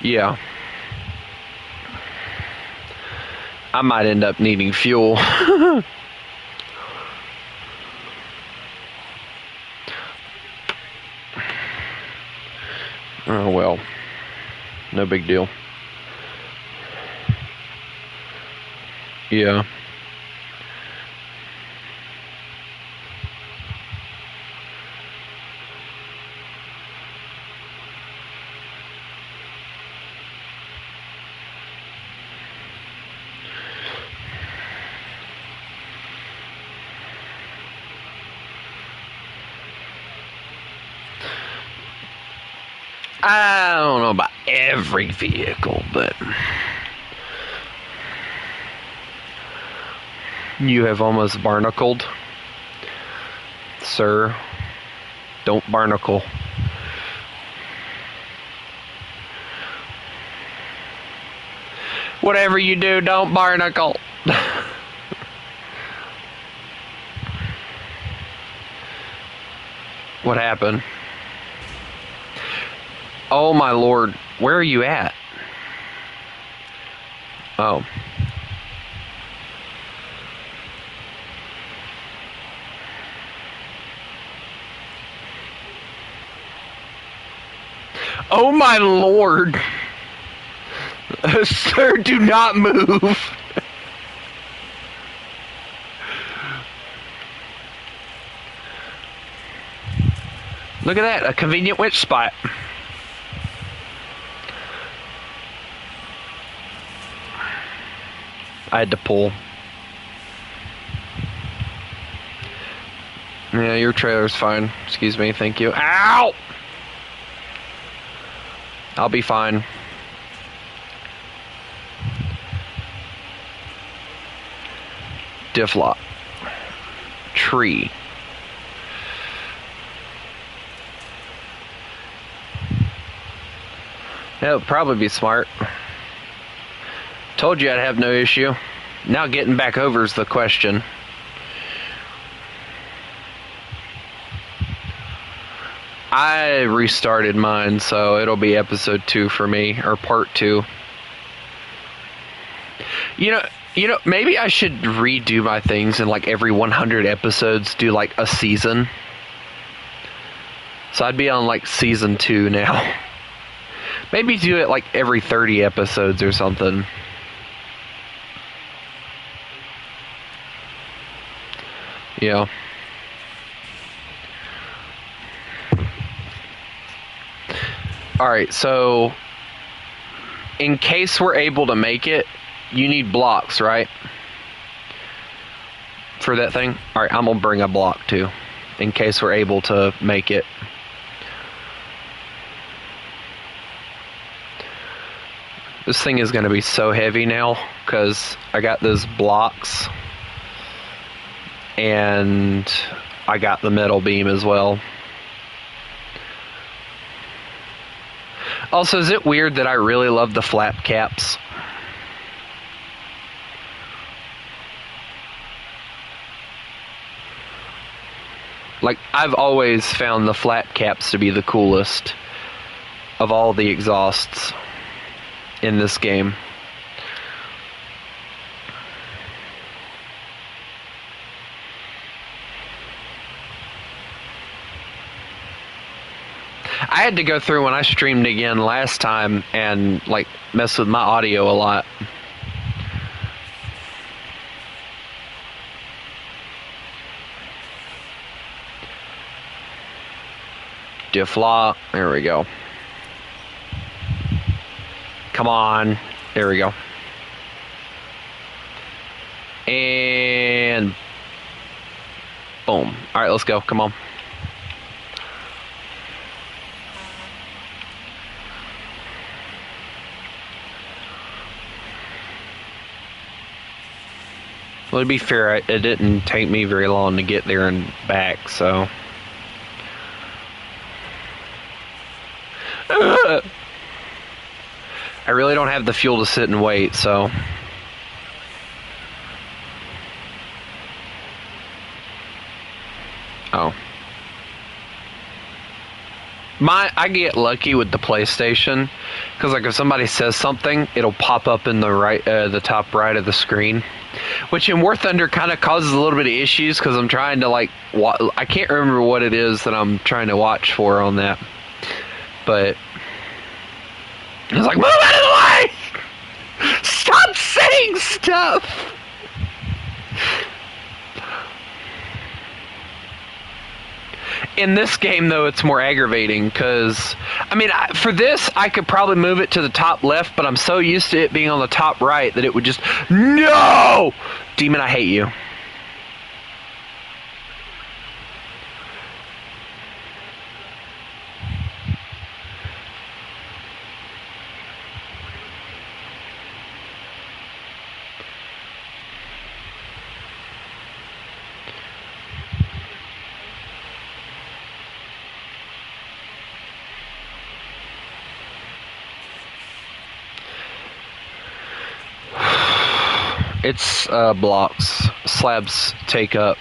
Yeah. I might end up needing fuel. Oh well. No big deal. Yeah. I don't know about every vehicle, but you have almost barnacled. Sir, don't barnacle. Whatever you do, don't barnacle. What happened? Oh my lord, where are you at? Oh. Oh my lord. Sir, do not move. Look at that, a convenient witch spot. I had to pull. Yeah, your trailer's fine. Excuse me, thank you. Ow! I'll be fine. Diff lock. Tree. That would probably be smart. Told you I'd have no issue. Now getting back over is the question. I restarted mine, so it'll be episode 2 for me, or part 2. You know, maybe I should redo my things and like every 100 episodes do like a season. So I'd be on like season 2 now. Maybe do it like every 30 episodes or something. Yeah. Alright, so in case we're able to make it, you need blocks, right? For that thing? Alright, I'm gonna bring a block too, in case we're able to make it. This thing is gonna be so heavy now, because I got those blocks, and I got the metal beam as well. Also, is it weird that I really love the flap caps? Like, I've always found the flap caps to be the coolest of all the exhausts in this game. I had to go through when I streamed again last time and like mess with my audio a lot. Diff lock. There we go. Come on. There we go. And boom. All right, let's go. Come on. Well, to be fair, it didn't take me very long to get there and back, so. I really don't have the fuel to sit and wait, so. Oh. I get lucky with the PlayStation because like if somebody says something, it'll pop up in the top right of the screen, which in War Thunder kind of causes a little bit of issues because I'm trying to like I can't remember what it is that I'm trying to watch for on that, but it's like, move out of the way! Stop saying stuff. In this game, though, it's more aggravating because, I mean, for this, I could probably move it to the top left, but I'm so used to it being on the top right that it would just, no! Demon, I hate you. It's blocks. Slabs take up.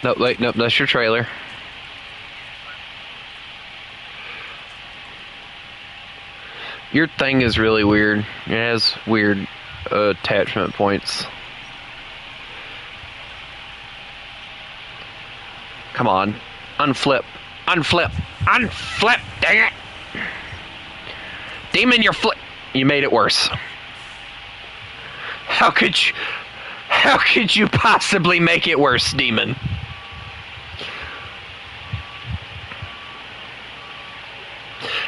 No, wait, nope, that's your trailer. Your thing is really weird. It has weird attachment points. Come on. Unflip. Unflip. Unflip! Dang it! Demon, you're flip. You made it worse. How could you possibly make it worse, Demon?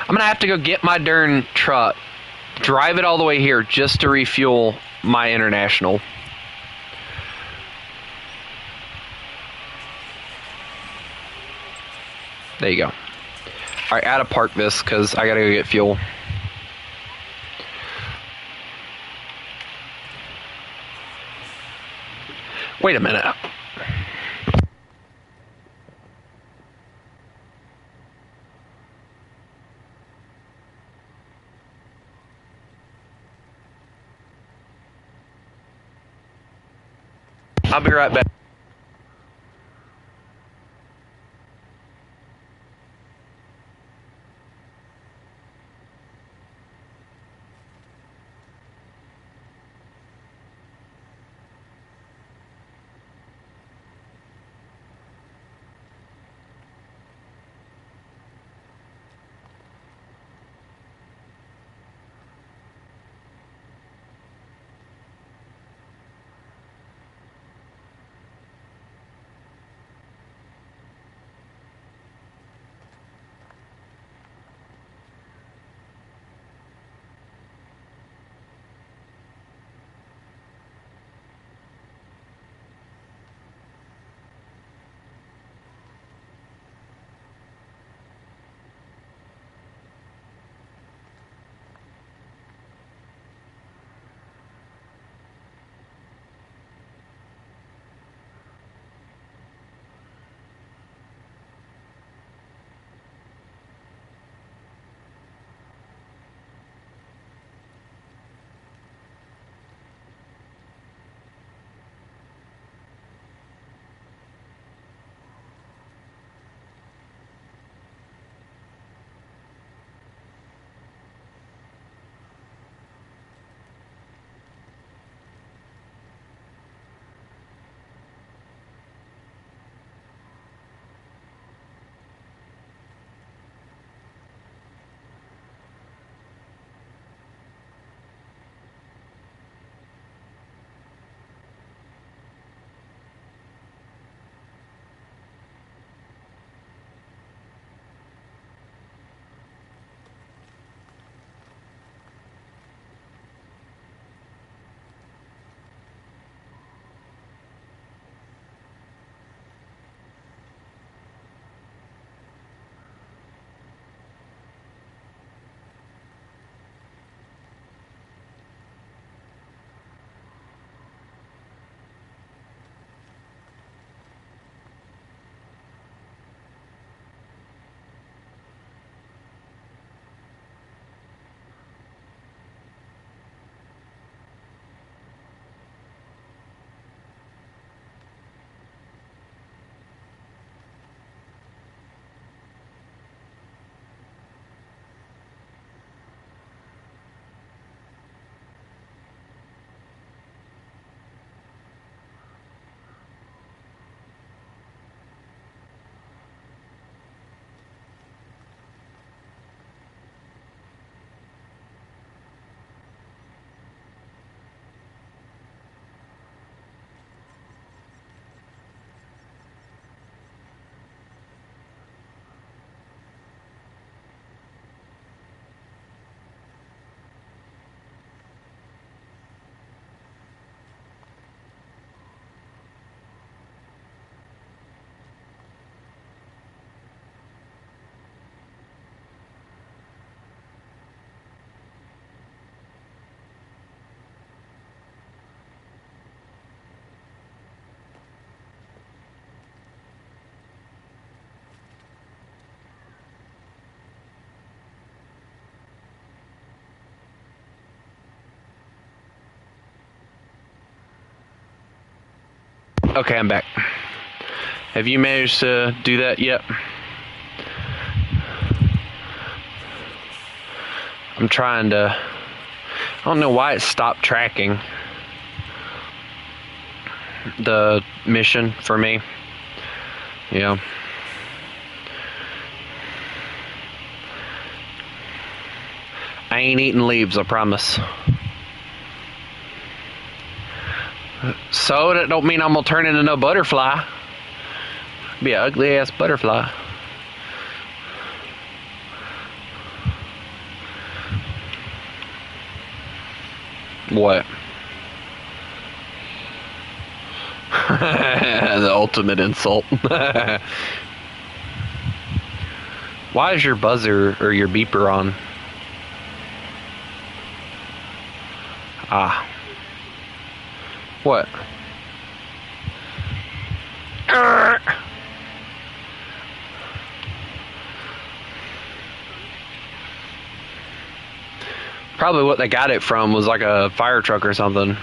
I'm gonna have to go get my darn truck, drive it all the way here just to refuel my international. There you go. Alright, I gotta park this because I gotta go get fuel. Wait a minute. I'll be right back. Okay, I'm back. Have you managed to do that yet? I'm trying to... I don't know why it stopped tracking the mission for me. Yeah. I ain't eating leaves, I promise. So that don't mean I'm gonna turn into no butterfly. Be an ugly ass butterfly. What? The ultimate insult. Why is your buzzer or your beeper on? Ah. What? Probably what they got it from was like a fire truck or something.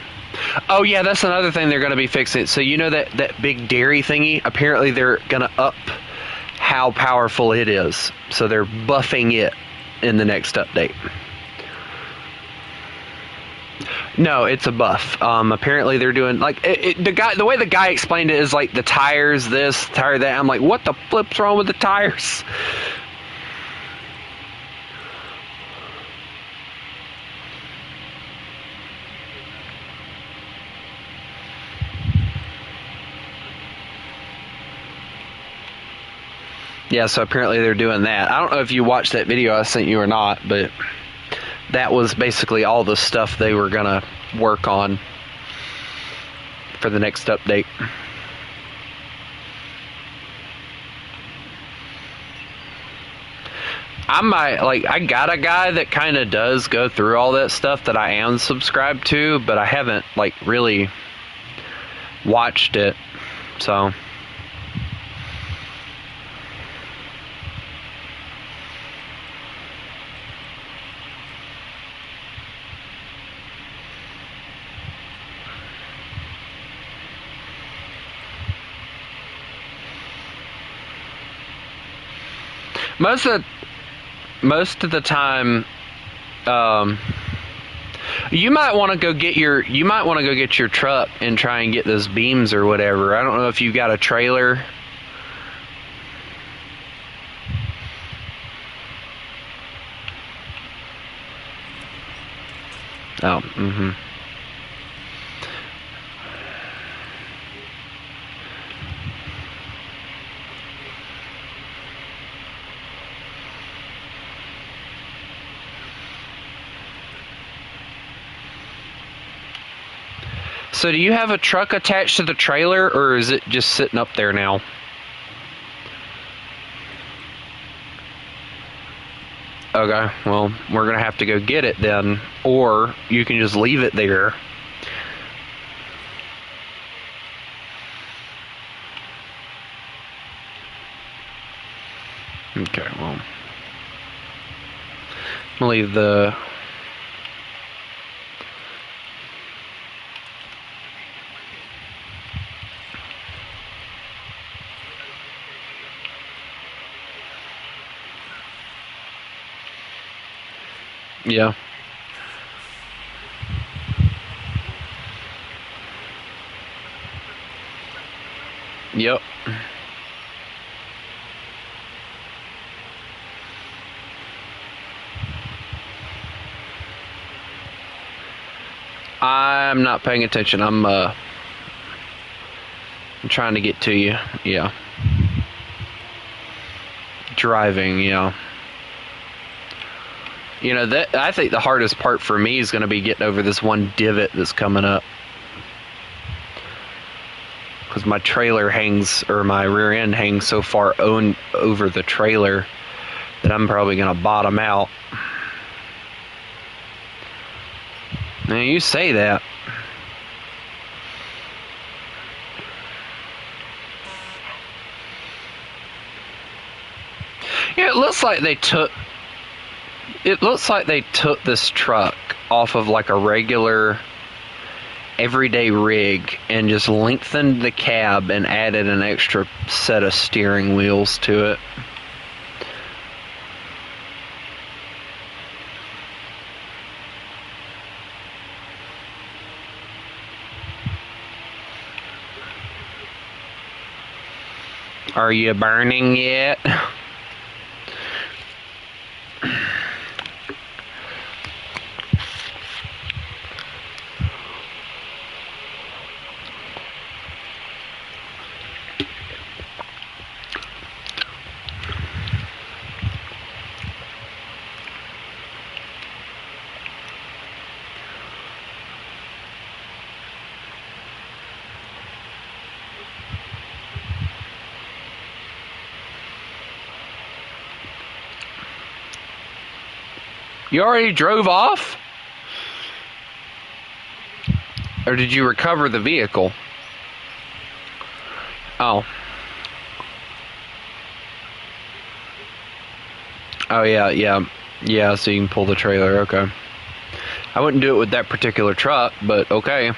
Oh yeah, that's another thing they're going to be fixing. So you know that big dairy thingy? Apparently they're going to up how powerful it is. So they're buffing it in the next update. No, it's a buff. Apparently they're doing like the way the guy explained it is like the tires this, tire that. I'm like, what the flip's wrong with the tires? Yeah, so apparently they're doing that. I don't know if you watched that video I sent you or not, but that was basically all the stuff they were gonna work on for the next update. I got a guy that kind of does go through all that stuff that I am subscribed to, but I haven't like really watched it, so. Most of the time, you might want to go get your truck and try and get those beams or whatever. I don't know if you got a trailer. Oh, mm-hmm. So do you have a truck attached to the trailer, or is it just sitting up there now? Okay, well, we're going to have to go get it then, or you can just leave it there. Okay, well, I'm going to leave the... Yeah. Yep. I'm not paying attention. I'm trying to get to you. Yeah. Driving, yeah. You know, that I think the hardest part for me is going to be getting over this one divot that's coming up. Because my trailer hangs, or my rear end hangs so far over the trailer that I'm probably going to bottom out. Now, you say that. Yeah, it looks like they took this truck off of like a regular everyday rig and just lengthened the cab and added an extra set of steering wheels to it. Are you burning yet? You already drove off? Or did you recover the vehicle? Oh. Oh, yeah, yeah. Yeah, so you can pull the trailer, okay. I wouldn't do it with that particular truck, but okay.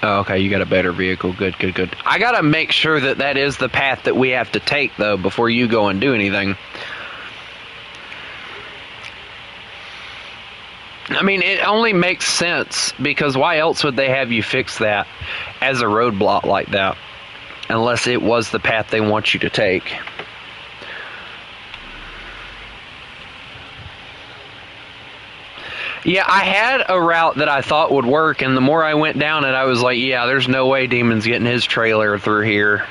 Oh, okay, you got a better vehicle. Good, good, good. I gotta make sure that that is the path that we have to take, though, before you go and do anything. I mean, it only makes sense, because why else would they have you fix that as a roadblock like that? Unless it was the path they want you to take. Yeah, I had a route that I thought would work, and the more I went down it, I was like, yeah, there's no way Demon's getting his trailer through here.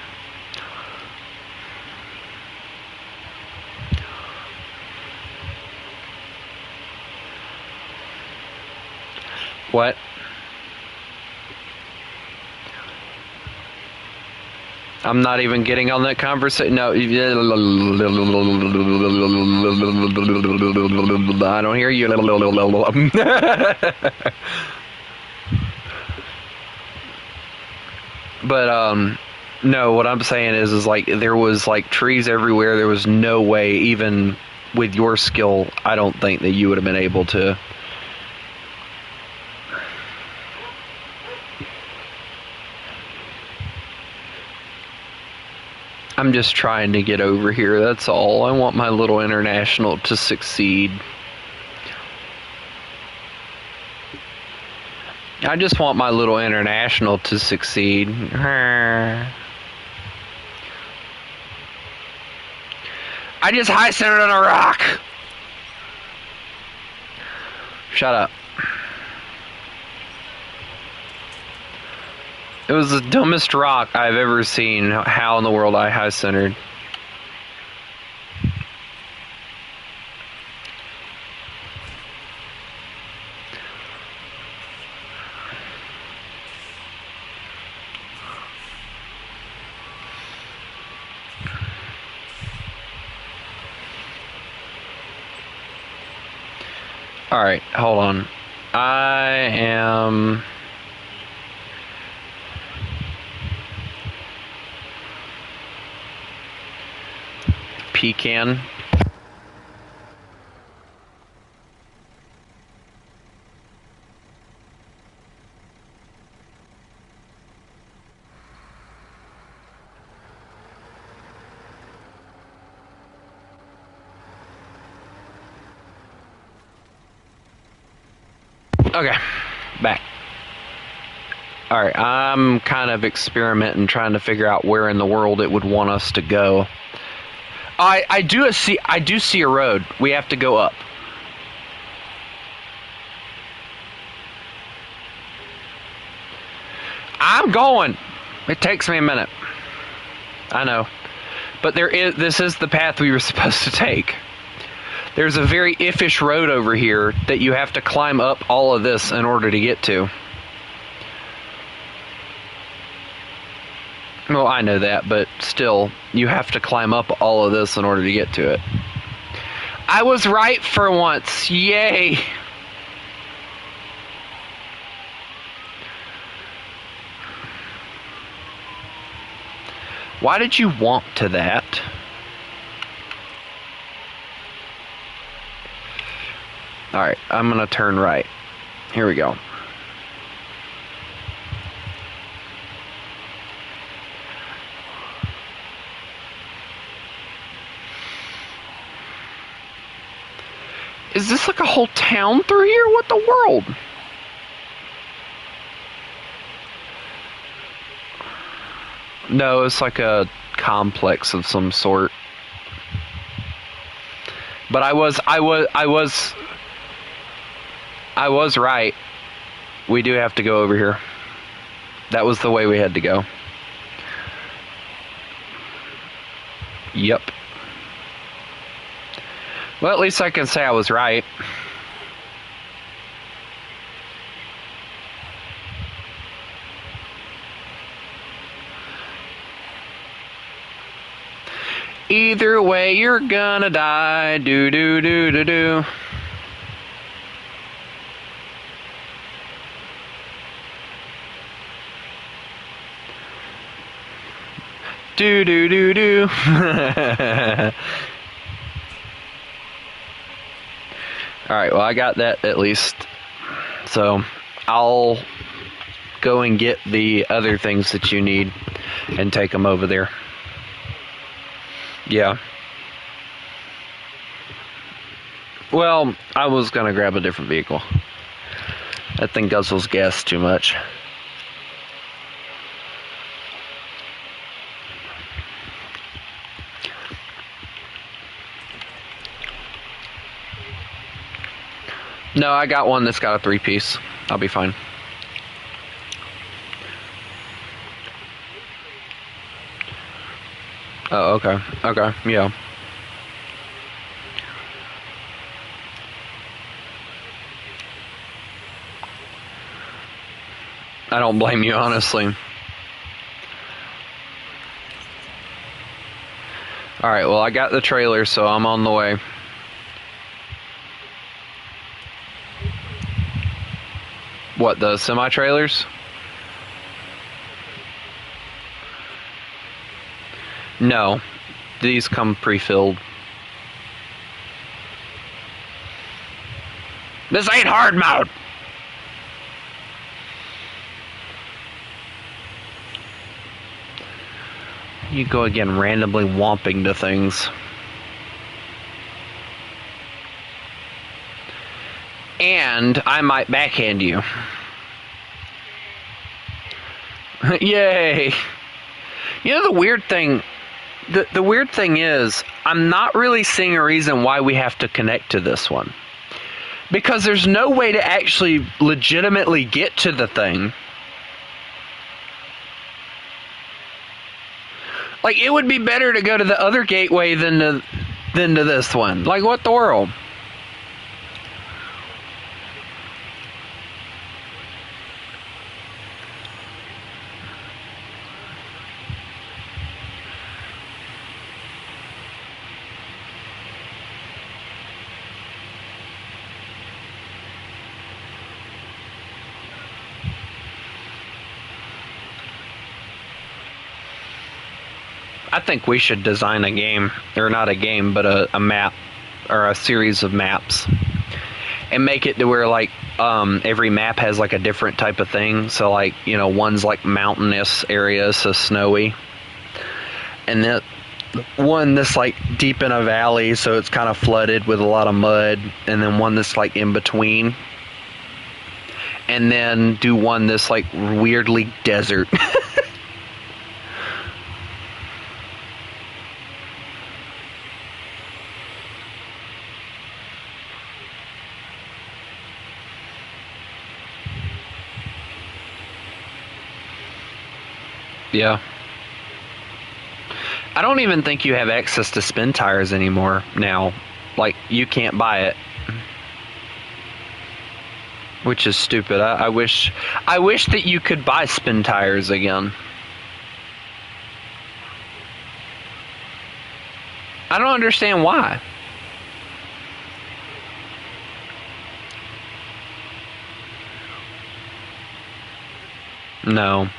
What? I'm not even getting on that conversation. No. I don't hear you. But, no, what I'm saying is like, there was, like, trees everywhere. There was no way, even with your skill, I don't think that you would have been able to. I'm just trying to get over here, that's all. I want my little international to succeed. I just want my little international to succeed. I just high-centered on a rock! Shut up. It was the dumbest rock I've ever seen. How in the world I high-centered? Alright, hold on. I am... Pecan. Okay, back. Alright, I'm kind of experimenting, trying to figure out where in the world it would want us to go. I do see a road. We have to go up. I'm going. It takes me a minute. I know. But this is the path we were supposed to take. There's a very iffish road over here that you have to climb up all of this in order to get to. Well, I know that, but still, you have to climb up all of this in order to get to it. I was right for once. Yay! Why did you want to that? Alright, I'm gonna turn right. Here we go. Is this like a whole town through here? What the world? No, it's like a complex of some sort. But I was right. We do have to go over here. That was the way we had to go. Yep. Well, at least I can say I was right. Either way, you're gonna die. Do do do do do. Do do do do. Alright, well, I got that at least. So, I'll go and get the other things that you need and take them over there. Yeah. Well, I was gonna grab a different vehicle. That thing guzzles gas too much. No, I got one that's got a 3-piece. I'll be fine. Oh, okay. Okay, yeah. I don't blame you, honestly. Alright, well, I got the trailer, so I'm on the way. What, the semi-trailers? No, these come pre-filled. This ain't hard mode! You go again randomly whomping to things. And I might backhand you. Yay! You know the weird thing... The weird thing is, I'm not really seeing a reason why we have to connect to this one. Because there's no way to actually legitimately get to the thing. Like, it would be better to go to the other gateway than to this one. Like, what the world? I think we should design a game, or not a game, but a map, or a series of maps, and make it to where, like, every map has, like, a different type of thing. So, like, you know, one's, like, mountainous areas, so snowy, and then one that's, like, deep in a valley, so it's kind of flooded with a lot of mud, and then one that's, like, in between, and then do one that's, like, weirdly desert. Yeah. I don't even think you have access to spin tires anymore now. Like, you can't buy it. Which is stupid. I wish that you could buy spin tires again. I don't understand why. No.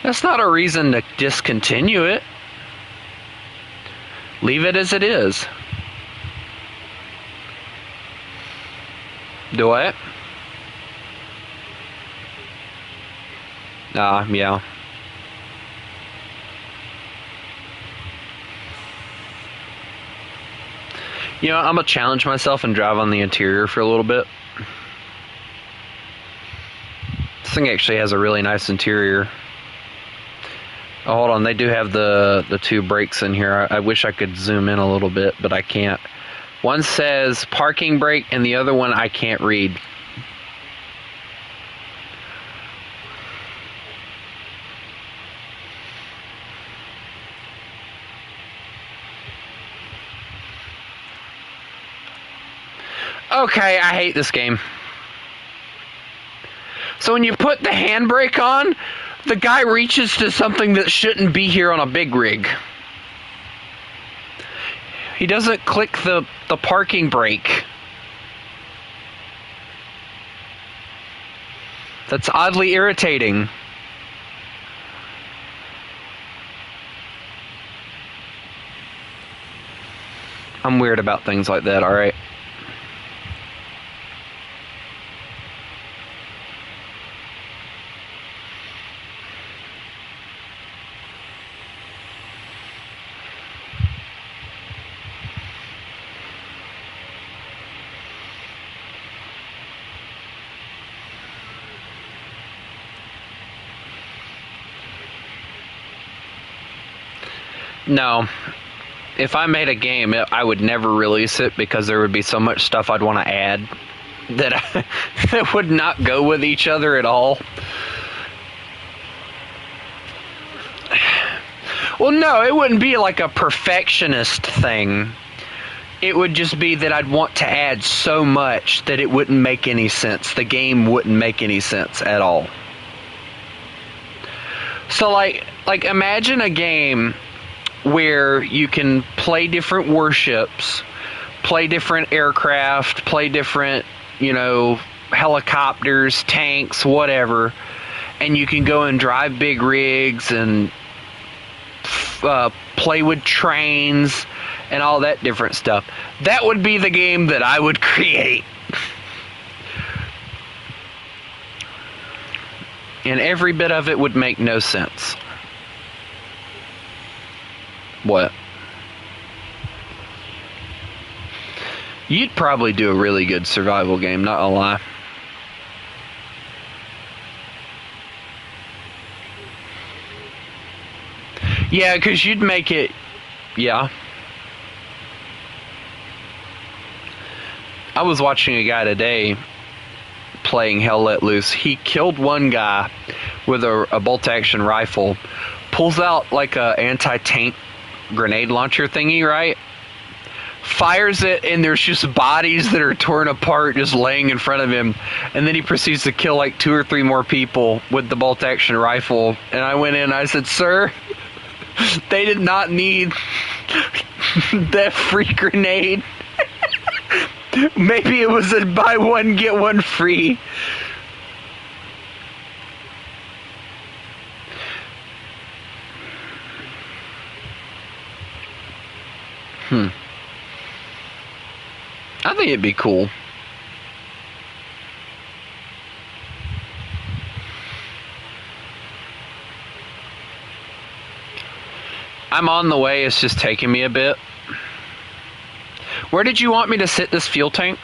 That's not a reason to discontinue it. Leave it as it is. Do what? Yeah. You know, I'm gonna challenge myself and drive on the interior for a little bit. This thing actually has a really nice interior. Oh, hold on, they do have the two brakes in here. I wish I could zoom in a little bit, but I can't. One says parking brake, and the other one I can't read. Okay, I hate this game. So when you put the handbrake on, the guy reaches to something that shouldn't be here on a big rig. He doesn't click the parking brake. That's oddly irritating. I'm weird about things like that, alright? No. If I made a game, I would never release it because there would be so much stuff I'd want to add that that would not go with each other at all. Well, no, it wouldn't be like a perfectionist thing. It would just be that I'd want to add so much that it wouldn't make any sense. The game wouldn't make any sense at all. So, like imagine a game where you can play different warships, play different aircraft, play different, helicopters, tanks, whatever, and you can go and drive big rigs and play with trains and all that different stuff. That would be the game that I would create. And every bit of it would make no sense. What? You'd probably do a really good survival game, not gonna lie. Yeah, because you'd make it... Yeah. I was watching a guy today playing Hell Let Loose. He killed one guy with a bolt-action rifle, pulls out like a anti-tank grenade launcher thingy, right? Fires it, and there's just bodies that are torn apart just laying in front of him, and then he proceeds to kill like 2 or 3 more people with the bolt-action rifle. And I went in and I said, "Sir, they did not need that free grenade." Maybe it was a buy one get one free. I think it'd be cool. I'm on the way, it's just taking me a bit. Where did you want me to sit this fuel tank?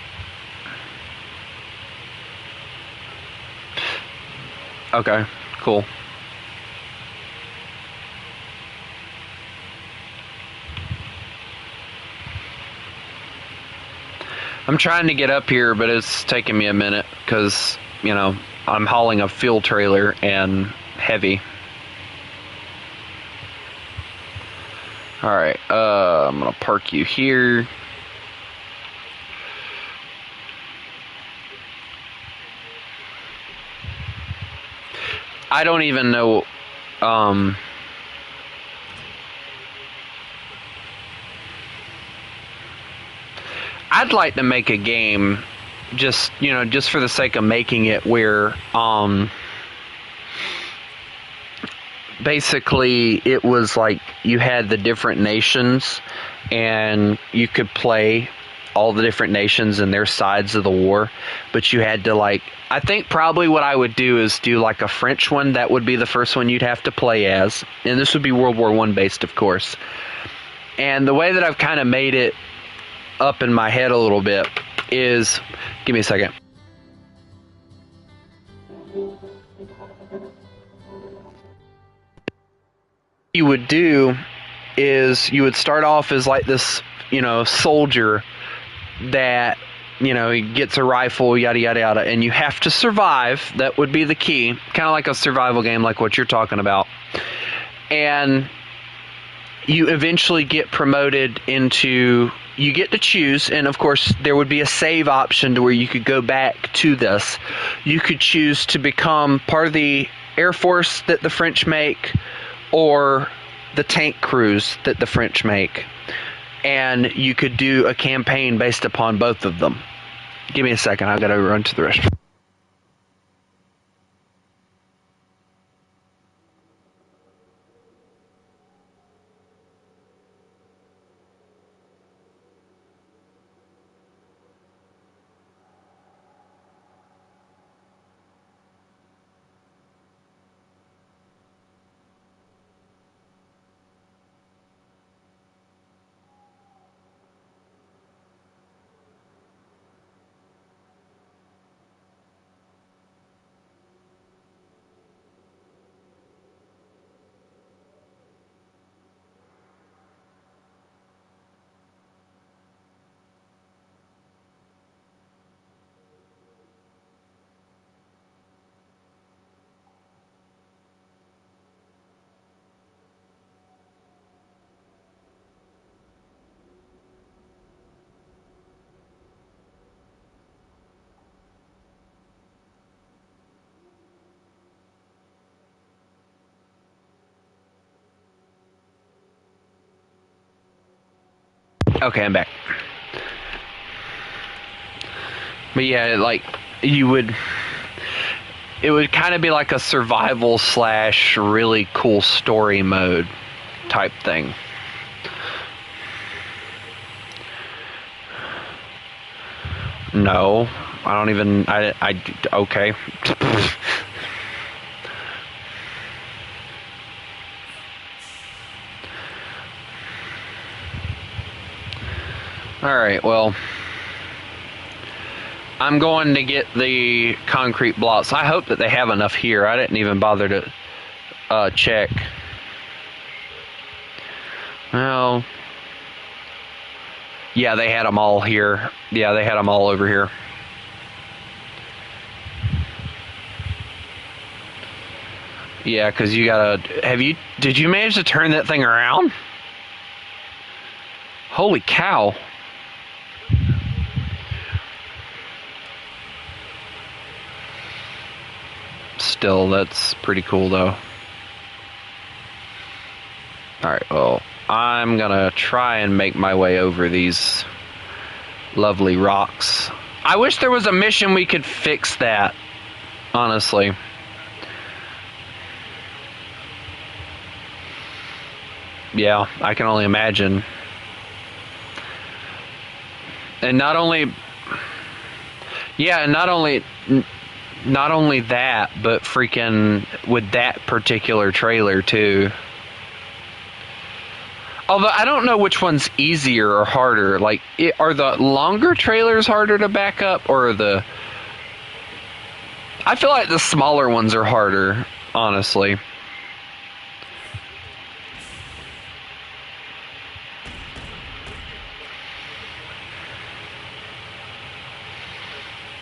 Okay, cool. I'm trying to get up here, but it's taking me a minute because, I'm hauling a fuel trailer and heavy. Alright, I'm gonna park you here. I don't even know, I'd like to make a game just for the sake of making it where, basically it was like you had the different nations, and you could play all the different nations and their sides of the war, but you had to like, I think probably what I would do is do like a French one. That would be the first one you'd have to play as, and this would be World War I based, of course. And the way that I've kind of made it up in my head a little bit is, give me a second. You would do is you would start off as like this, soldier that, he gets a rifle, yada, yada, yada, and you have to survive. That would be the key. Kind of like a survival game, like what you're talking about. And you eventually get promoted into, you get to choose, and of course there would be a save option to where you could go back to this. You could choose to become part of the Air Force that the French make, or the tank crews that the French make. And you could do a campaign based upon both of them. Give me a second, I've got to run to the restroom. Okay, I'm back. But yeah, like, it would kind of be like a survival / really cool story mode type thing. No, I don't even, okay. Alright, well, I'm going to get the concrete blocks. I hope that they have enough here. I didn't even bother to check. Well, yeah, they had them all here. Yeah, they had them all over here. Yeah, because you gotta, did you manage to turn that thing around? Holy cow. Still, that's pretty cool though. Alright, well, I'm gonna try and make my way over these lovely rocks. I wish there was a mission we could fix that, honestly. Yeah, I can only imagine. And not only that, but freaking with that particular trailer too. Although I don't know which one's easier or harder. Like, are the longer trailers harder to back up, or I feel like the smaller ones are harder, honestly.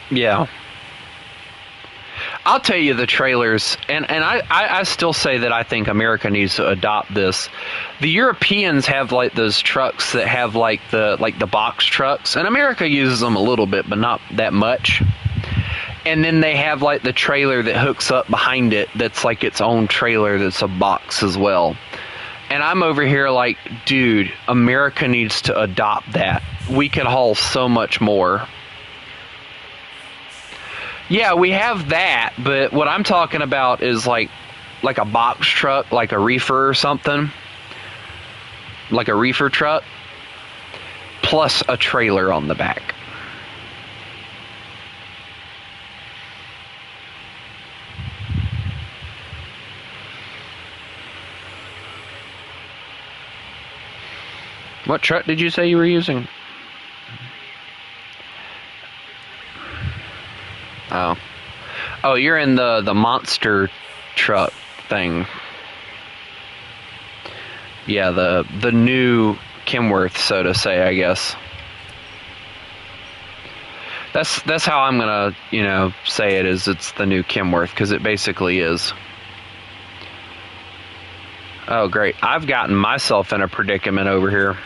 Yeah. I'll tell you, the trailers, and I still say that I think America needs to adopt this. The Europeans have like those trucks that have like the box trucks, and America uses them a little bit, but not that much. And then they have like the trailer that hooks up behind it that's like its own trailer that's a box as well. And I'm over here like, dude, America needs to adopt that. We could haul so much more. Yeah, we have that, but what I'm talking about is like like a box truck, like a reefer or something, like a reefer truck, plus a trailer on the back. What truck did you say you were using? Oh. Oh, you're in the monster truck thing. Yeah, the new Kenworth, so to say, I guess. That's how I'm gonna, say it is. It's the new Kenworth, because it basically is. Oh, great. I've gotten myself in a predicament over here.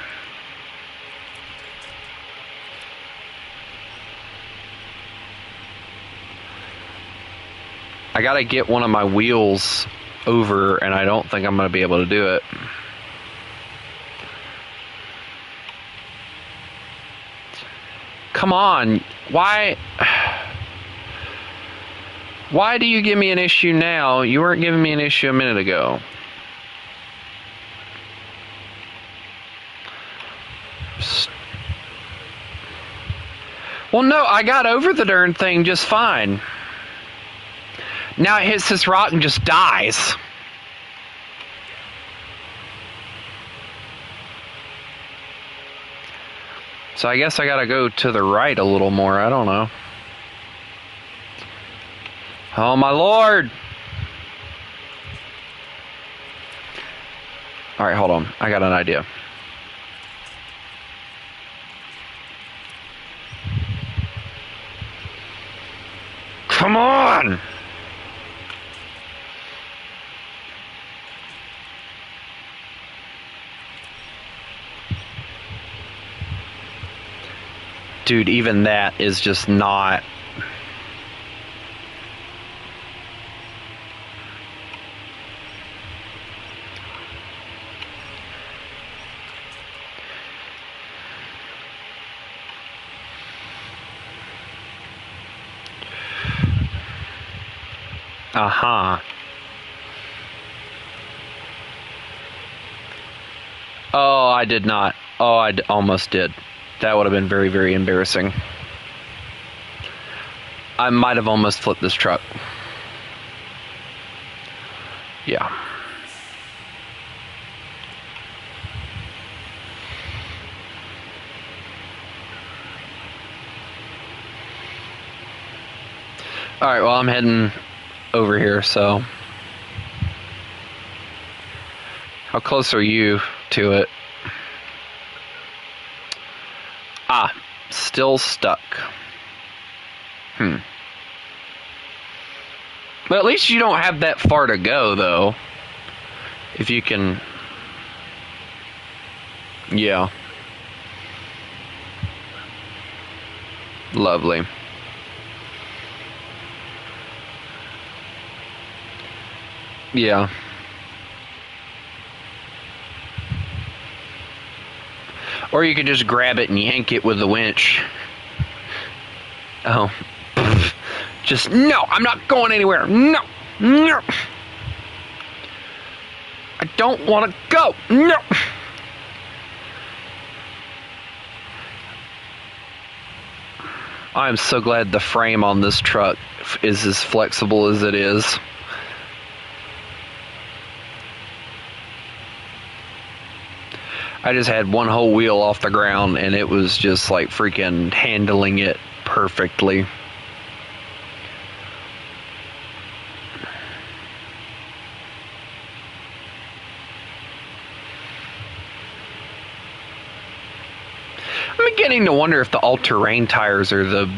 I gotta get one of my wheels over, and I don't think I'm gonna be able to do it. Come on, why do you give me an issue now? You weren't giving me an issue a minute ago. Well, no, I got over the darn thing just fine. Now it hits this rock and just dies. So I guess I gotta go to the right a little more. I don't know. Oh my lord! Alright, hold on. I got an idea. Come on! Dude, even that is just not... Uh-huh. Oh, I did not. Oh, almost did. That would have been very, very embarrassing. I might have almost flipped this truck. Yeah. Alright, well, I'm heading over here, so... How close are you to it? Ah, still stuck. But at least you don't have that far to go, though. If you can... Yeah. Lovely. Yeah. Or you could just grab it and yank it with the winch. Oh. Just, no, I'm not going anywhere. No. No. I don't want to go. No. I'm so glad the frame on this truck is as flexible as it is. I just had one whole wheel off the ground and it was just like freaking handling it perfectly. I'm beginning to wonder if the all-terrain tires are the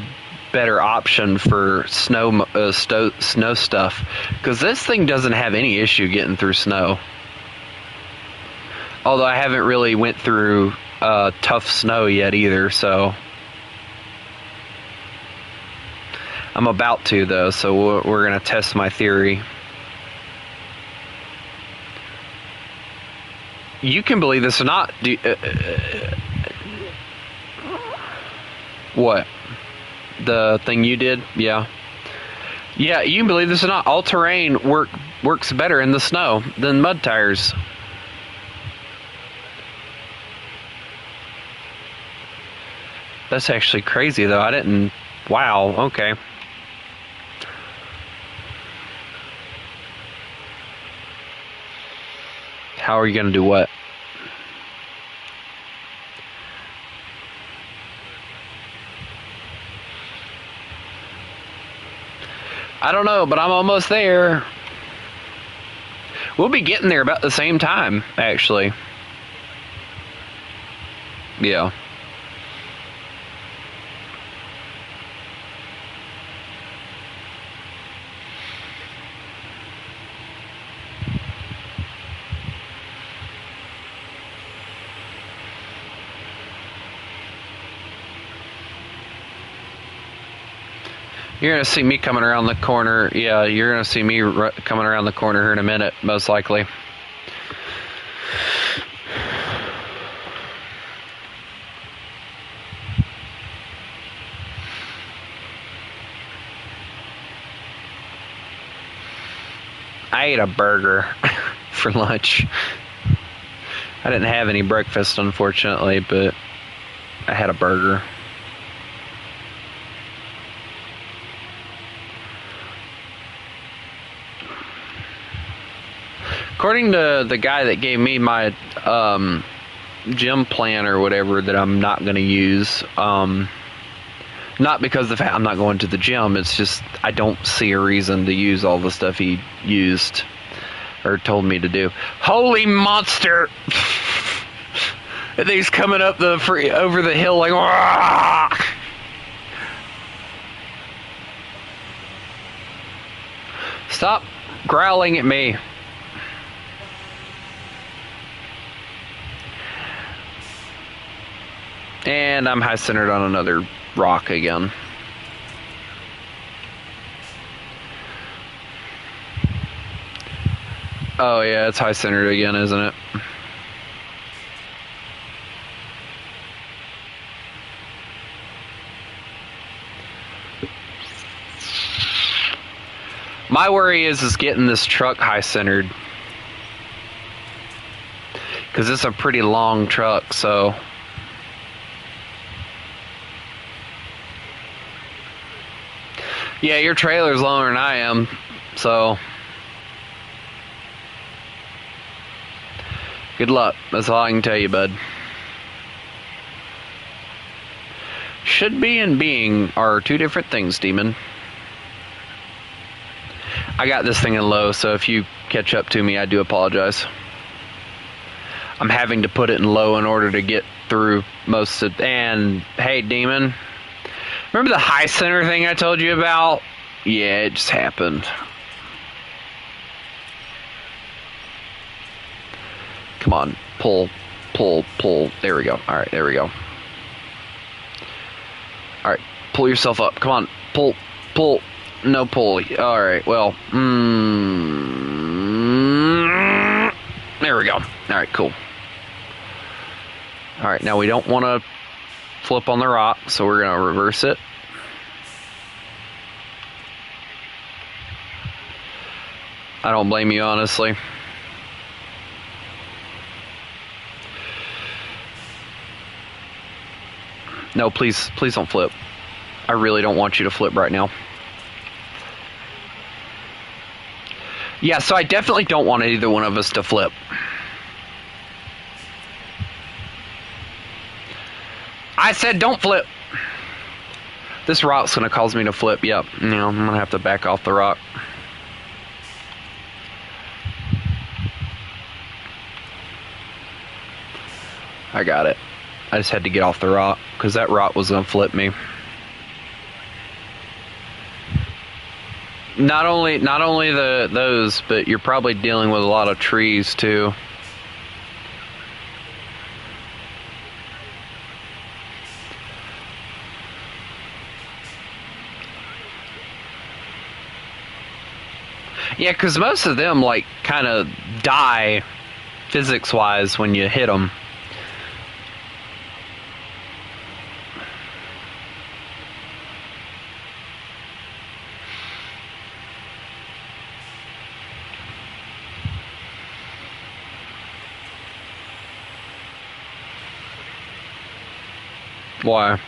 better option for snow stuff, because this thing doesn't have any issue getting through snow. Although I haven't really went through tough snow yet either, so I'm about to, though, so we're gonna test my theory. You can believe this or not. What? The thing you did? Yeah. Yeah, you can believe this or not. All-terrain work works better in the snow than mud tires. That's actually crazy, though. I didn't... Wow, okay. How are you going to do what? I don't know, but I'm almost there. We'll be getting there about the same time, actually. Yeah. You're going to see me coming around the corner. Yeah, you're going to see me coming around the corner here in a minute, most likely. I ate a burger for lunch. I didn't have any breakfast, unfortunately, but I had a burger. According to the guy that gave me my gym plan or whatever that I'm not going to use, not because of the fact I'm not going to the gym, it's just I don't see a reason to use all the stuff he used or told me to do. Holy monster! And he's coming up over the hill like, Wah! Stop growling at me. And I'm high centered on another rock again. Oh yeah, it's high centered again, isn't it? My worry is getting this truck high centered. Because it's a pretty long truck, so... Yeah, your trailer's longer than I am, so... Good luck. That's all I can tell you, bud. Should be and being are two different things, Demon. I got this thing in low, so if you catch up to me, I do apologize. I'm having to put it in low in order to get through most of... And, hey, Demon... Remember the high center thing I told you about? Yeah, it just happened. Come on, pull, pull, pull. There we go. All right, there we go. All right, pull yourself up. Come on, pull, pull. No pull. All right, well. There we go. All right, cool. All right, now we don't want to flip on the rock, so we're going to reverse it. I don't blame you, honestly. No, please don't flip. I really don't want you to flip right now. Yeah, so I definitely don't want either one of us to flip. I said don't flip. This rock's going to cause me to flip. Yep. No, I'm going to have to back off the rock. I got it. I just had to get off the rock because that rock was going to flip me. Not only those, but you're probably dealing with a lot of trees too. Yeah, because most of them like kind of die physics-wise when you hit them. Why?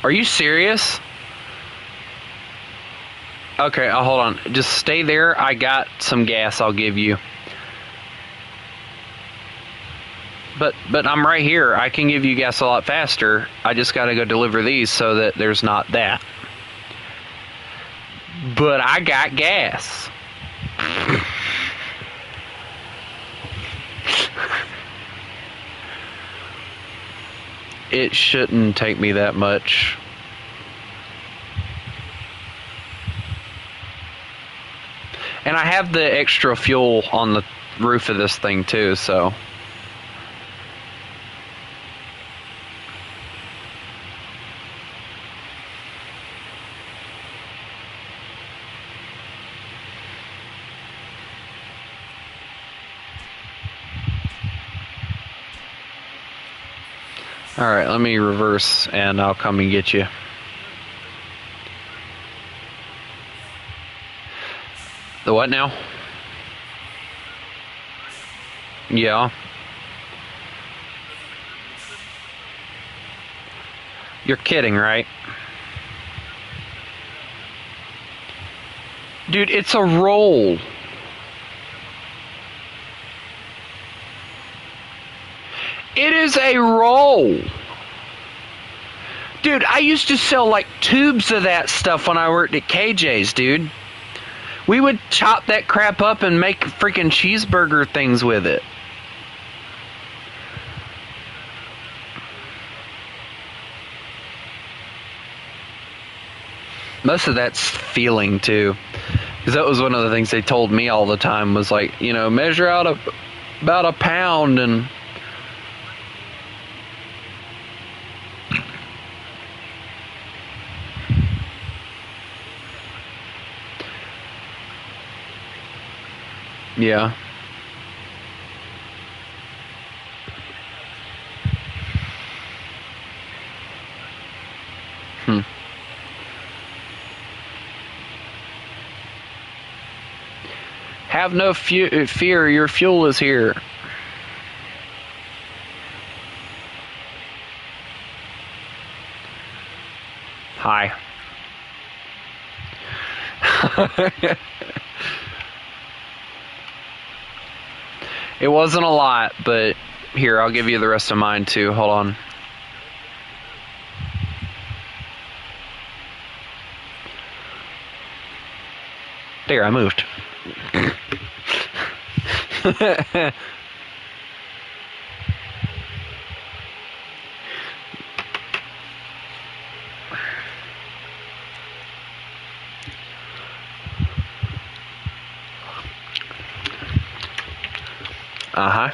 Are you serious? Okay, hold on. Just stay there. I got some gas I'll give you. But I'm right here. I can give you gas a lot faster. I just gotta go deliver these so that there's not that. But I got gas. It shouldn't take me that much. And I have the extra fuel on the roof of this thing too, so. Alright, let me reverse and I'll come and get you. The what now? Yeah. You're kidding, right? Dude, it's a roll. It is a roll. Dude, I used to sell like tubes of that stuff when I worked at KJ's, dude. We would chop that crap up and make freaking cheeseburger things with it. Most of that's feeling too. Because that was one of the things they told me all the time was like, you know, measure out about a pound and... Yeah. Have no fear, your fuel is here. Hi. It wasn't a lot, but here, I'll give you the rest of mine too. Hold on. There, I moved. Uh-huh.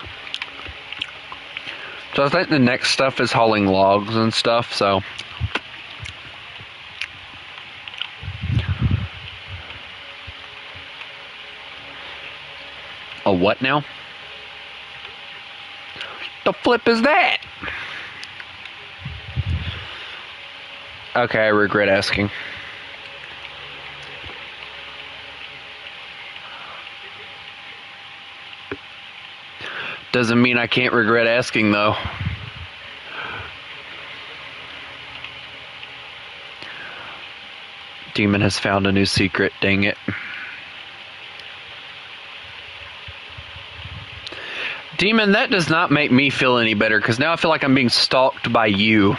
So I think the next stuff is hauling logs and stuff, so... A what now? The flip is that? Okay, I regret asking. Doesn't mean I can't regret asking, though. Demon has found a new secret, dang it. Demon, that does not make me feel any better, because now I feel like I'm being stalked by you.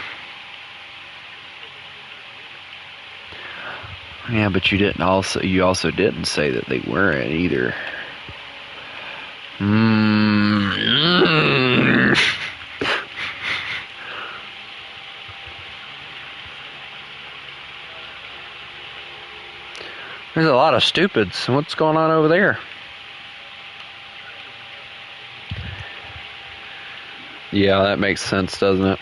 Yeah, but you also didn't say that they weren't either. There's a lot of stupids. What's going on over there? Yeah, that makes sense, doesn't it?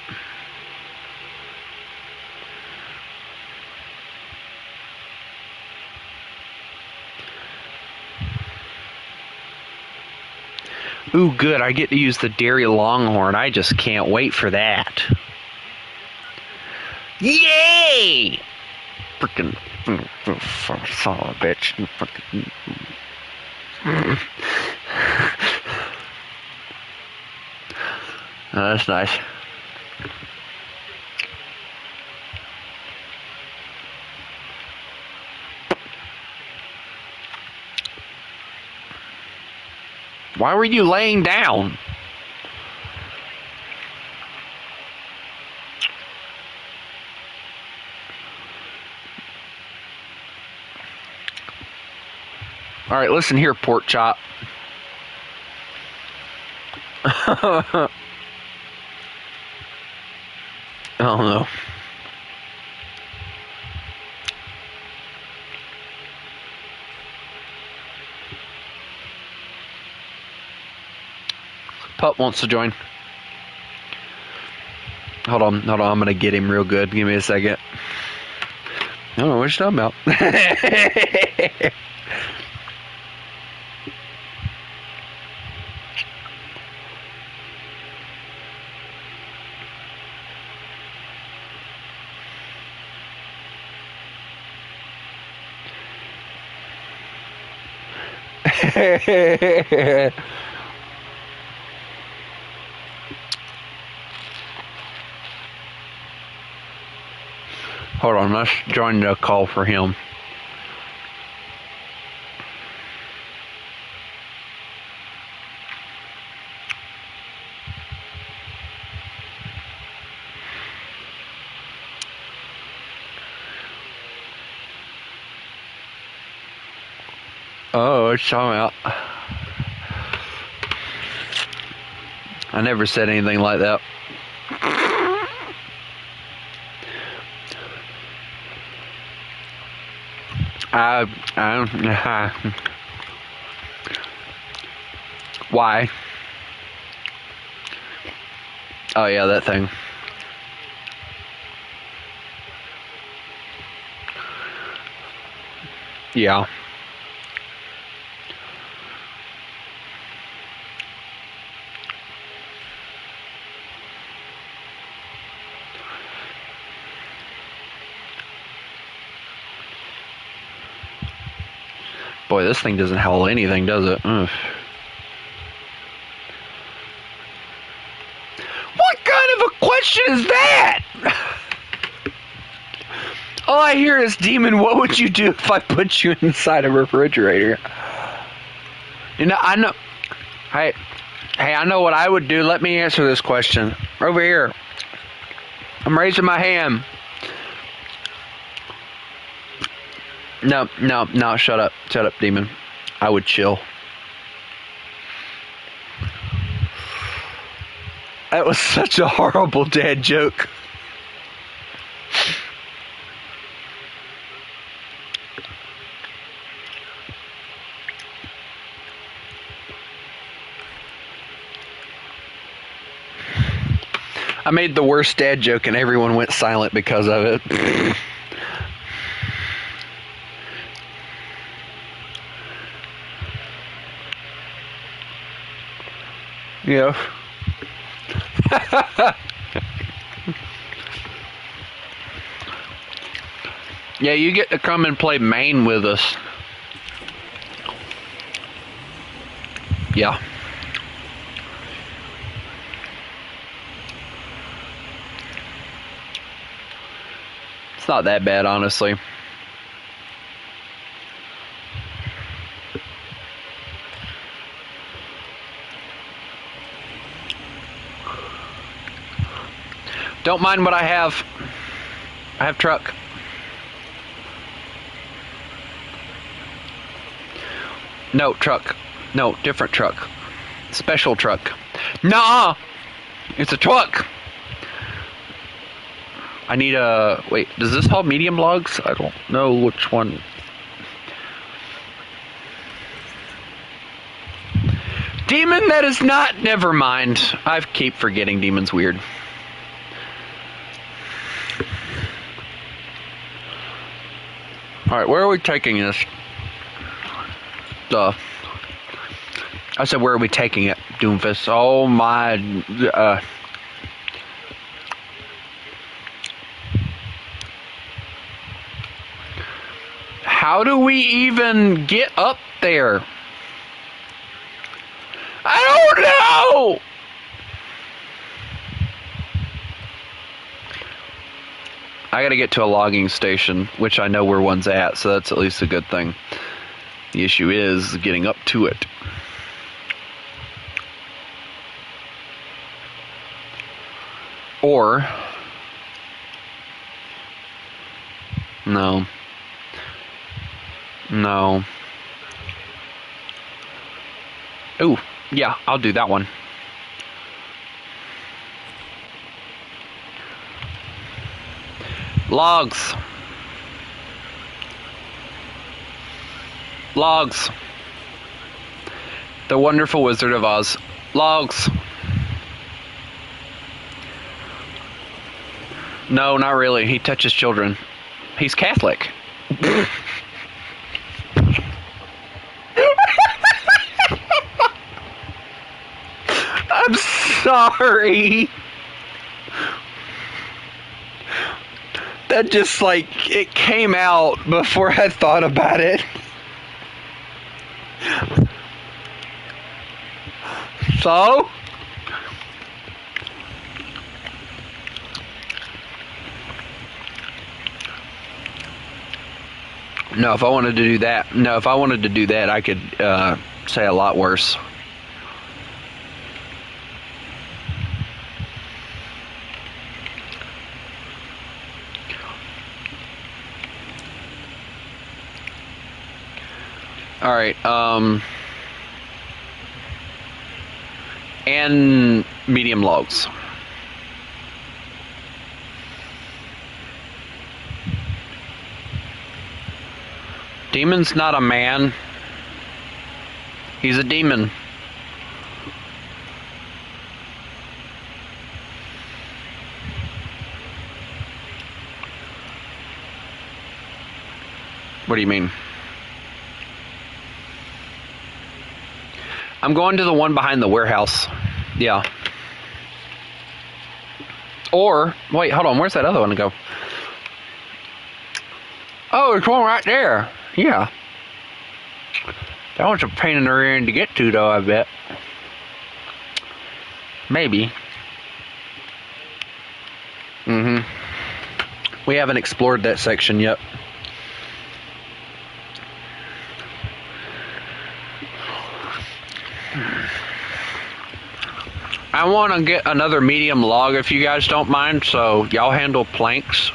Ooh, good. I get to use the Dairy Longhorn. I just can't wait for that. Yay! Freaking son of a bitch. Oh, that's nice. Why were you laying down? All right, listen here, pork chop. Oh no. Pup wants to join. Hold on, I'm gonna get him real good. Give me a second. I don't know what you're talking about. Hold on, let's join the call for him. Oh, it's talking about. I never said anything like that. Why? Oh yeah, that thing. Yeah. Boy, this thing doesn't howl anything, does it? Ugh. What kind of a question is that? All I hear is, Demon, what would you do if I put you inside a refrigerator? You know, I know. Hey, I know what I would do. Let me answer this question. Over here. I'm raising my hand. No, shut up. Shut up, Demon. I would chill. That was such a horrible dad joke. I made the worst dad joke and everyone went silent because of it. Yeah. Yeah, you get to come and play Maine with us. Yeah. It's not that bad, honestly. Don't mind what I have. I have truck. No, truck. No, different truck. Special truck. Nuh-uh! It's a truck! I need a... Wait, does this haul medium logs? I don't know which one. Demon, that is not... Never mind. I keep forgetting Demon's weird. Alright, where are we taking this? I said, where are we taking it, Doomfist? Oh my... How do we even get up there? I don't know! I gotta get to a logging station, which I know where one's at, so that's at least a good thing. The issue is getting up to it. Or... No. No. Ooh, yeah, I'll do that one. Logs. Logs. The Wonderful Wizard of Oz. Logs. No, not really. He touches children. He's Catholic. I'm sorry. That just like, it came out before I thought about it. So? No, if I wanted to do that, I could say a lot worse. All right, and medium logs. Demon's not a man. He's a demon. What do you mean? I'm going to the one behind the warehouse. Yeah. Or, wait, hold on. Where's that other one to go? Oh, there's one right there. Yeah. That one's a pain in the rear end to get to, though, I bet. Maybe. Mm-hmm. We haven't explored that section yet. I want to get another medium log if you guys don't mind, so y'all handle planks.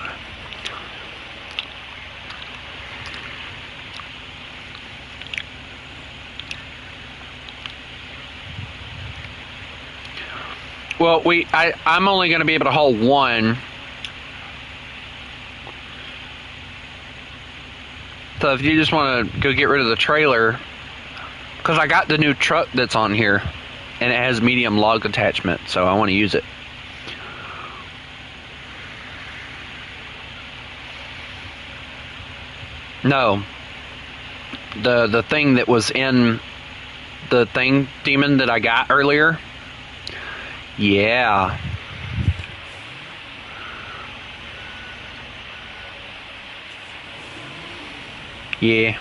Well, I'm only going to be able to haul one. So if you just want to go get rid of the trailer, because I got the new truck that's on here, and it has medium log attachment, so I want to use it. No. The thing that was in the thing demon that I got earlier. Yeah. Yeah.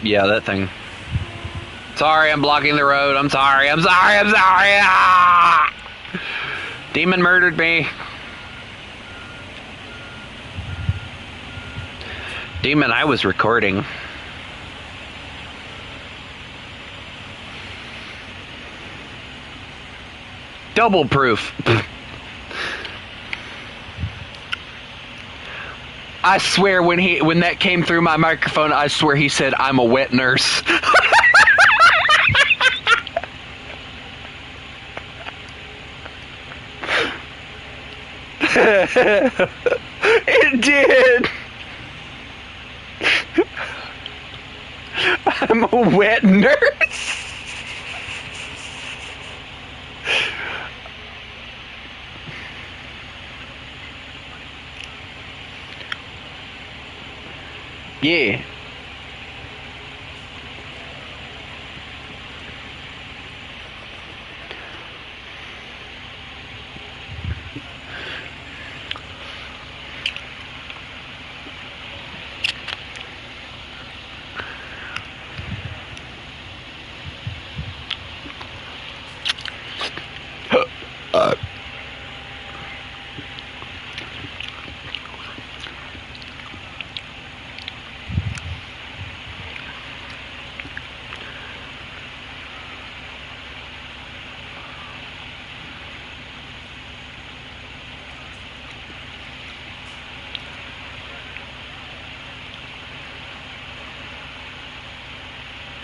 Yeah, that thing. Sorry, I'm blocking the road. I'm sorry. Ah! Demon murdered me. Demon, I was recording. Double proof. I swear when that came through my microphone, I swear he said, "I'm a wet nurse." It did. I'm a wet nurse. Yeah.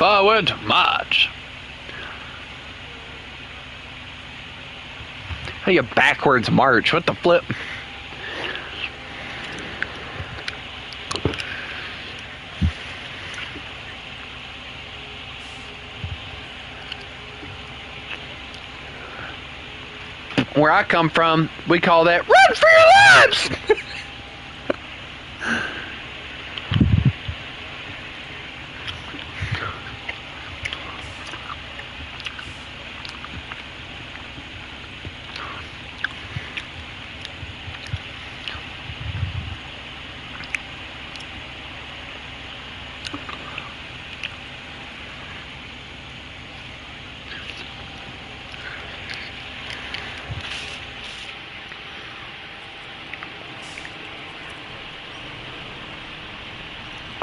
Forward march. How you backwards march? What the flip? Where I come from, we call that run for your lives!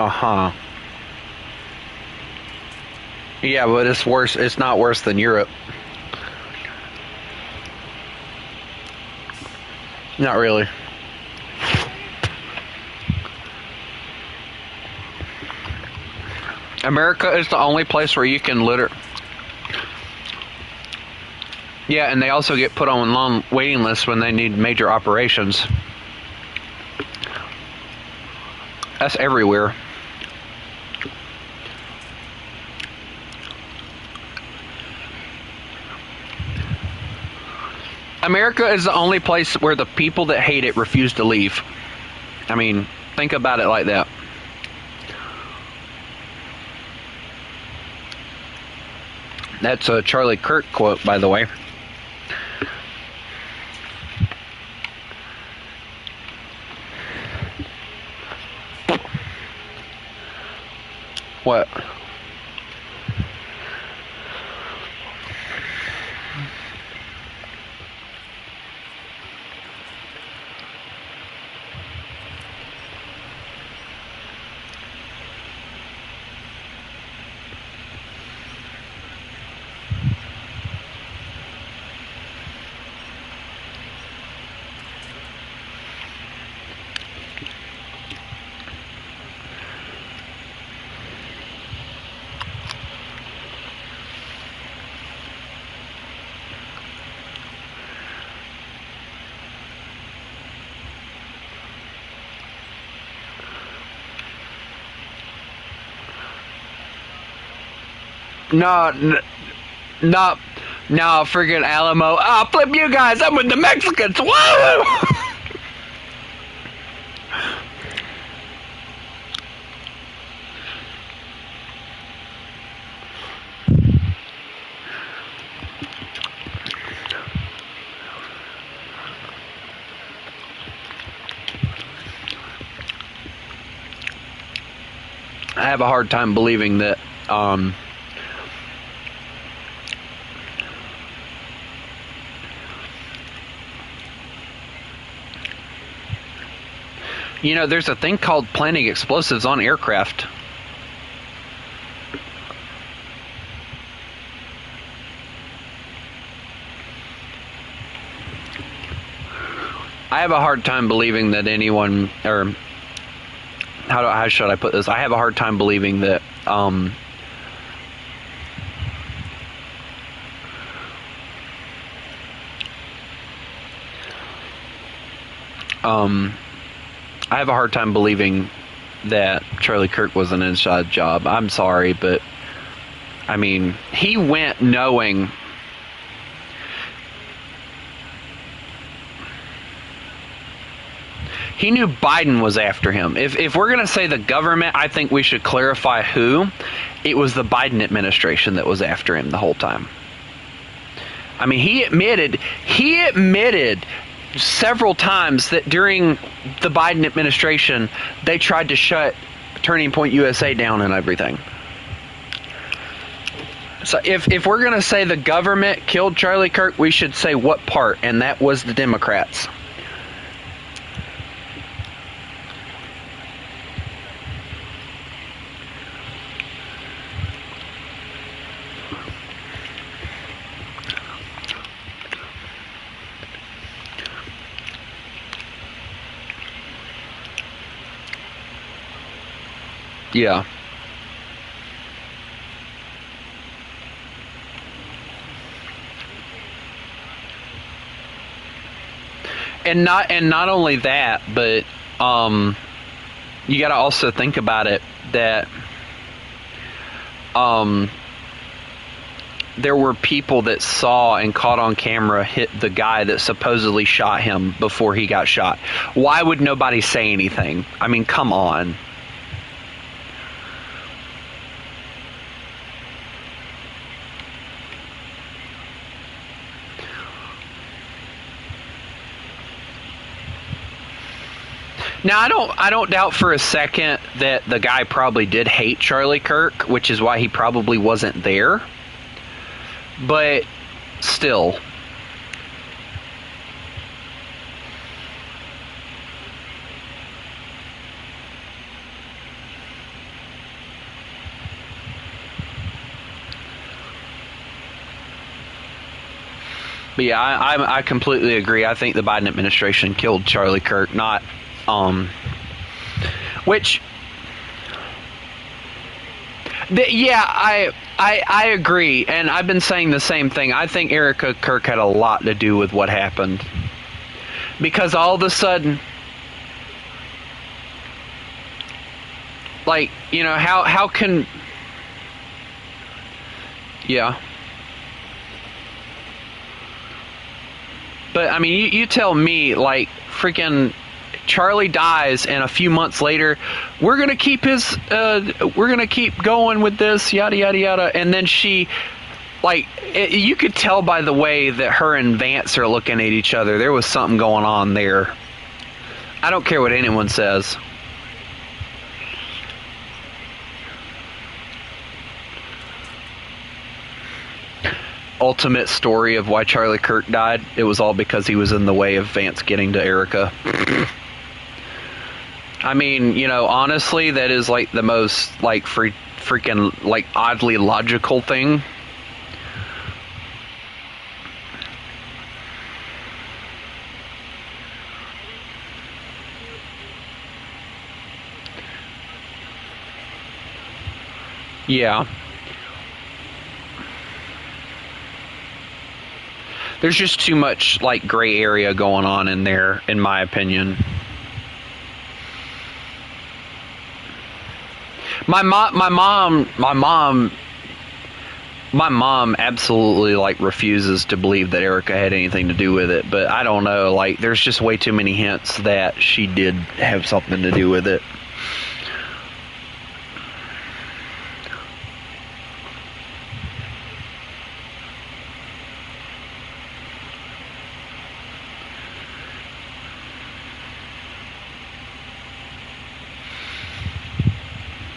Uh-huh. Yeah, but it's worse. It's not worse than Europe. Not really. America is the only place where you can Yeah, and they also get put on long waiting lists when they need major operations. That's everywhere. America is the only place where the people that hate it refuse to leave. I mean, think about it like that. That's a Charlie Kirk quote, by the way. What? No, friggin' Alamo. Oh, flip you guys. I'm with the Mexicans. Whoa! I have a hard time believing that, you know, there's a thing called planting explosives on aircraft. I have a hard time believing that anyone, or how should I put this? I have a hard time believing that I have a hard time believing that Charlie Kirk was an inside job. I'm sorry, but I mean, he went knowing. He knew Biden was after him. If we're going to say the government, I think we should clarify who. It was the Biden administration that was after him the whole time. I mean, he admitted several times that during the Biden administration, they tried to shut Turning Point USA down and everything. So if we're going to say the government killed Charlie Kirk, we should say what part, and that was the Democrats. Yeah. and not only that, but you got to also think about it that there were people that saw and caught on camera hit the guy that supposedly shot him before he got shot. Why would nobody say anything? I mean, come on. Now, I don't doubt for a second that the guy probably did hate Charlie Kirk, which is why he probably wasn't there. But still. But yeah, I completely agree. I think the Biden administration killed Charlie Kirk, not which yeah, I agree, and I've been saying the same thing. I think Erica Kirk had a lot to do with what happened, because all of a sudden, like, you know, how can, yeah. But I mean, you tell me, like, freaking Charlie dies, and a few months later, we're gonna keep going with this, yada yada yada, and then she, like, you could tell by the way that her and Vance are looking at each other, there was something going on there. I don't care what anyone says. Ultimate story of why Charlie Kirk died, it was all because he was in the way of Vance getting to Erica. I mean, you know, honestly, that is like the most, like, freaking, like, oddly logical thing. Yeah. There's just too much, like, gray area going on in there, in my opinion. My mom absolutely, like, refuses to believe that Erica had anything to do with it, but I don't know, like, there's just way too many hints that she did have something to do with it.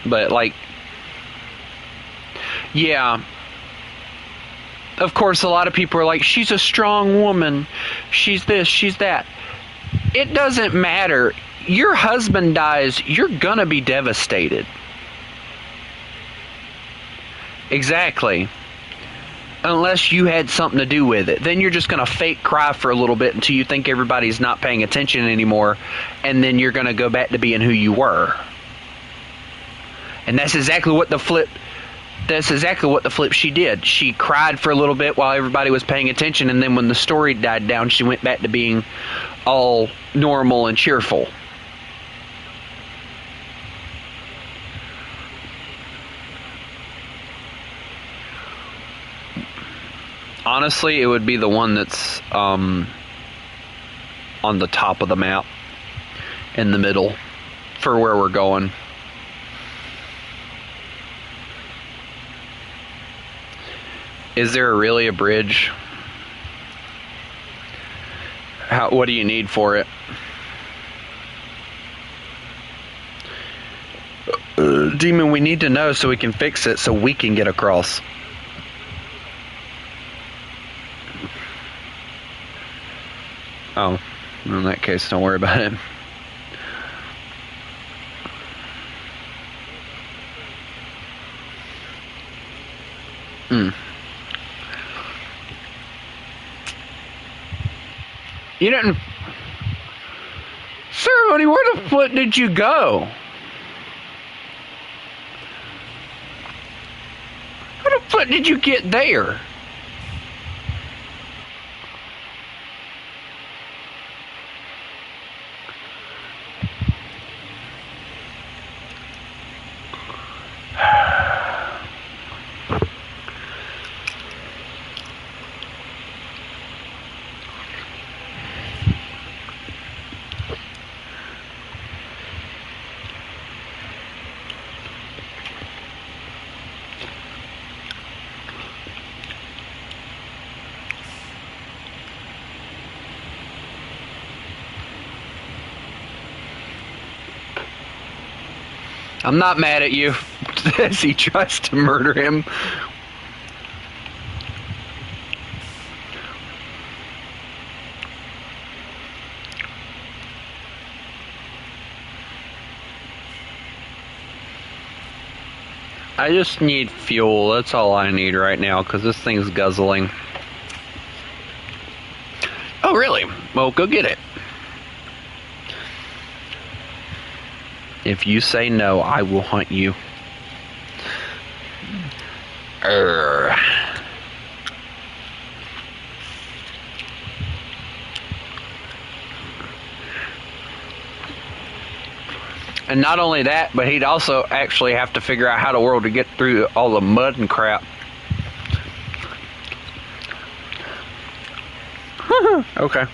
But, like, yeah, of course, a lot of people are like, she's a strong woman, she's this, she's that. It doesn't matter. Your husband dies, you're gonna be devastated. Exactly. Unless you had something to do with it. Then you're just gonna fake cry for a little bit until you think everybody's not paying attention anymore, and then you're gonna go back to being who you were. And that's exactly what the flip she did. She cried for a little bit while everybody was paying attention, and then when the story died down, she went back to being all normal and cheerful. Honestly, it would be the one that's on the top of the map, in the middle, for where we're going. Is there really a bridge? What do you need for it? Demon, we need to know so we can fix it, so we can get across. Oh, in that case, don't worry about it. You didn't... Ceremony, where the foot did you go? How the foot did you get there? I'm not mad at you as he tries to murder him. I just need fuel. That's all I need right now because this thing's guzzling. Oh, really? Well, go get it. If you say no, I will hunt you. And not only that, but he'd also actually have to figure out how the world to get through all the mud and crap. Okay.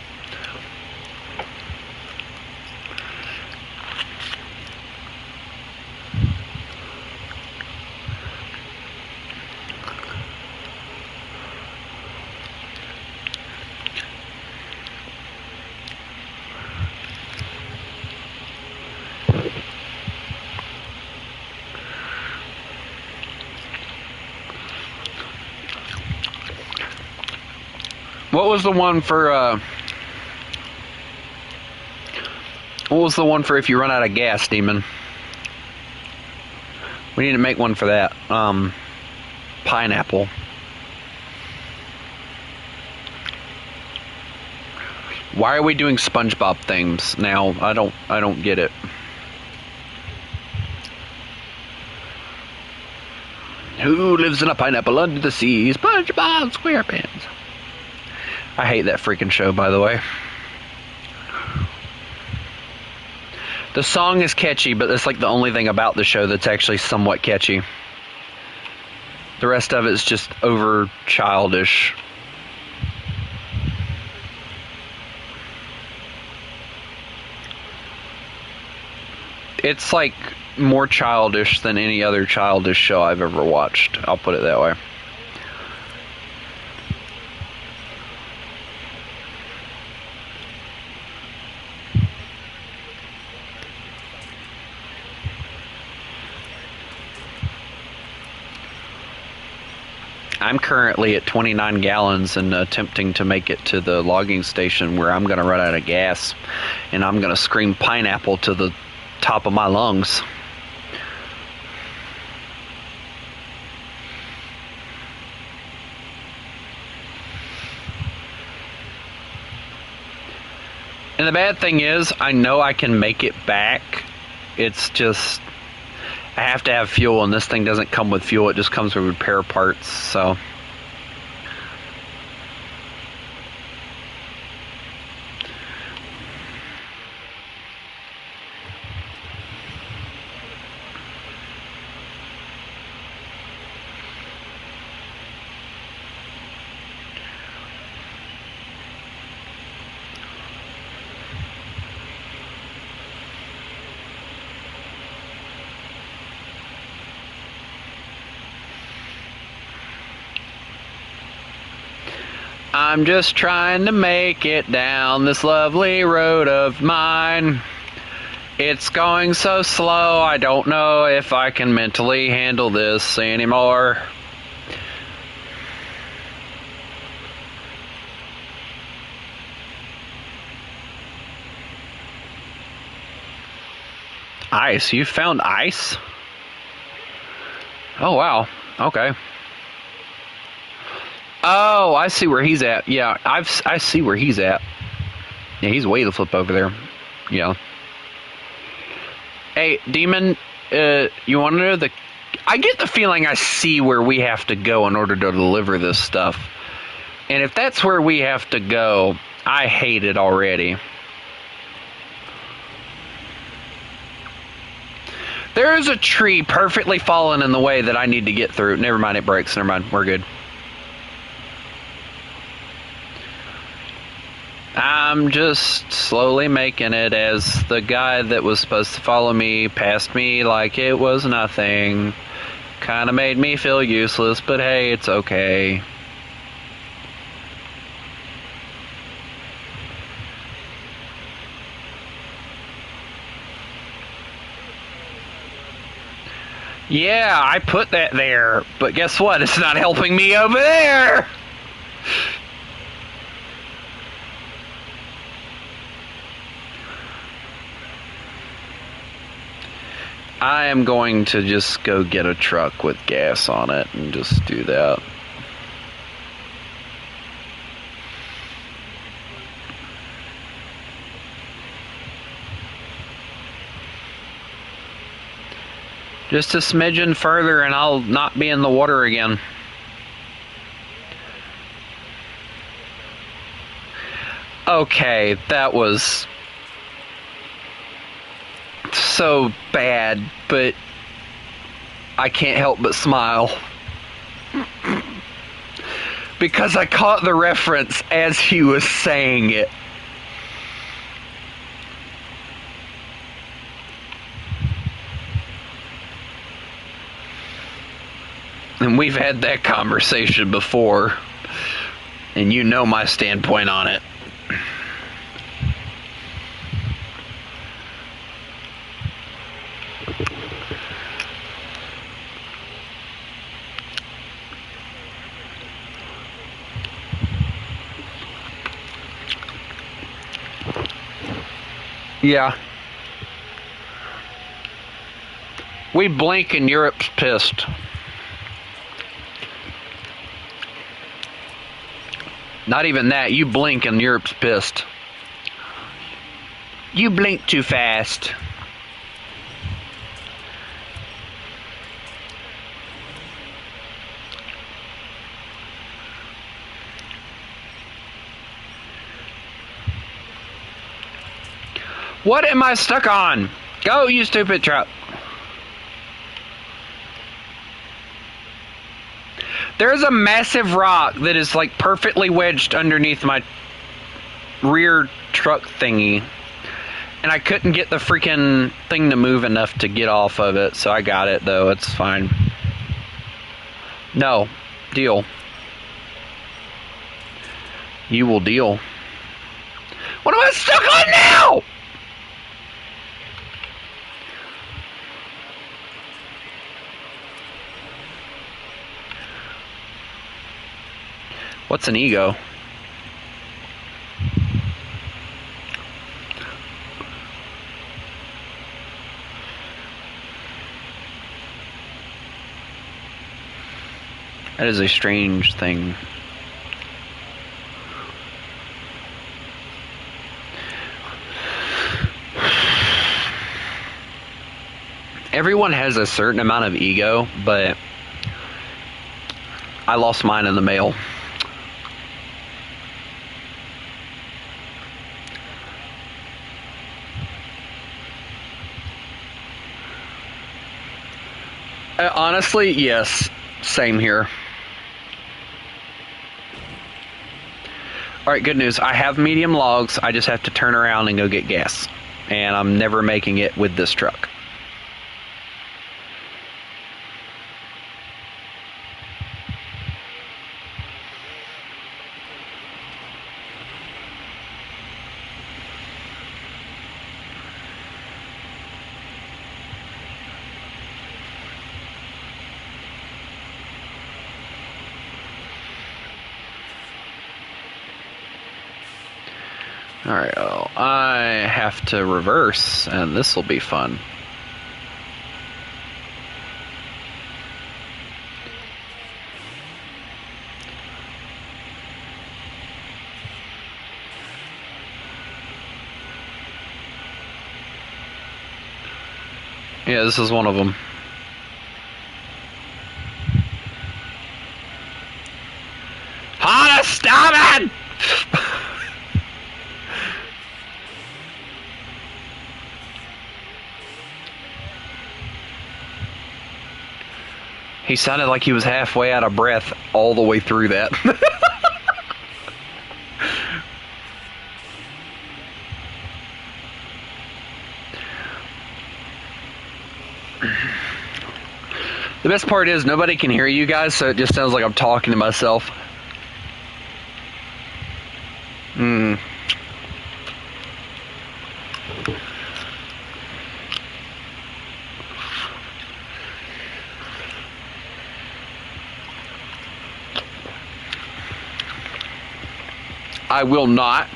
What was the one for, what was the one for if you run out of gas, Demon? We need to make one for that. Pineapple. Why are we doing SpongeBob things now? I don't get it. Who lives in a pineapple under the sea? SpongeBob SquarePants. I hate that freaking show, by the way. The song is catchy, but it's like the only thing about the show that's actually somewhat catchy. The rest of it's just over childish. It's like more childish than any other childish show I've ever watched. I'll put it that way. I'm currently at 29 gallons and attempting to make it to the logging station where I'm going to run out of gas. And I'm going to scream pineapple to the top of my lungs. And the bad thing is, I know I can make it back. It's just, I have to have fuel, and this thing doesn't come with fuel. It just comes with repair parts, so. I'm just trying to make it down this lovely road of mine. It's going so slow, I don't know if I can mentally handle this anymore. Ice. You found ice? Oh, wow. Okay. Oh, I see where he's at. Yeah, I see where he's at. Yeah, he's way the flip over there. Yeah. Hey, Demon, you want to know the... I get the feeling I see where we have to go in order to deliver this stuff. And if that's where we have to go, I hate it already. There is a tree perfectly fallen in the way that I need to get through. Never mind, it breaks. Never mind, we're good. I'm just slowly making it as the guy that was supposed to follow me passed me like it was nothing. Kinda made me feel useless, but hey, it's okay. Yeah, I put that there, but guess what? It's not helping me over there! I am going to just go get a truck with gas on it and just do that. Just a smidgen further and I'll not be in the water again. Okay, that was so bad, but I can't help but smile. Because I caught the reference as he was saying it. And we've had that conversation before, and you know my standpoint on it. Yeah. We blink and Europe's pissed. Not even that. You blink and Europe's pissed. You blink too fast. What am I stuck on? Go, you stupid truck. There's a massive rock that is like perfectly wedged underneath my rear truck thingy. And I couldn't get the freaking thing to move enough to get off of it, so I got it though, it's fine. No, deal. You will deal. What am I stuck on now? What's an ego? That is a strange thing. Everyone has a certain amount of ego, but I lost mine in the mail. Honestly, yes. Same here. Alright, good news. I have medium logs. I just have to turn around and go get gas. And I'm never making it with this truck. Alright, well, I have to reverse, and this will be fun. Yeah, this is one of them. Hana, stop it! He sounded like he was halfway out of breath all the way through that. The best part is nobody can hear you guys, so it just sounds like I'm talking to myself. I will not.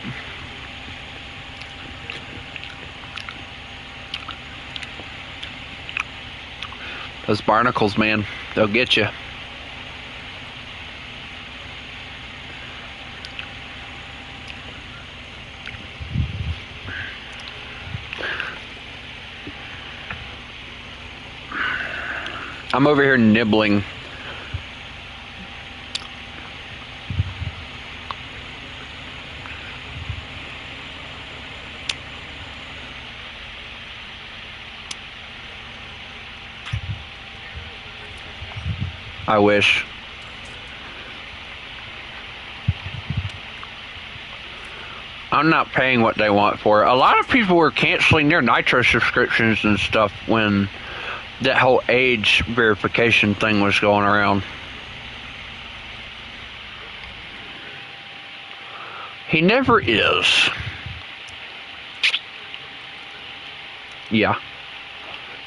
Those barnacles, man, they'll get you. I'm over here nibbling. I wish. I'm not paying what they want for it. A lot of people were canceling their Nitro subscriptions and stuff when that whole age verification thing was going around. He never is. Yeah.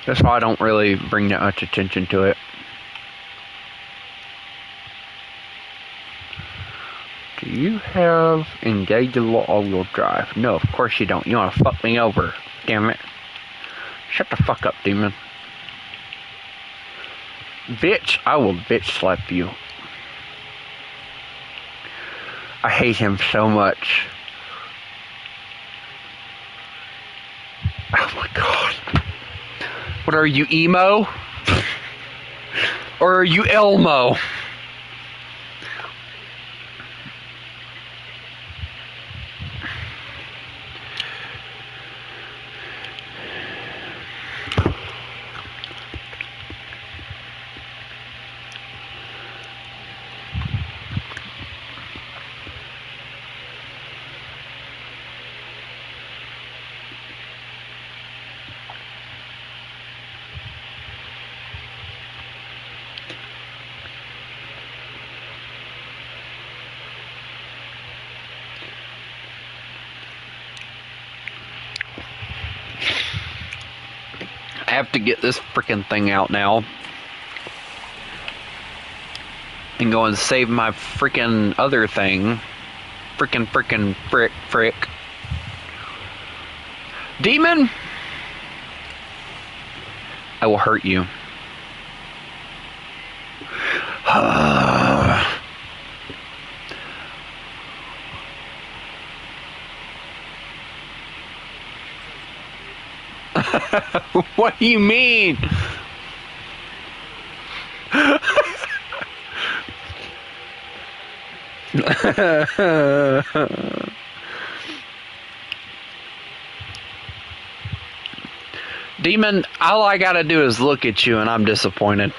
That's why I don't really bring that much attention to it. Do you have engageable all-wheel drive? No, of course you don't. You want to fuck me over. Damn it. Shut the fuck up, demon. Bitch, I will bitch slap you. I hate him so much. Oh my god. What are you, emo? Or are you Elmo? I have to get this freaking thing out now. And go and save my freaking other thing. Frick. Demon! I will hurt you. What do you mean? Demon, all I gotta do is look at you and I'm disappointed.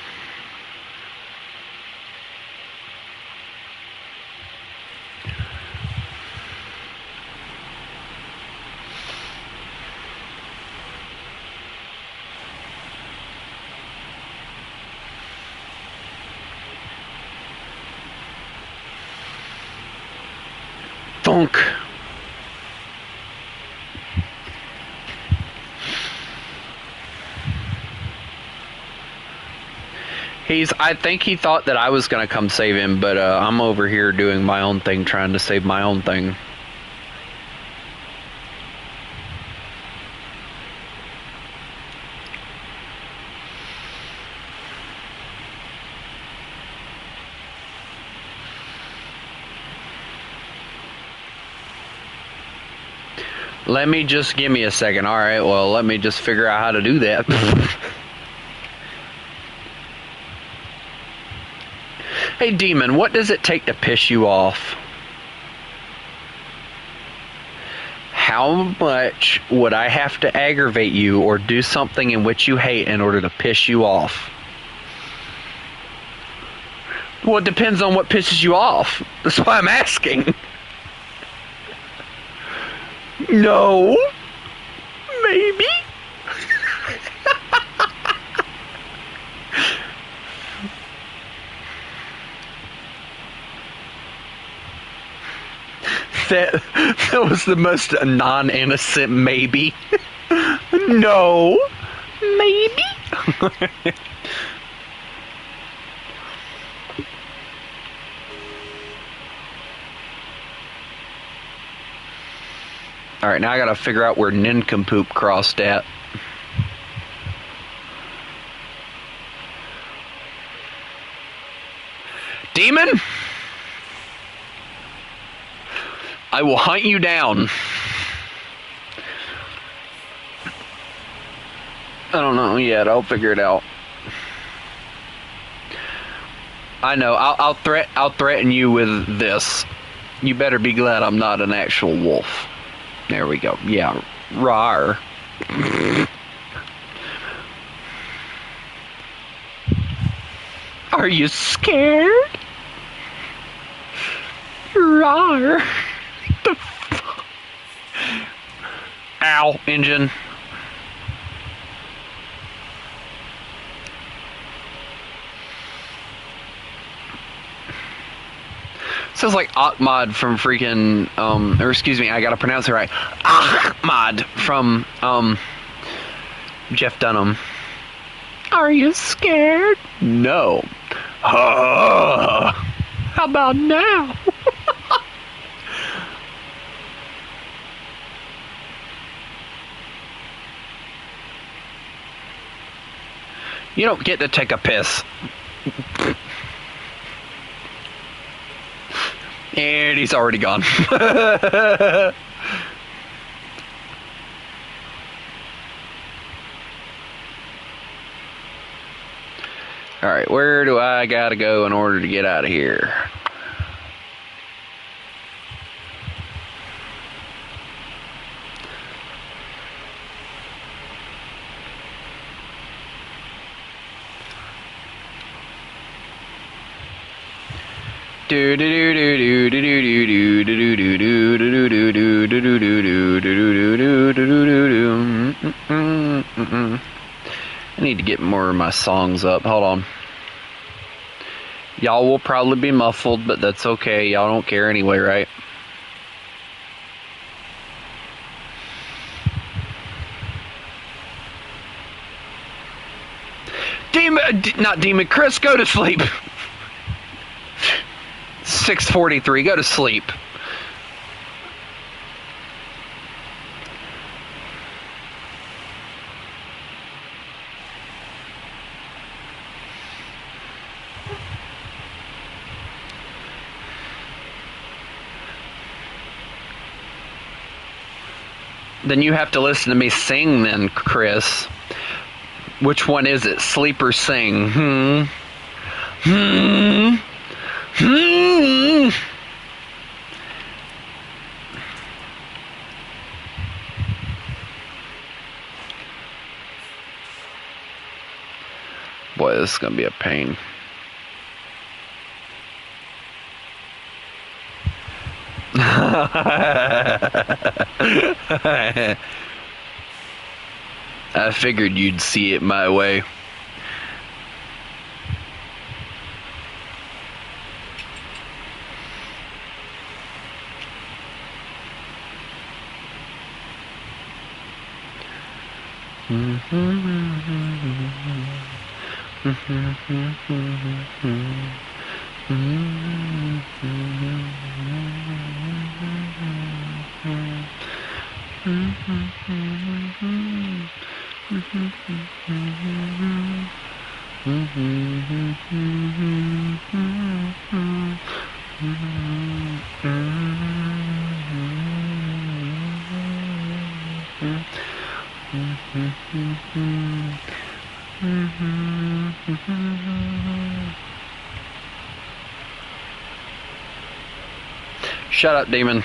Funk. I think he thought that I was gonna come save him, but I'm over here doing my own thing, trying to save my own thing. Give me a second. Alright, well, let me just figure out how to do that. Hey, Demon, what does it take to piss you off? How much would I have to aggravate you or do something in which you hate in order to piss you off? Well, it depends on what pisses you off. That's why I'm asking. No. Maybe. That was the most non-innocent maybe. No. Maybe. Alright, now I gotta figure out where Nincompoop crossed at. Demon? I will hunt you down. I don't know yet. I'll figure it out. I know. I'll threaten you with this. You better be glad I'm not an actual wolf. There we go. Yeah. Rawr. Are you scared? Rawr. The fuck? Ow, engine. Sounds like Ahmad from freaking, or excuse me, I gotta pronounce it right. Ahmad from, Jeff Dunham. Are you scared? No. How about now? You don't get to take a piss. And he's already gone. Alright, where do I gotta go in order to get out of here? I need to get more of my songs up. Hold on. Y'all will probably be muffled, but that's okay. Y'all don't care anyway, right? Not Demon. Chris, go to sleep. 6:43. Go to sleep. Then you have to listen to me sing then, Chris. Which one is it? Sleep or sing? Boy, this is gonna be a pain. I figured you'd see it my way. Shut up, demon.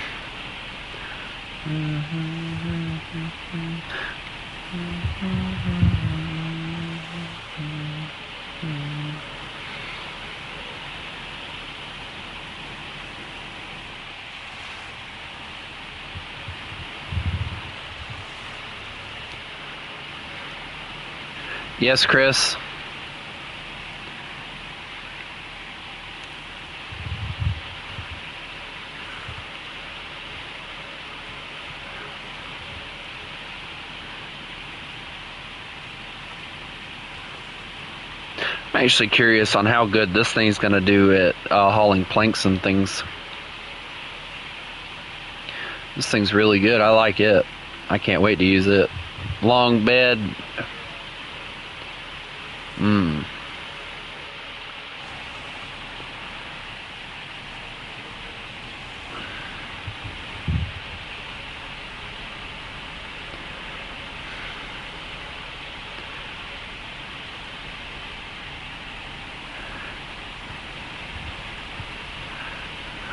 Yes, Chris. I'm actually curious on how good this thing's gonna do at hauling planks and things. This thing's really good. I like it. I can't wait to use it. Long bed. Mmm.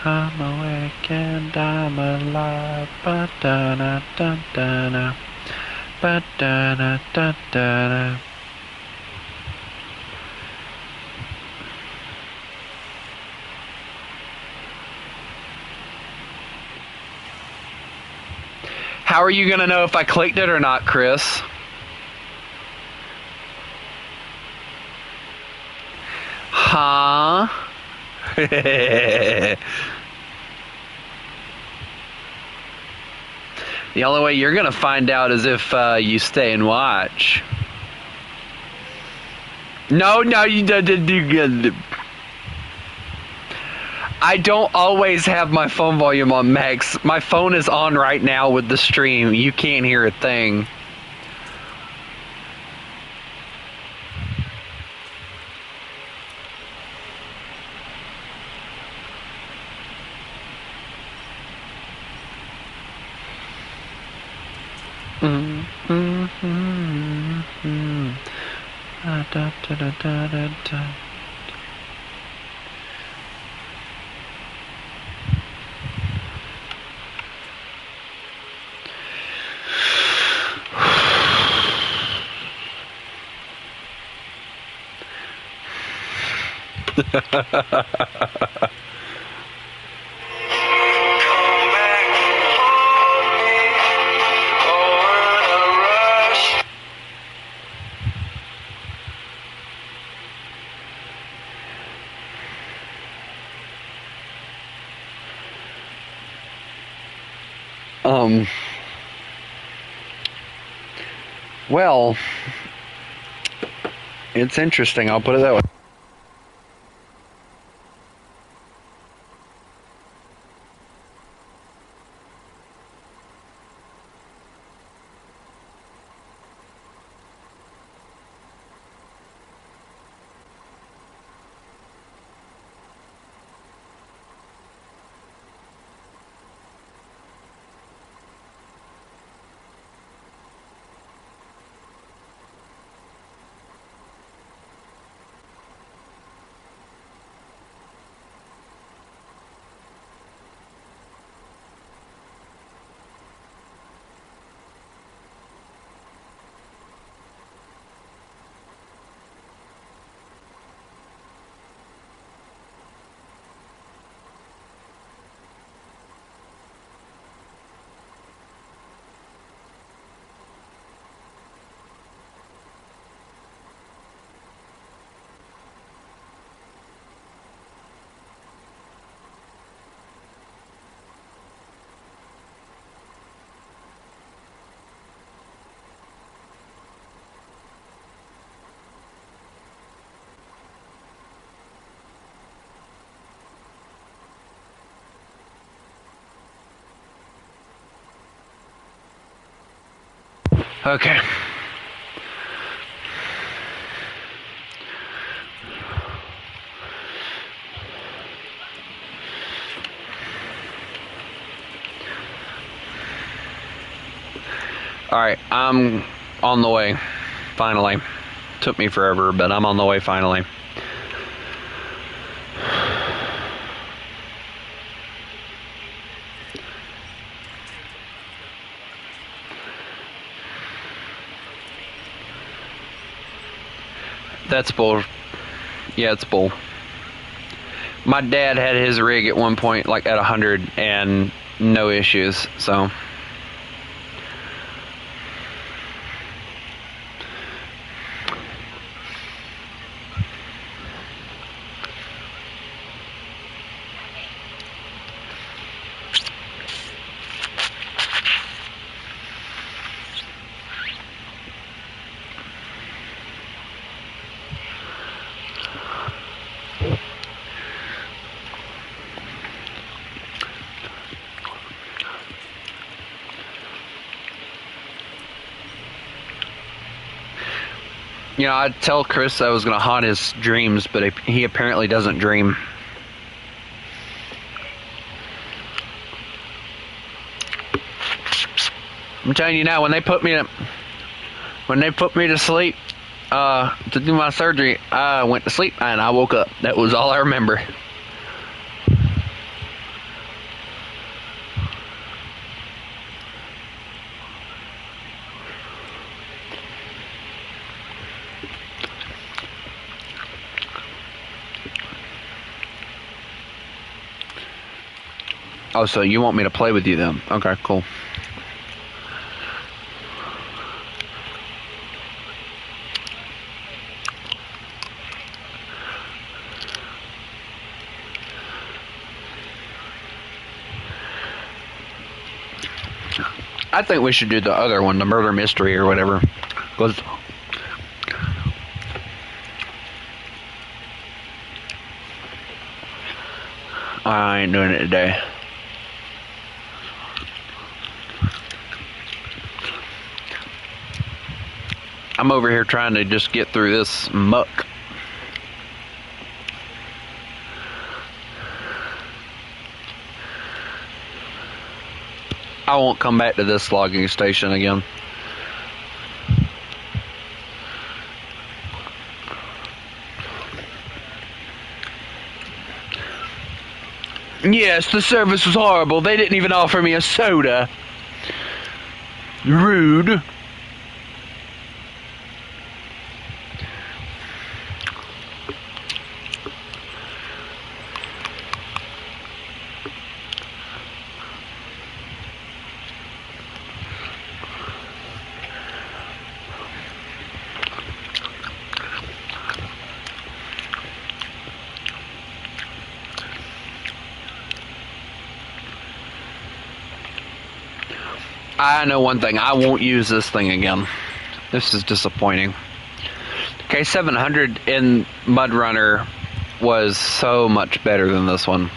I'm awake and I'm alive. Ba-da-da-da-da-da. Ba-da-da-da-da-da. How are you going to know if I clicked it or not, Chris? Huh? The only way you're gonna find out is if you stay and watch. No, you did. I don't always have my phone volume on max. My phone is on right now with the stream. You can't hear a thing. Well, it's interesting, I'll put it that way. Okay. Alright, I'm on the way. Finally. Took me forever, but I'm on the way finally. That's bull. Yeah, it's bull. My dad had his rig at one point, like at 100, and no issues, so. You know, I'd tell Chris I was going to haunt his dreams, but he apparently doesn't dream. I'm telling you now, when they put me to sleep to do my surgery, I went to sleep and I woke up. That was all I remember. Oh, so you want me to play with you then? Okay, cool. I think we should do the other one, the murder mystery or whatever. 'Cause I ain't doing it today. I'm over here trying to just get through this muck. I won't come back to this logging station again. Yes, the service was horrible. They didn't even offer me a soda. Rude. I know one thing, I won't use this thing again. This is disappointing. K700 in Mud Runner was so much better than this one.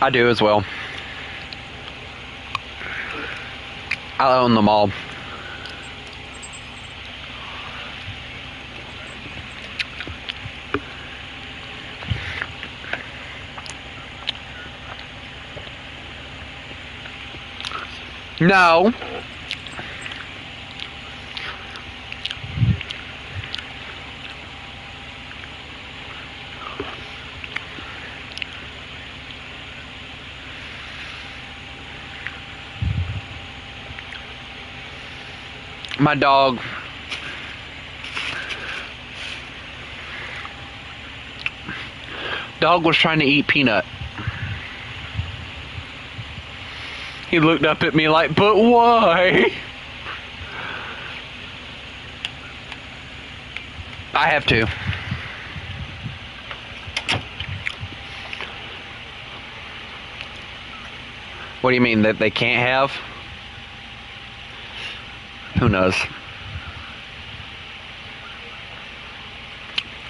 I do as well. I own them all. No. My dog was trying to eat Peanut. He looked up at me like, but why? I have to. What do you mean, that they can't have? Who knows?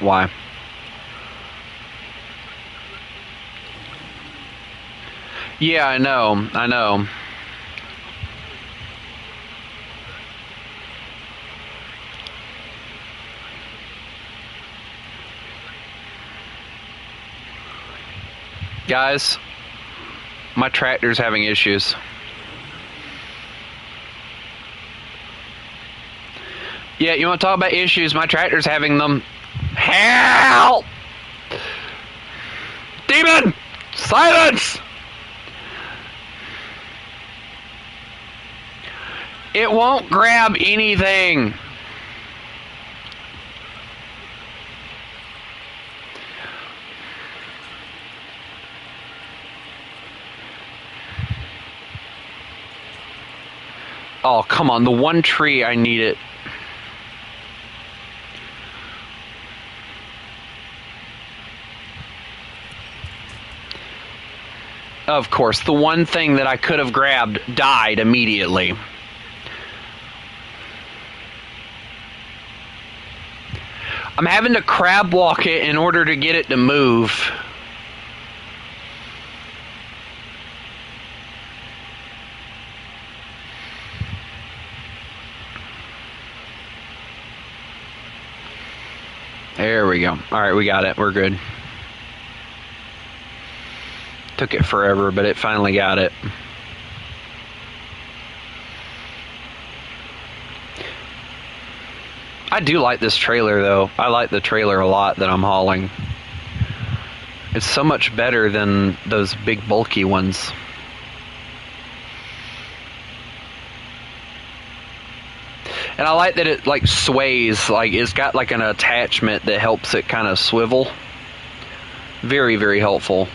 Why? Yeah, I know. I know. Guys, my tractor's having issues. Yeah, you want to talk about issues? My tractor's having them. Help! Demon! Silence! It won't grab anything. Oh, come on. The one tree, I need it. Of course, the one thing that I could have grabbed died immediately. I'm having to crab walk it in order to get it to move. There we go. Alright, we got it. We're good. Took it forever, but it finally got it. I do like this trailer, though. I like the trailer a lot that I'm hauling. It's so much better than those big bulky ones. And I like that it like sways, like it's got like an attachment that helps it kind of swivel. Very, very helpful.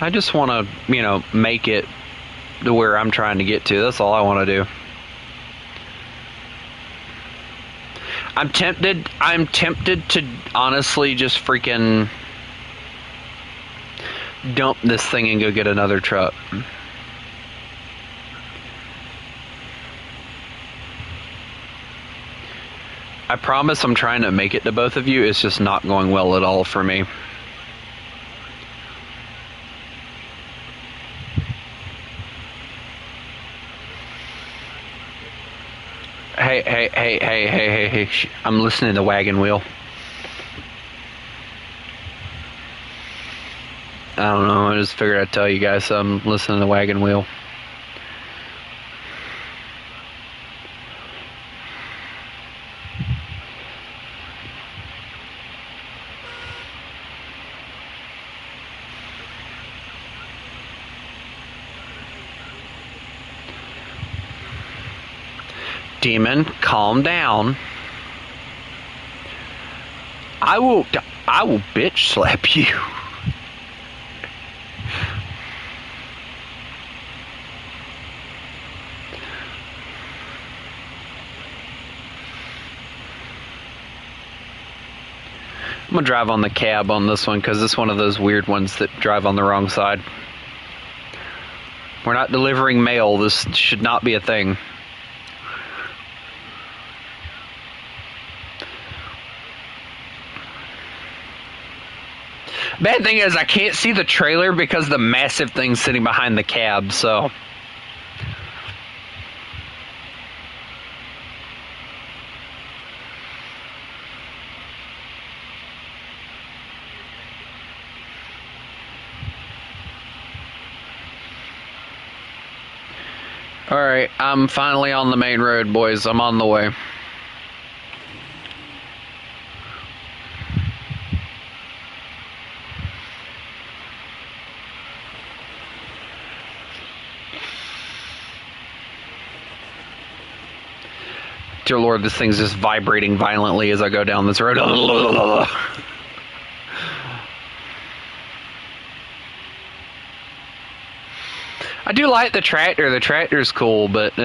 I just want to, you know, make it to where I'm trying to get to. That's all I want to do. I'm tempted to honestly just freaking dump this thing and go get another truck. I promise I'm trying to make it to both of you. It's just not going well at all for me. Hey. I'm listening to the wagon wheel. I don't know. I just figured I'd tell you guys I'm listening to the wagon wheel. Demon, calm down. I will bitch slap you. I'm gonna drive on the cab on this one because it's one of those weird ones that drive on the wrong side. We're not delivering mail. This should not be a thing. Bad thing is I can't see the trailer because the massive thing's sitting behind the cab, so. Alright, I'm finally on the main road, boys. I'm on the way. Dear Lord, this thing's just vibrating violently as I go down this road. I do like the tractor. The tractor's cool, but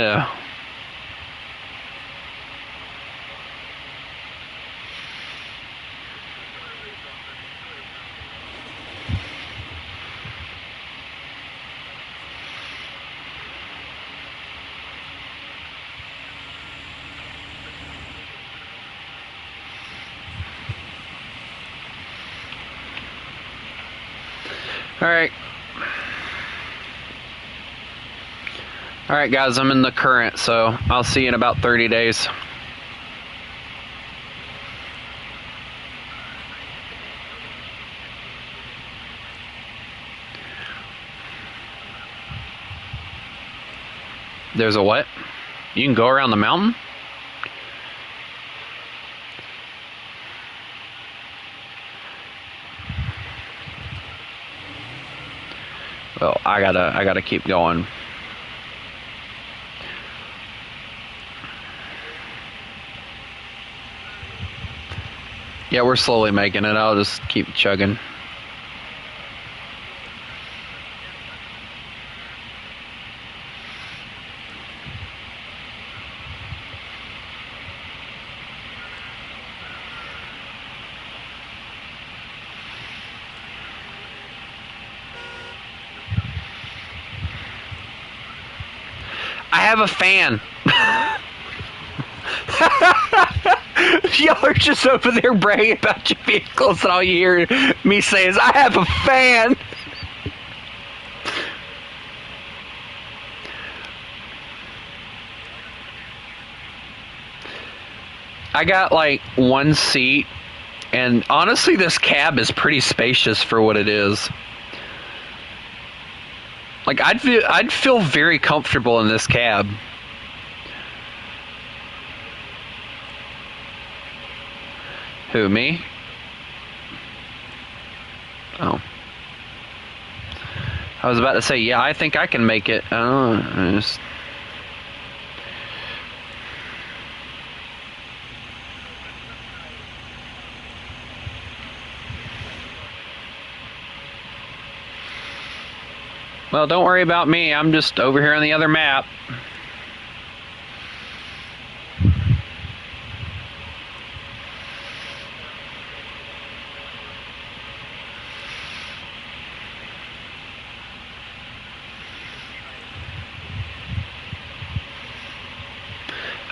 Alright. Alright guys, I'm in the current, so I'll see you in about 30 days. There's a what? You can go around the mountain? I gotta keep going. Yeah, we're slowly making it. I'll just keep chugging. I have a fan. Y'all are just over there bragging about your vehicles, and all you hear me say is, I have a fan. I got like one seat, and honestly, this cab is pretty spacious for what it is. Like, I'd feel very comfortable in this cab. Who, me? Oh. I was about to say, yeah, I think I can make it. Well, don't worry about me. I'm just over here on the other map.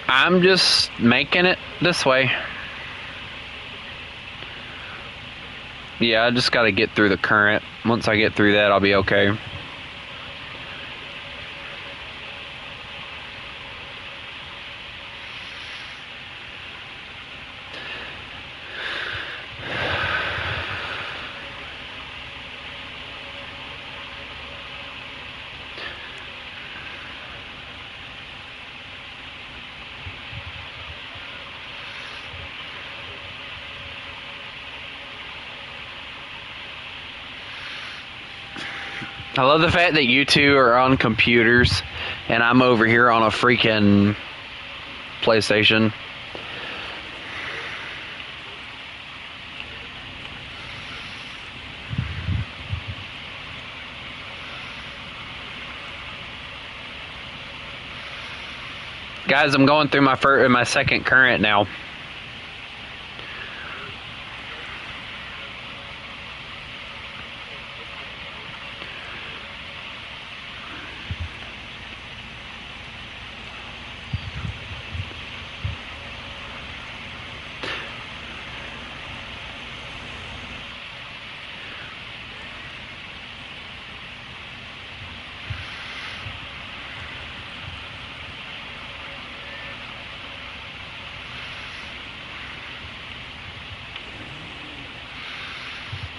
I'm just making it this way. Yeah, I just gotta get through the current. Once I get through that, I'll be okay. I love the fact that you two are on computers and I'm over here on a freaking PlayStation. Guys, I'm going through my second current now.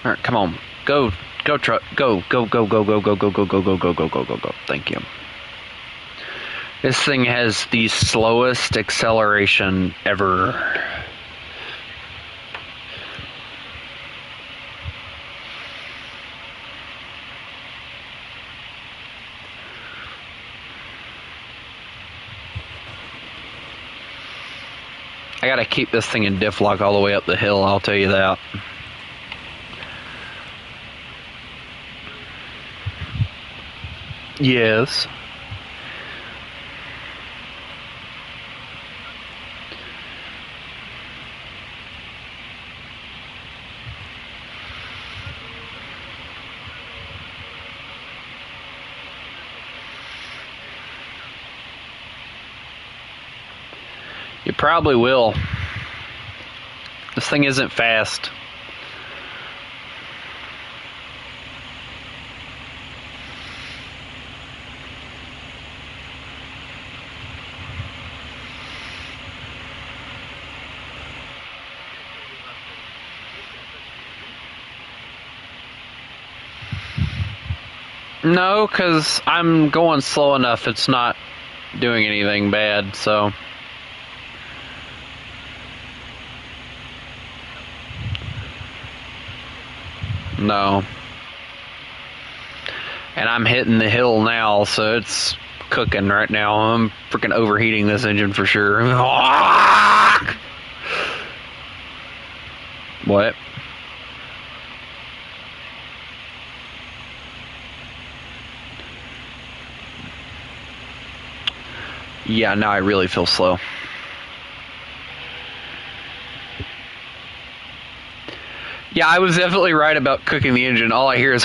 All right, come on. Go truck. Go. Thank you. This thing has the slowest acceleration ever. I gotta keep this thing in diff lock all the way up the hill, I'll tell you that. Yes. You probably will. This thing isn't fast. No, because I'm going slow enough. It's not doing anything bad, so. No. And I'm hitting the hill now, so it's cooking right now. I'm freaking overheating this engine for sure. What? Yeah, now I really feel slow. Yeah, I was definitely right about cooking the engine. All I hear is...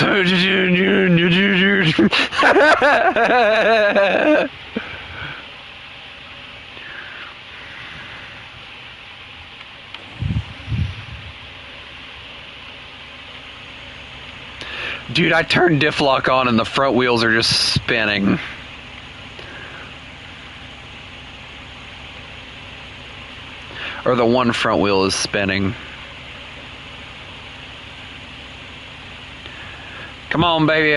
Dude, I turned diff lock on and the front wheels are just spinning. Or the one front wheel is spinning. Come on, baby.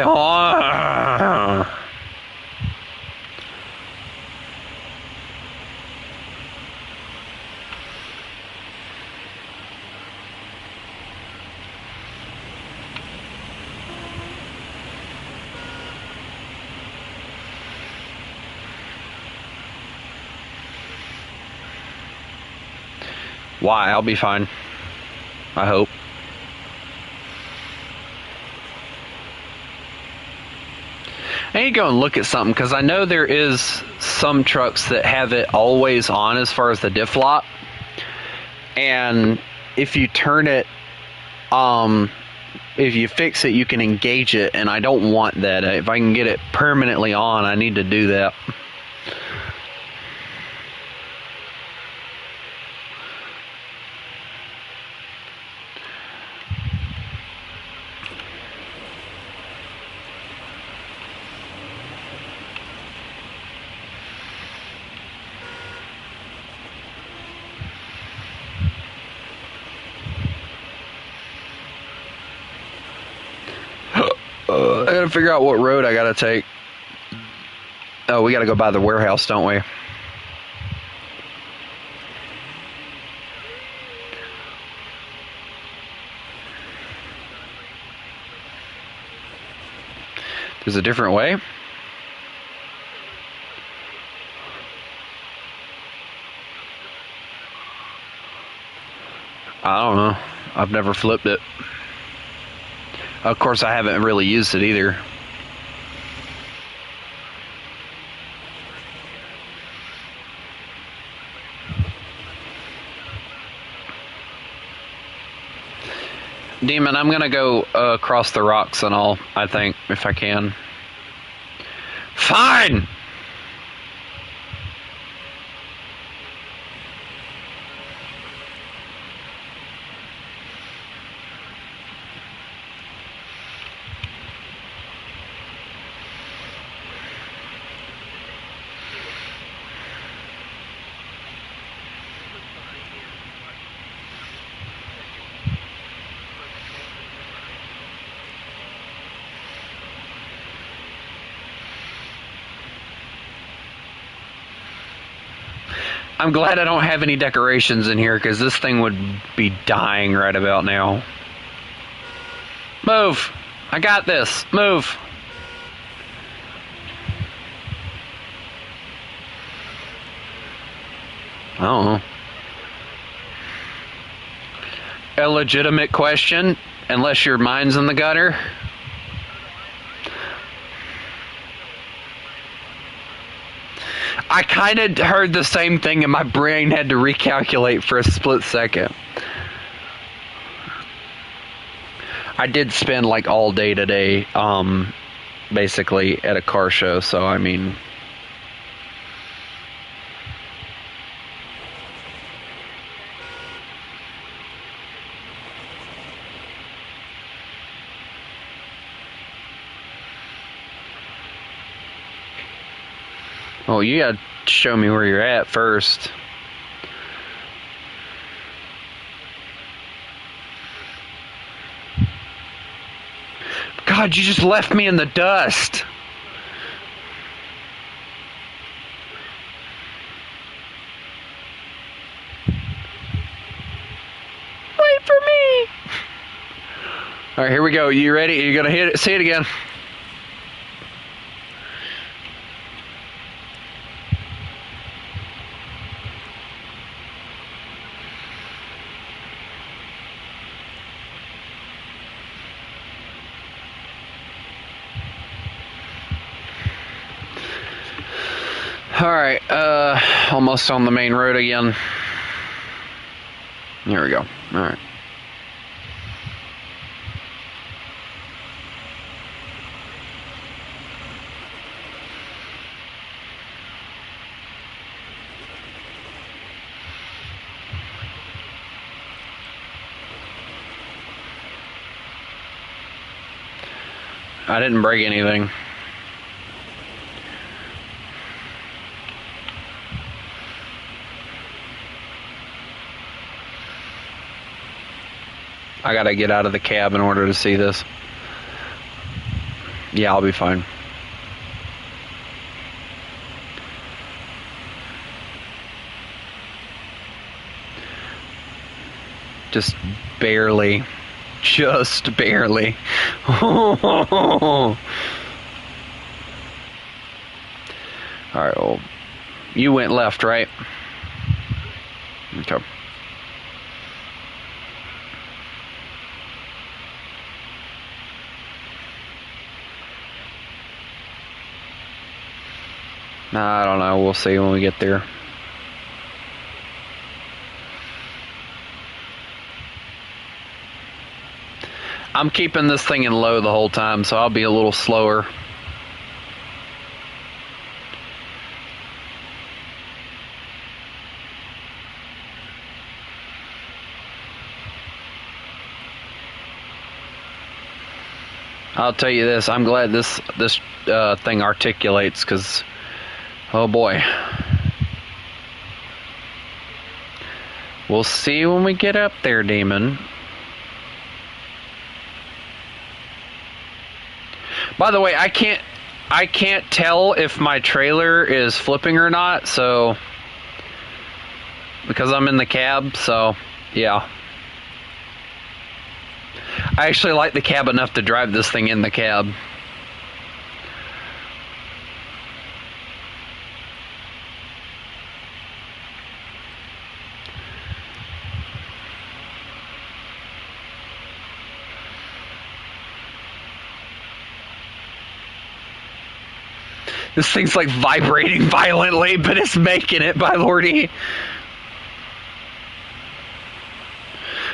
Why? I'll be fine. I hope. I need to go and look at something because I know there is some trucks that have it always on as far as the diff lock. And if you turn it, if you fix it, you can engage it. And I don't want that. If I can get it permanently on, I need to do that. I gotta figure out what road I gotta take. Oh, we gotta go by the warehouse, don't we? There's a different way? I don't know. I've never flipped it. Of course, I haven't really used it either. Demon, I'm gonna go across the rocks and all, I think, if I can. Fine! I'm glad I don't have any decorations in here because this thing would be dying right about now. Move! I got this. Move! I don't know. A legitimate question, unless your mind's in the gutter. I kind of heard the same thing and my brain had to recalculate for a split second. I did spend like all day today, basically at a car show, so I mean... Oh, you gotta show me where you're at first. God, you just left me in the dust. Wait for me. All right, here we go. You ready? You're gonna hit it. See it again. Alright, almost on the main road again. Here we go. Alright. I didn't break anything. I gotta get out of the cab in order to see this. Yeah, I'll be fine. Just barely. Just barely. Alright, well, you went left, right? Okay. I don't know. We'll see when we get there. I'm keeping this thing in low the whole time, so I'll be a little slower. I'll tell you this, I'm glad this thing articulates, because, oh boy. We'll see when we get up there, Demon. By the way, I can't tell if my trailer is flipping or not, so, because I'm in the cab, so, yeah. I actually like the cab enough to drive this thing in the cab. This thing's like vibrating violently, but it's making it, by Lordy.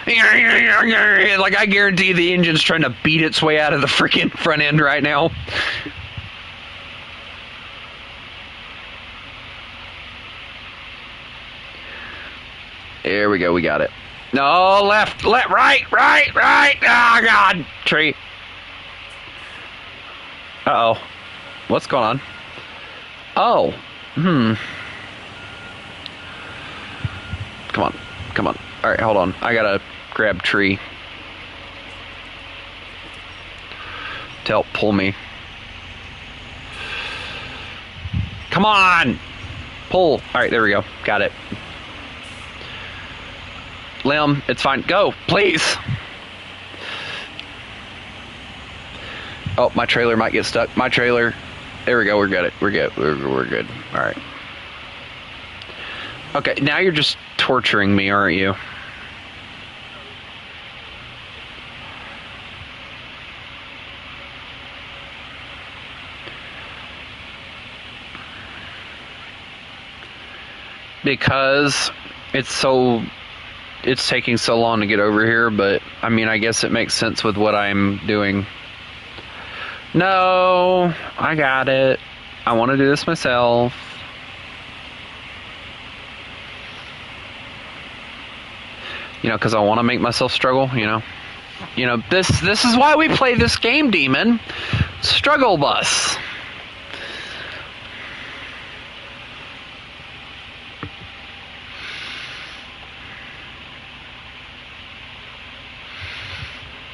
Like, I guarantee the engine's trying to beat its way out of the freaking front end right now. There we go, we got it. No, left, right. Oh, God. Tree. Uh-oh. What's going on? Oh. Come on. Alright, hold on. I gotta grab tree to help pull me. Come on! Pull. Alright, there we go. Got it. Limb, it's fine. Go, please! Oh, my trailer might get stuck. My trailer. There we go, we're good. We're good. Alright. Okay, now you're just torturing me, aren't you? Because it's taking so long to get over here, but I mean, I guess it makes sense with what I'm doing. No, I got it. I want to do this myself. You know, because I want to make myself struggle, you know. You know, this is why we play this game, Demon. Struggle bus.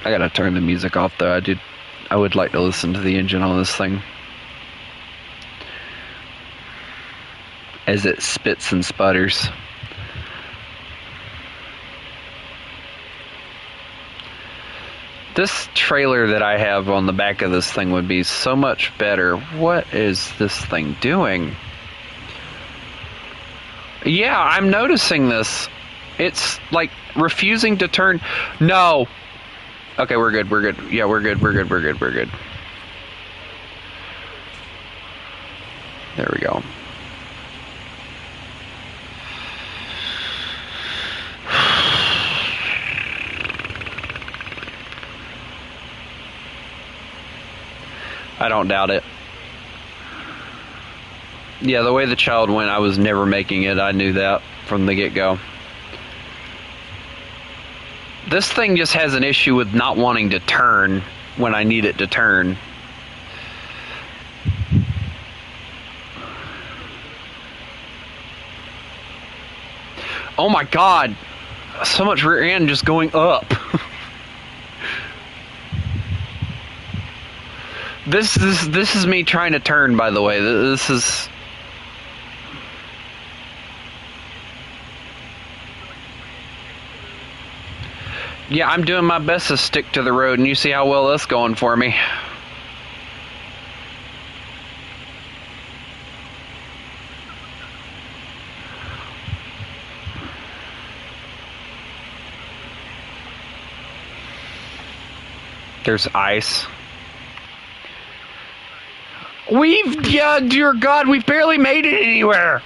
I gotta turn the music off though. I would like to listen to the engine on this thing as it spits and sputters. This trailer that I have on the back of this thing would be so much better. What is this thing doing? Yeah, I'm noticing this. It's like refusing to turn. No. Okay, we're good. Yeah, we're good. There we go. I don't doubt it. Yeah, the way the child went, I was never making it. I knew that from the get-go. This thing just has an issue with not wanting to turn when I need it to turn. Oh my god! So much rear end just going up. This is me trying to turn, by the way. This is... Yeah, I'm doing my best to stick to the road, and you see how well that's going for me. There's ice. Yeah, dear God, we've barely made it anywhere.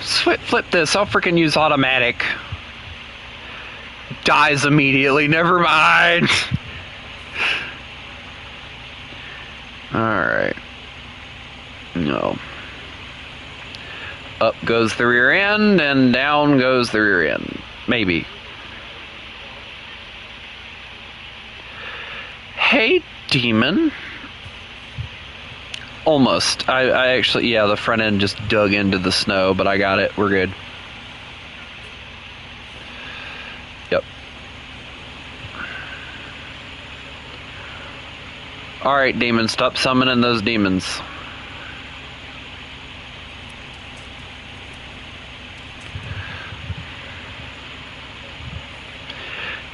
Flip this. I'll freaking use automatic. Dies immediately. Never mind. Alright. No. Up goes the rear end, and down goes the rear end. Maybe. Hey, demon. Almost. I actually, yeah, the front end just dug into the snow, but I got it. We're good. Yep. Alright, demon, stop summoning those demons.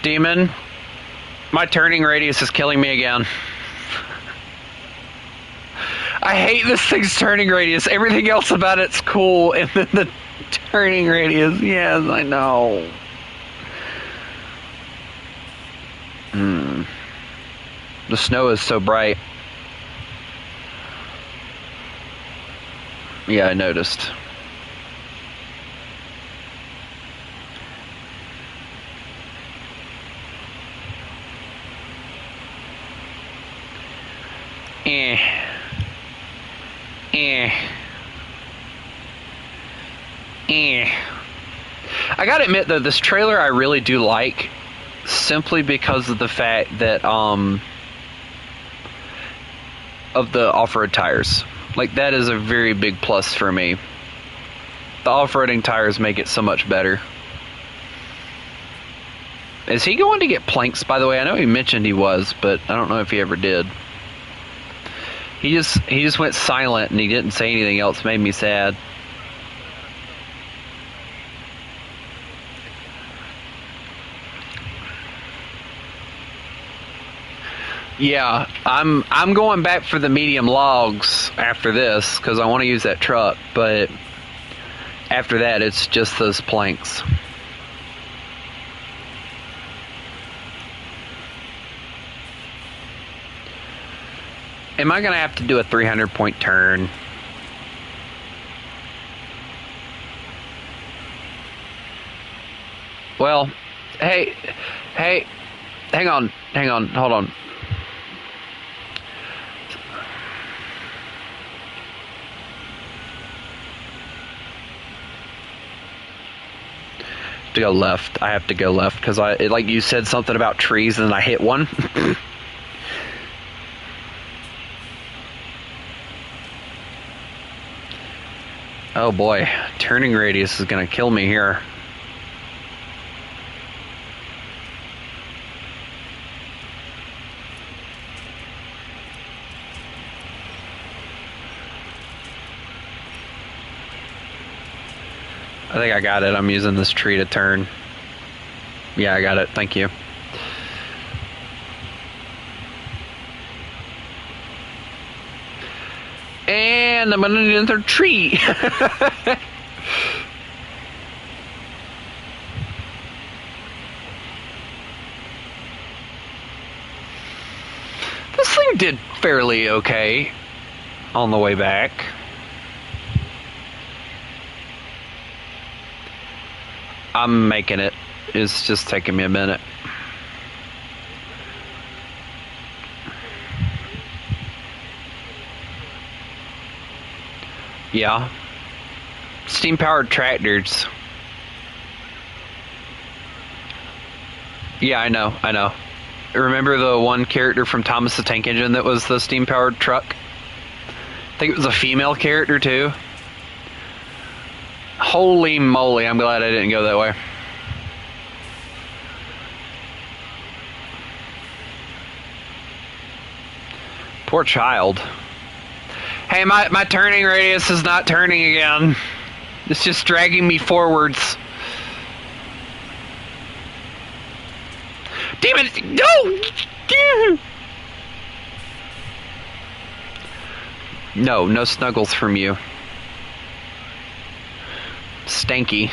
Demon, my turning radius is killing me again. I hate this thing's turning radius. Everything else about it's cool, and then the turning radius. Yes, I know. The snow is so bright. Yeah, I noticed. I gotta admit though, this trailer I really do like, simply because of the fact that of the off-road tires. Like, that is a very big plus for me. The off-roading tires make it so much better. Is he going to get planks, by the way? I know he mentioned he was, but I don't know if he ever did. He just went silent and he didn't say anything else. Made me sad. Yeah, I'm going back for the medium logs after this because I want to use that truck, but after that it's just those planks. Am I going to have to do a 300-point turn? Well, hey, hang on, hold on. To go left. I have to go left because like you said something about trees and I hit one. Oh boy, turning radius is gonna kill me here. I think I got it. I'm using this tree to turn. Yeah, I got it. Thank you. And I'm gonna need another tree. This thing did fairly okay on the way back. I'm making it. It's just taking me a minute. Yeah. Steam-powered tractors. Yeah, I know. Remember the one character from Thomas the Tank Engine that was the steam-powered truck? I think it was a female character, too. Holy moly, I'm glad I didn't go that way. Poor child. Hey, my turning radius is not turning again. It's just dragging me forwards. Damn it! No! No snuggles from you. Stanky.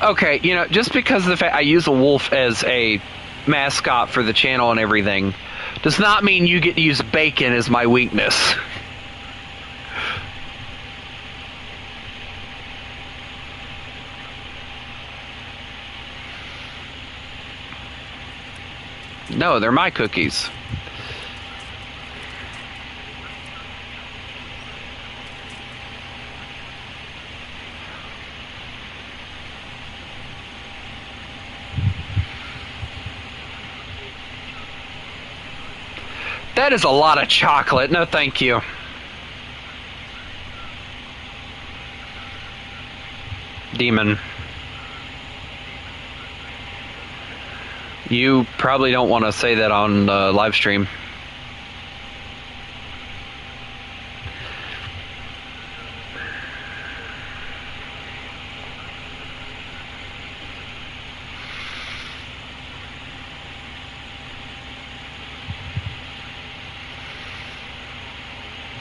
Okay, you know, just because of the fact I use a wolf as a mascot for the channel and everything does not mean you get to use bacon as my weakness. No, they're my cookies. That is a lot of chocolate. No, thank you. Demon. You probably don't want to say that on live stream.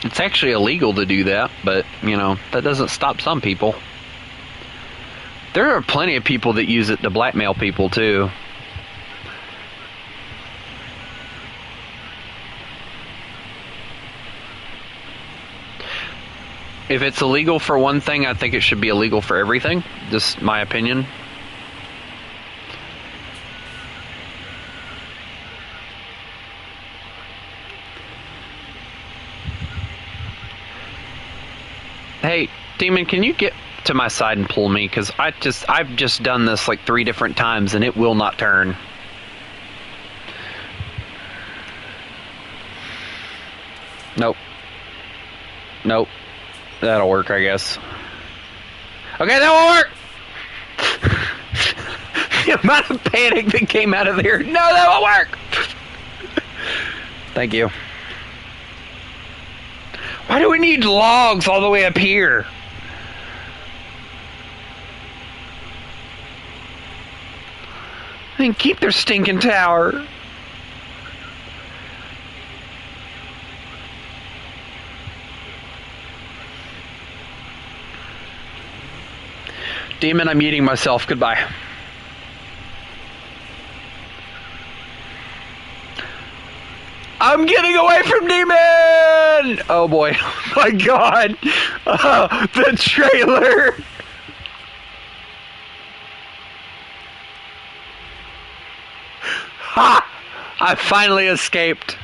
It's actually illegal to do that, but, you know, that doesn't stop some people. There are plenty of people that use it to blackmail people, too. If it's illegal for one thing, I think it should be illegal for everything. Just my opinion. Hey, Demon, can you get to my side and pull me? Because I've just done this like 3 different times and it will not turn. Nope. Nope. That'll work, I guess. Okay, that won't work! The amount of panic that came out of there. No, that won't work! Thank you. Why do we need logs all the way up here? Then keep their stinking tower. Demon, I'm eating myself. Goodbye. I'm getting away from Demon! Oh boy. Oh my god. Oh, the trailer. Ha! I finally escaped.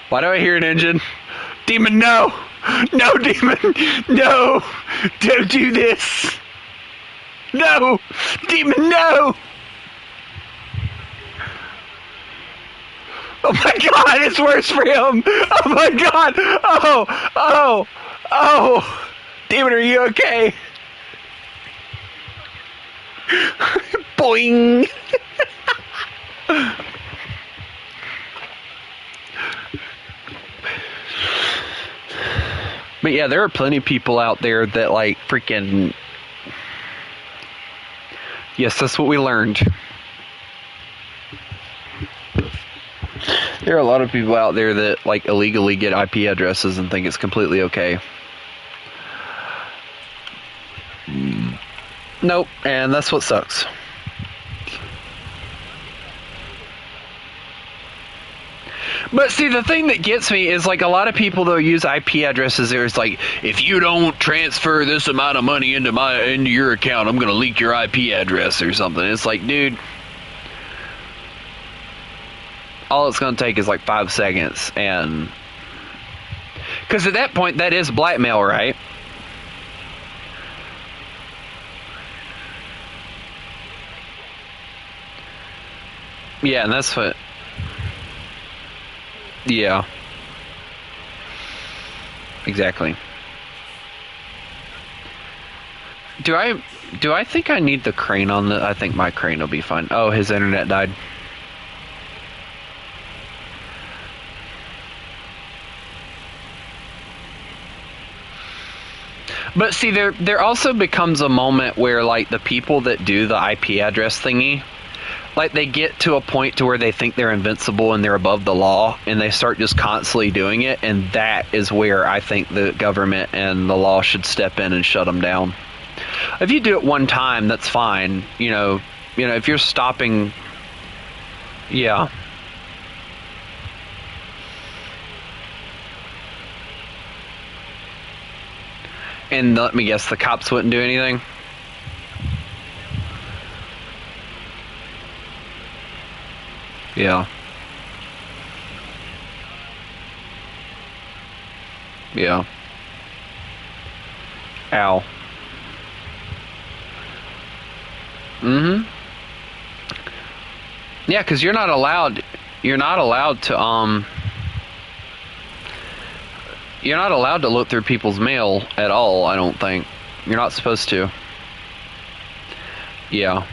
Why do I hear an engine? Demon, no! No, Demon! No! Don't do this! No! Demon, no! Oh my god, it's worse for him! Oh my god! Oh! Demon, are you okay? Boing! But yeah, there are plenty of people out there that like freaking... Yes, that's what we learned. There are a lot of people out there that like illegally get IP addresses and think it's completely okay. Nope, and that's what sucks. But see, the thing that gets me is like a lot of people though use IP addresses. There's like, if you don't transfer this amount of money into your account, I'm gonna leak your IP address or something. It's like, dude, all it's going to take is like 5 seconds, and because at that point that is blackmail, right? Yeah, and that's what. Yeah. Exactly. Do I think I need the crane on the? I think my crane will be fine. Oh, his internet died. But see, there also becomes a moment where like the people that do the IP address thingy, like they get to a point to where they think they're invincible and they're above the law, and they start just constantly doing it, and that is where I think the government and the law should step in and shut them down. If you do it one time, that's fine. You know, if you're stopping, yeah. And let me guess, the cops wouldn't do anything? Yeah. Yeah. Ow. Mm-hmm. Yeah, because you're not allowed to, you're not allowed to look through people's mail at all, I don't think. You're not supposed to. Yeah.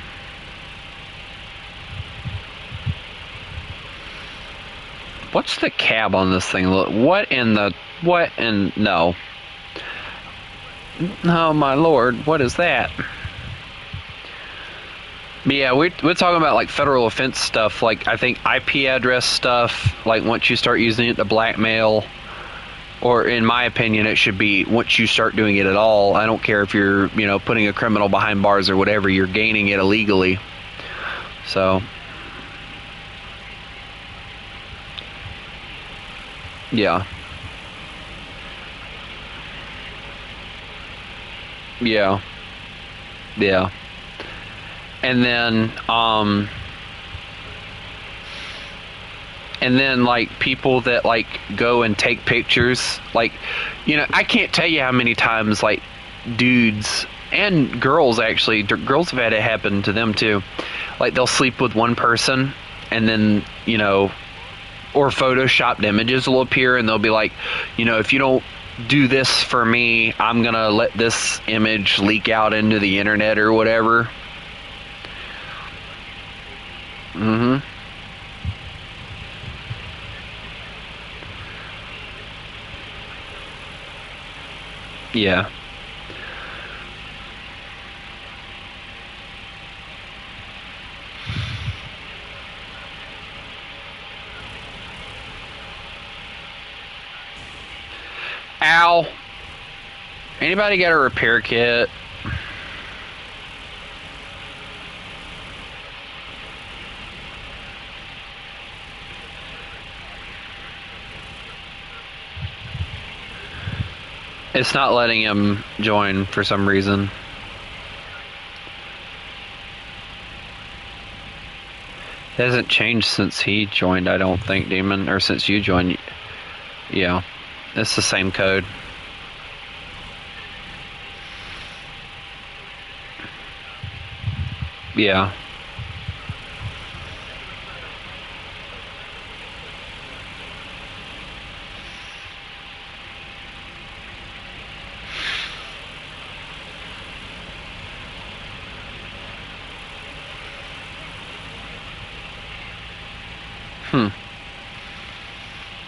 What's the cab on this thing? What in no. Oh my lord, what is that? But yeah, we're talking about like federal offense stuff, like I think IP address stuff, like once you start using it to blackmail, or in my opinion it should be once you start doing it at all. I don't care if you're, putting a criminal behind bars or whatever, you're gaining it illegally. So yeah. Yeah. Yeah. And then like people that like go and take pictures, like, I can't tell you how many times like dudes and girls, actually girls have had it happen to them too, like they'll sleep with one person and then or photoshopped images will appear and they'll be like, if you don't do this for me, I'm gonna let this image leak out into the internet or whatever. Mm-hmm. Yeah. Ow. Anybody got a repair kit? It's not letting him join for some reason. It hasn't changed since he joined, I don't think, Demon, or since you joined. Yeah, it's the same code. Yeah.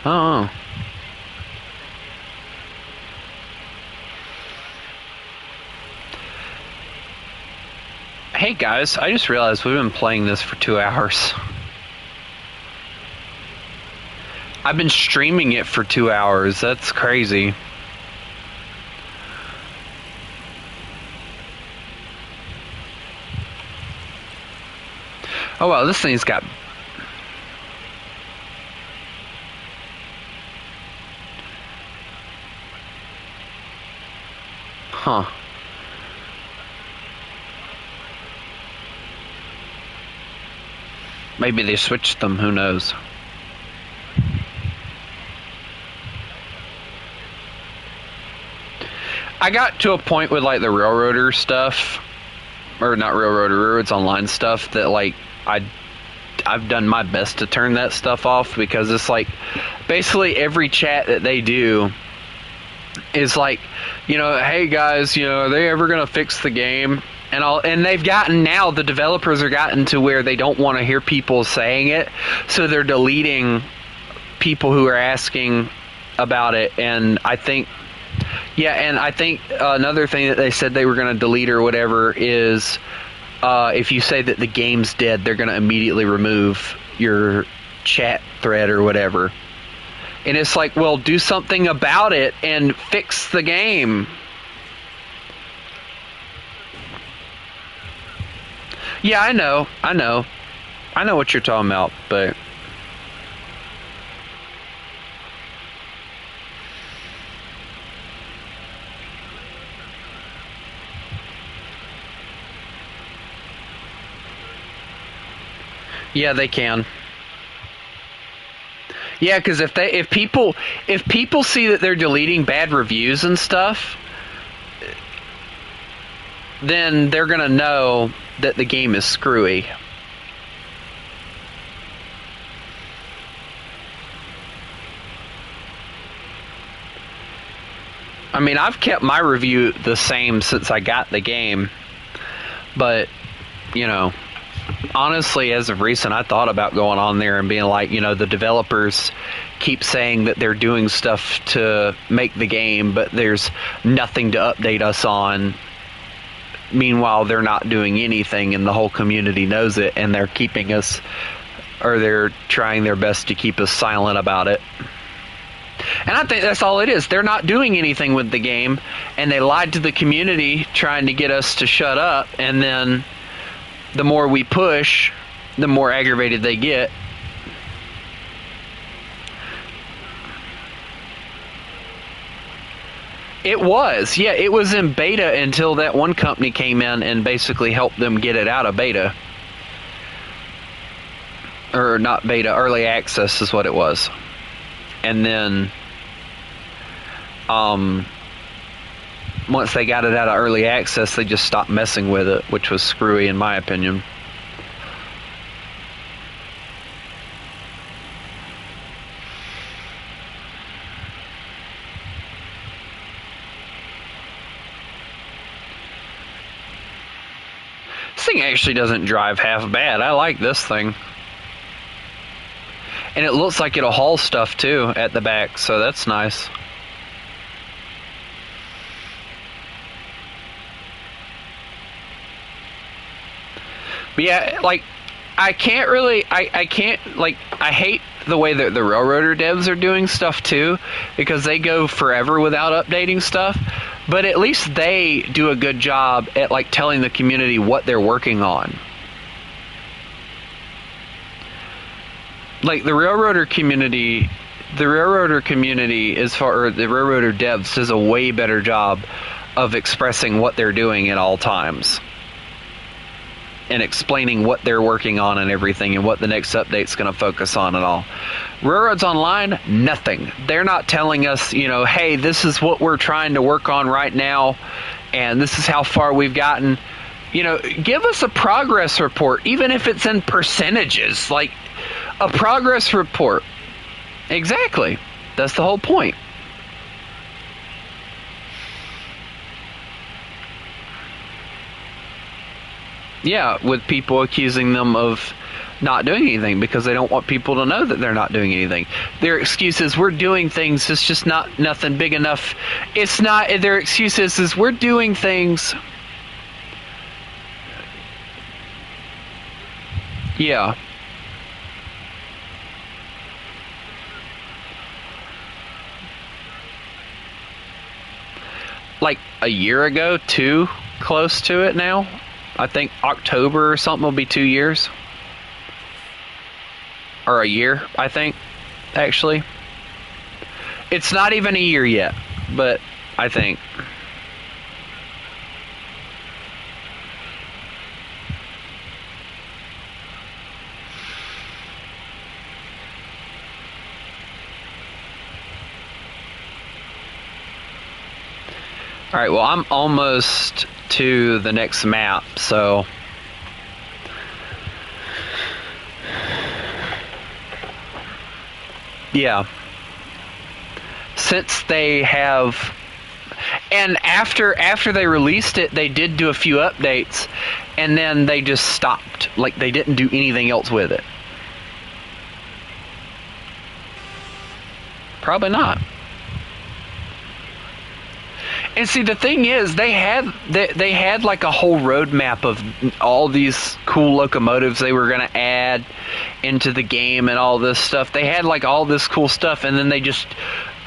Oh. Hey guys, I just realized we've been playing this for 2 hours. I've been streaming it for 2 hours. That's crazy. Oh wow, this thing's got... Huh. Maybe they switched them, who knows? I got to a point with like the Railroader stuff, or not Railroader, Railroads Online stuff, that like I've done my best to turn that stuff off, because it's like basically every chat that they do is like, you know, hey guys, you know, are they ever gonna fix the game? And they've gotten, now the developers are gotten to where they don't want to hear people saying it, so they're deleting people who are asking about it. And I think another thing that they said they were going to delete or whatever is if you say that the game's dead, they're going to immediately remove your chat thread or whatever. And it's like, well, do something about it and fix the game. Yeah, I know what you're talking about, but yeah, they can. Yeah, because if people see that they're deleting bad reviews and stuff, then they're gonna know that the game is screwy. I mean, I've kept my review the same since I got the game, but, you know, honestly, as of recent, I thought about going on there and being like, you know, the developers keep saying that they're doing stuff to make the game, but there's nothing to update us on. Meanwhile, they're not doing anything, and the whole community knows it, and they're keeping us, or they're trying their best to keep us silent about it. And I think that's all it is. They're not doing anything with the game, and they lied to the community trying to get us to shut up, and then the more we push, the more aggravated they get. It was in beta until that one company came in and basically helped them get it out of beta. Or not beta, early access is what it was. And then once they got it out of early access, they just stopped messing with it, which was screwy in my opinion. This thing actually doesn't drive half bad. I like this thing. And it looks like it'll haul stuff too at the back, so that's nice. But yeah, like, I can't, like, I hate the way that the Railroader devs are doing stuff too, because they go forever without updating stuff, but at least they do a good job at, like, telling the community what they're working on. Like, the Railroader community, the Railroader devs does a way better job of expressing what they're doing at all times. And explaining what they're working on and everything, and what the next update's going to focus on and all. Railroads Online, nothing. They're not telling us, you know, hey, this is what we're trying to work on right now, and this is how far we've gotten. You know, give us a progress report, even if it's in percentages. Like, a progress report. Exactly. That's the whole point. Yeah, with people accusing them of not doing anything because they don't want people to know that they're not doing anything. Their excuse is, we're doing things, it's just not nothing big enough. It's not, their excuse is we're doing things. Yeah. Like a year ago, too close to it now. I think October or something will be 2 years. Or a year, I think, actually. It's not even a year yet, but I think. Alright, well, I'm almost to the next map, so... Yeah. Since they have... And after they released it, they did do a few updates, and then they just stopped. Like, they didn't do anything else with it. Probably not. And see, the thing is, they had like a whole roadmap of all these cool locomotives they were going to add into the game and all this stuff. They had like all this cool stuff, and then they just,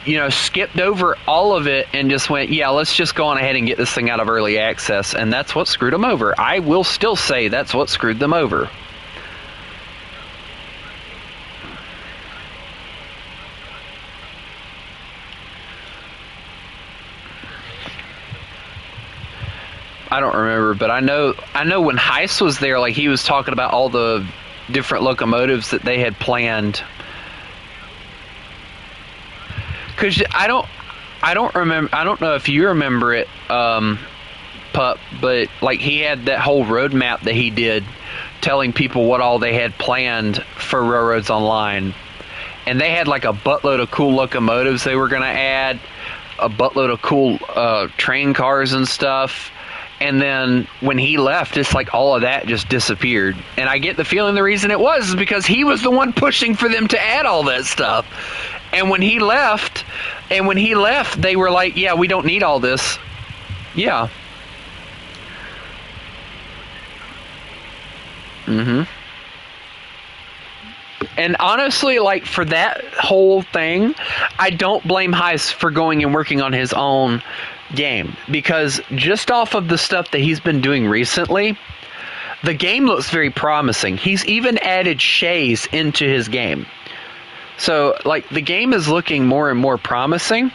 you know, skipped over all of it and just went, yeah, let's just go on ahead and get this thing out of early access. And that's what screwed them over. I will still say that's what screwed them over. I don't remember, but I know when Heist was there, like, he was talking about all the different locomotives that they had planned. Cause I don't remember. I don't know if you remember it, Pup, but like, he had that whole roadmap that he did, telling people what all they had planned for Railroads Online, and they had like a buttload of cool locomotives they were gonna add, a buttload of cool train cars and stuff. And then when he left, it's like all of that just disappeared. And I get the feeling the reason it was is because he was the one pushing for them to add all that stuff. And when he left, they were like, yeah, we don't need all this. Yeah. Mm-hmm. And honestly, like, for that whole thing, I don't blame Heist for going and working on his own game, because just off of the stuff that he's been doing recently, the game looks very promising. He's even added shays into his game. So, like, the game is looking more and more promising,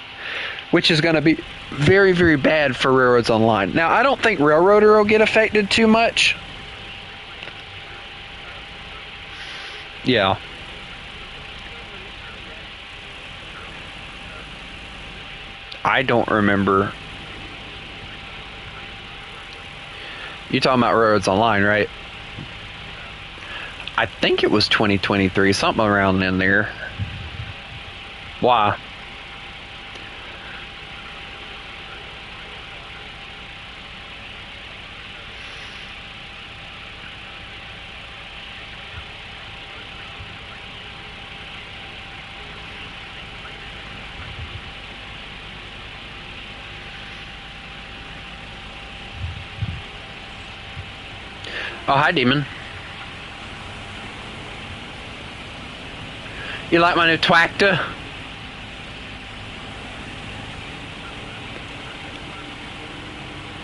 which is going to be very, very bad for Railroads Online. Now, I don't think Railroader will get affected too much. Yeah. I don't remember. You talking about Railroads Online, right? I think it was 2023, something around in there. Why? Oh, hi, Demon. You like my new tractor?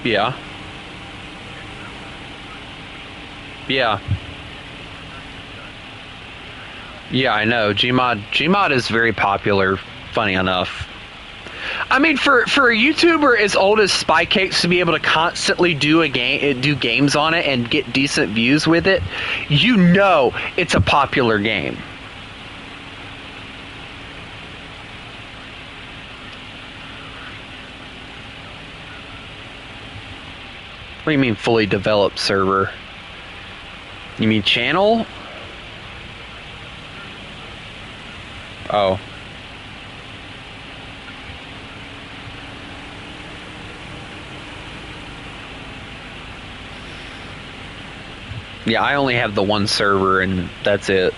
Yeah. Yeah. Yeah, I know. Gmod is very popular, funny enough. I mean, for a YouTuber as old as Spy Cakes to be able to constantly do games on it and get decent views with it, you know it's a popular game. What do you mean fully developed server? You mean channel? Oh. Yeah, I only have the one server and that's it.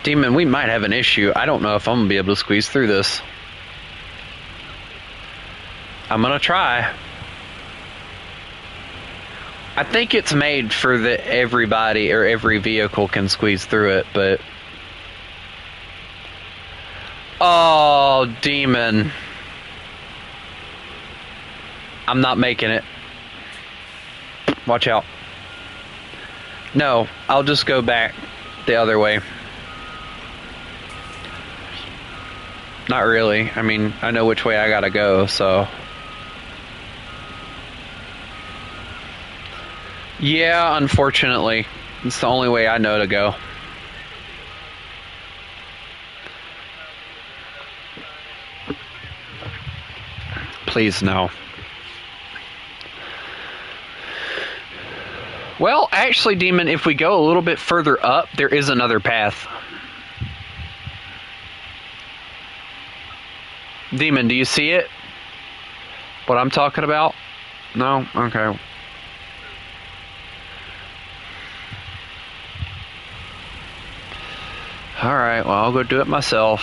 Demon, we might have an issue. I don't know if I'm going to be able to squeeze through this. I'm going to try. I think it's made for that everybody or every vehicle can squeeze through it, but... Oh, Demon. I'm not making it. Watch out. No, I'll just go back the other way. Not really. I mean, I know which way I gotta go, so... Yeah, unfortunately. It's the only way I know to go. Please, no. Well, actually, Demon, if we go a little bit further up, there is another path. Demon, do you see it? What I'm talking about? No? Okay. Alright, well, I'll go do it myself.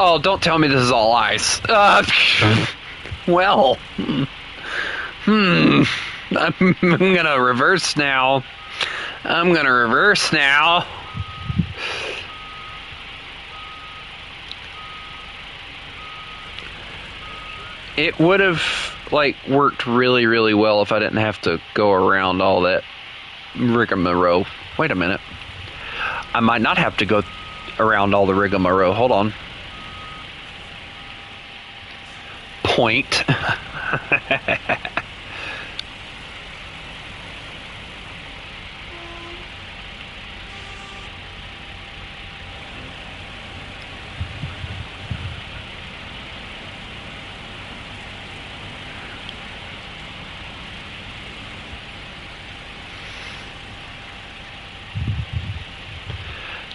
Oh, don't tell me this is all ice. Well, I'm gonna reverse now. It would have, like, worked really, really well if I didn't have to go around all that rigmarole. Wait a minute. I might not have to go around all the rigmarole. Hold on. Point.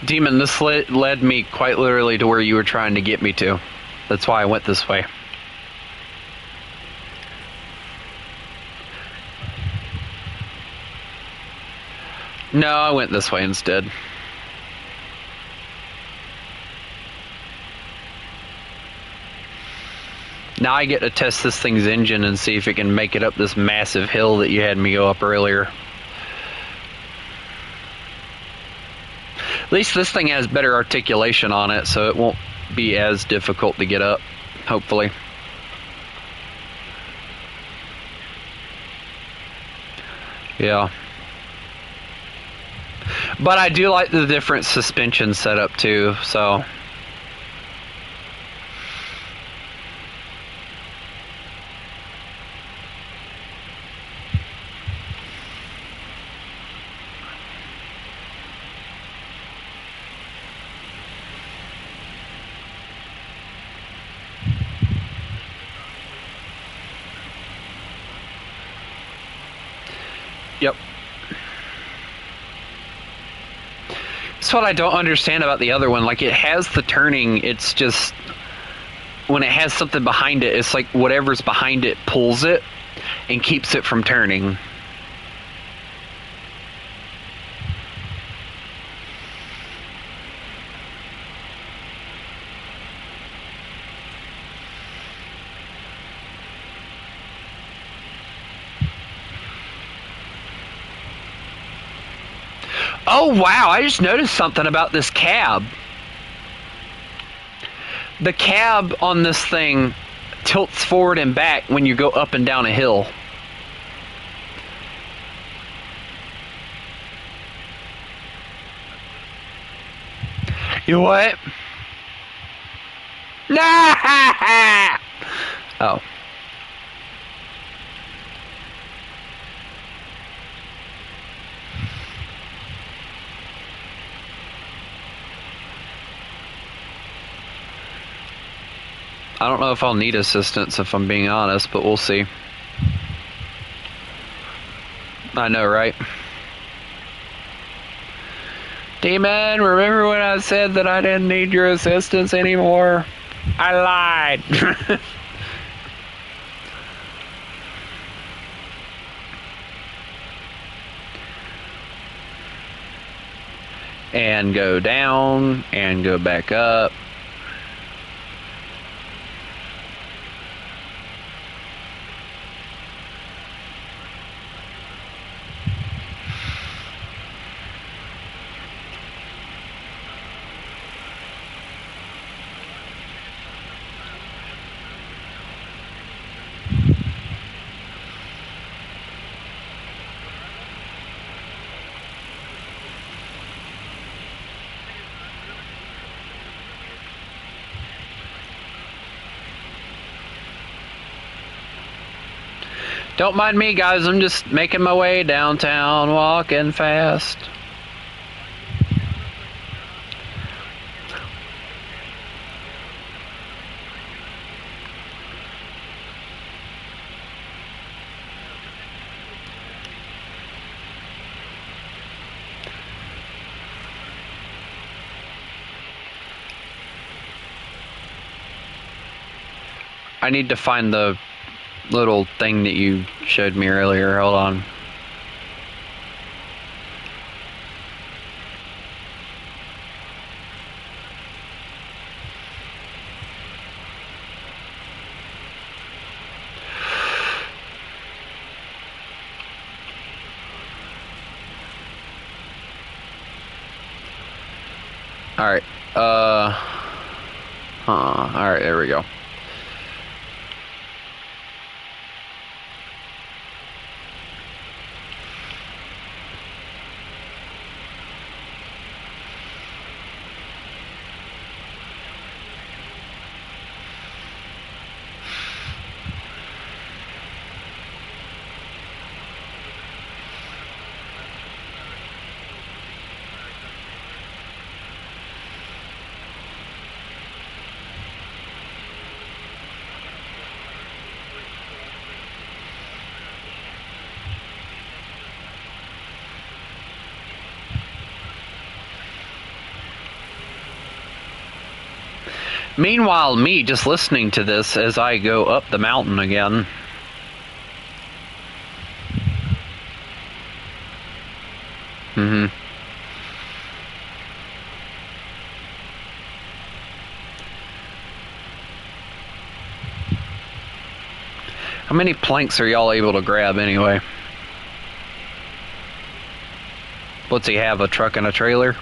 Demon, this led me quite literally to where you were trying to get me to. That's why I went this way. No, I went this way instead. Now I get to test this thing's engine and see if it can make it up this massive hill that you had me go up earlier. At least this thing has better articulation on it, so it won't be as difficult to get up, hopefully. Yeah. But I do like the different suspension setup too, so... Yep. That's what I don't understand about the other one. Like, it has the turning, it's just... when it has something behind it, it's like whatever's behind it pulls it and keeps it from turning. Oh wow, I just noticed something about this cab. The cab on this thing tilts forward and back when you go up and down a hill. You what? Nah! Oh. I don't know if I'll need assistance if I'm being honest, but we'll see. I know, right? Demon, remember when I said that I didn't need your assistance anymore? I lied. And go down and go back up. Don't mind me, guys. I'm just making my way downtown, walking fast. I need to find the little thing that you showed me earlier. Hold on. Alright. Alright, there we go. Meanwhile, me just listening to this as I go up the mountain again. How many planks are y'all able to grab anyway? What's he have, a truck and a trailer?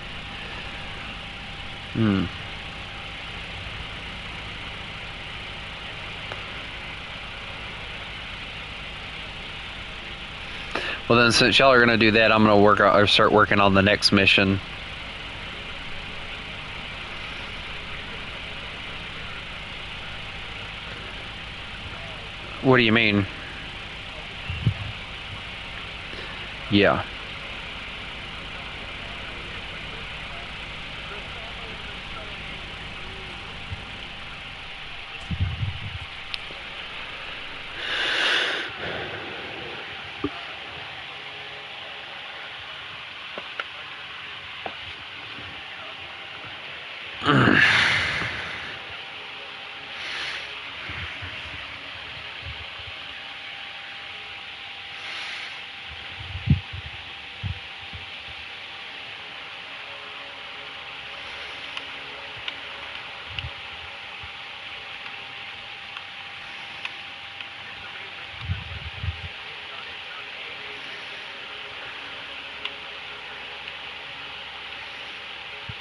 Well then, since y'all are gonna do that, I'm gonna start working on the next mission. What do you mean? Yeah.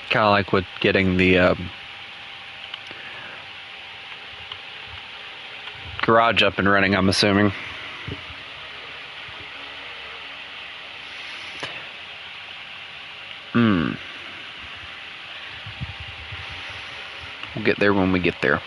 Kind of like with getting the garage up and running, I'm assuming. We'll get there when we get there.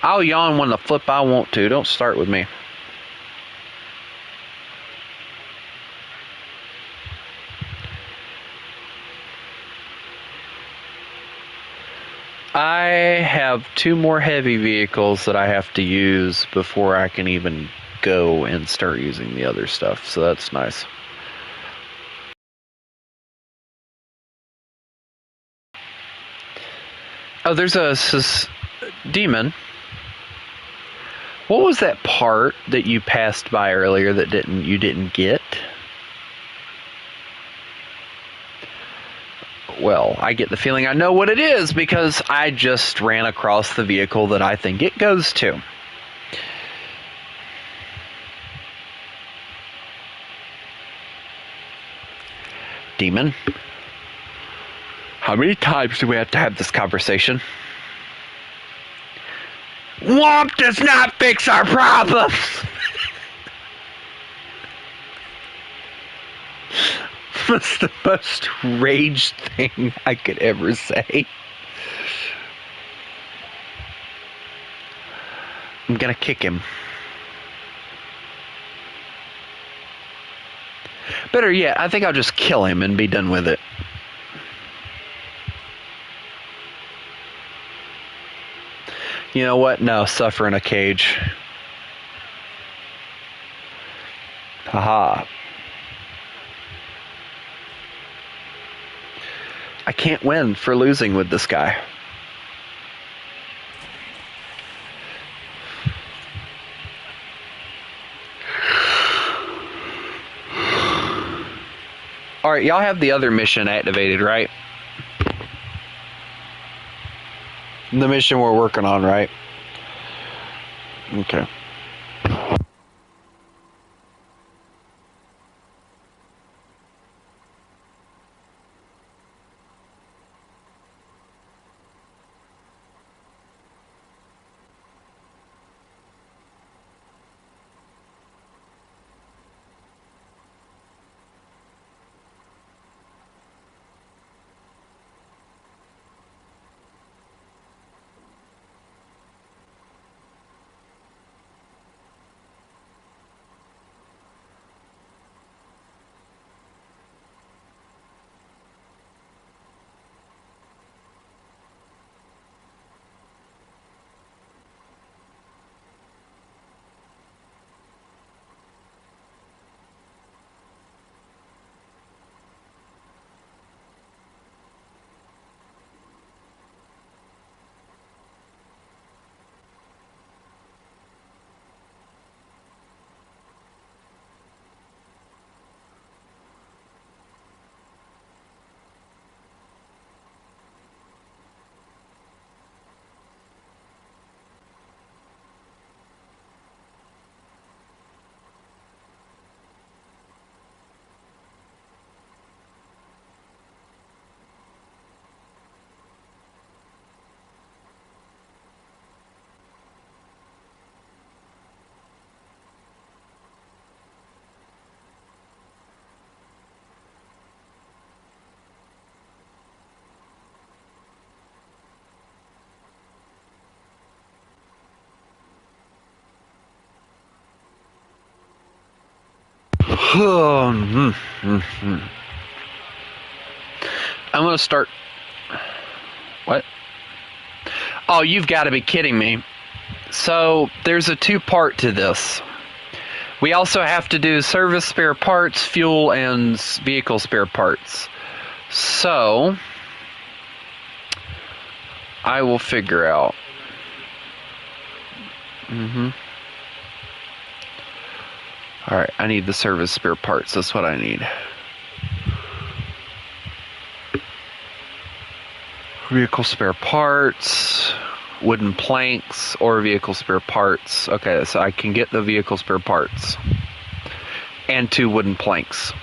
I'll yawn when the flip I want to. Don't start with me. I have 2 more heavy vehicles that I have to use before I can even go and start using the other stuff, so that's nice. Oh, there's a demon. What was that part that you passed by earlier that you didn't get? Well, I get the feeling I know what it is because I just ran across the vehicle that I think it goes to. Demon, how many times do we have to have this conversation? Womp does not fix our problems! That's the most raged thing I could ever say. I'm gonna kick him. Better yet, I think I'll just kill him and be done with it. You know what? No, suffer in a cage. Haha. I can't win for losing with this guy. Alright, y'all have the other mission activated, right? The mission we're working on, right? Okay. I'm gonna start. What? Oh, you've got to be kidding me. So, there's a two-part to this. We also have to do service spare parts, fuel, and vehicle spare parts. So, I will figure out. Alright, I need the service spare parts. That's what I need. Vehicle spare parts, wooden planks, or vehicle spare parts. Okay, so I can get the vehicle spare parts. And 2 wooden planks.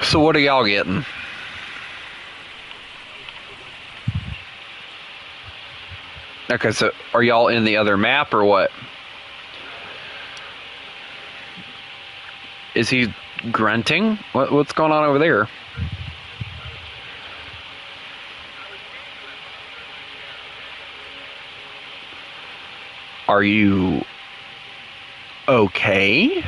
So what are y'all getting? Okay, so are y'all in the other map or what? Is he grunting? What's going on over there? Are you okay?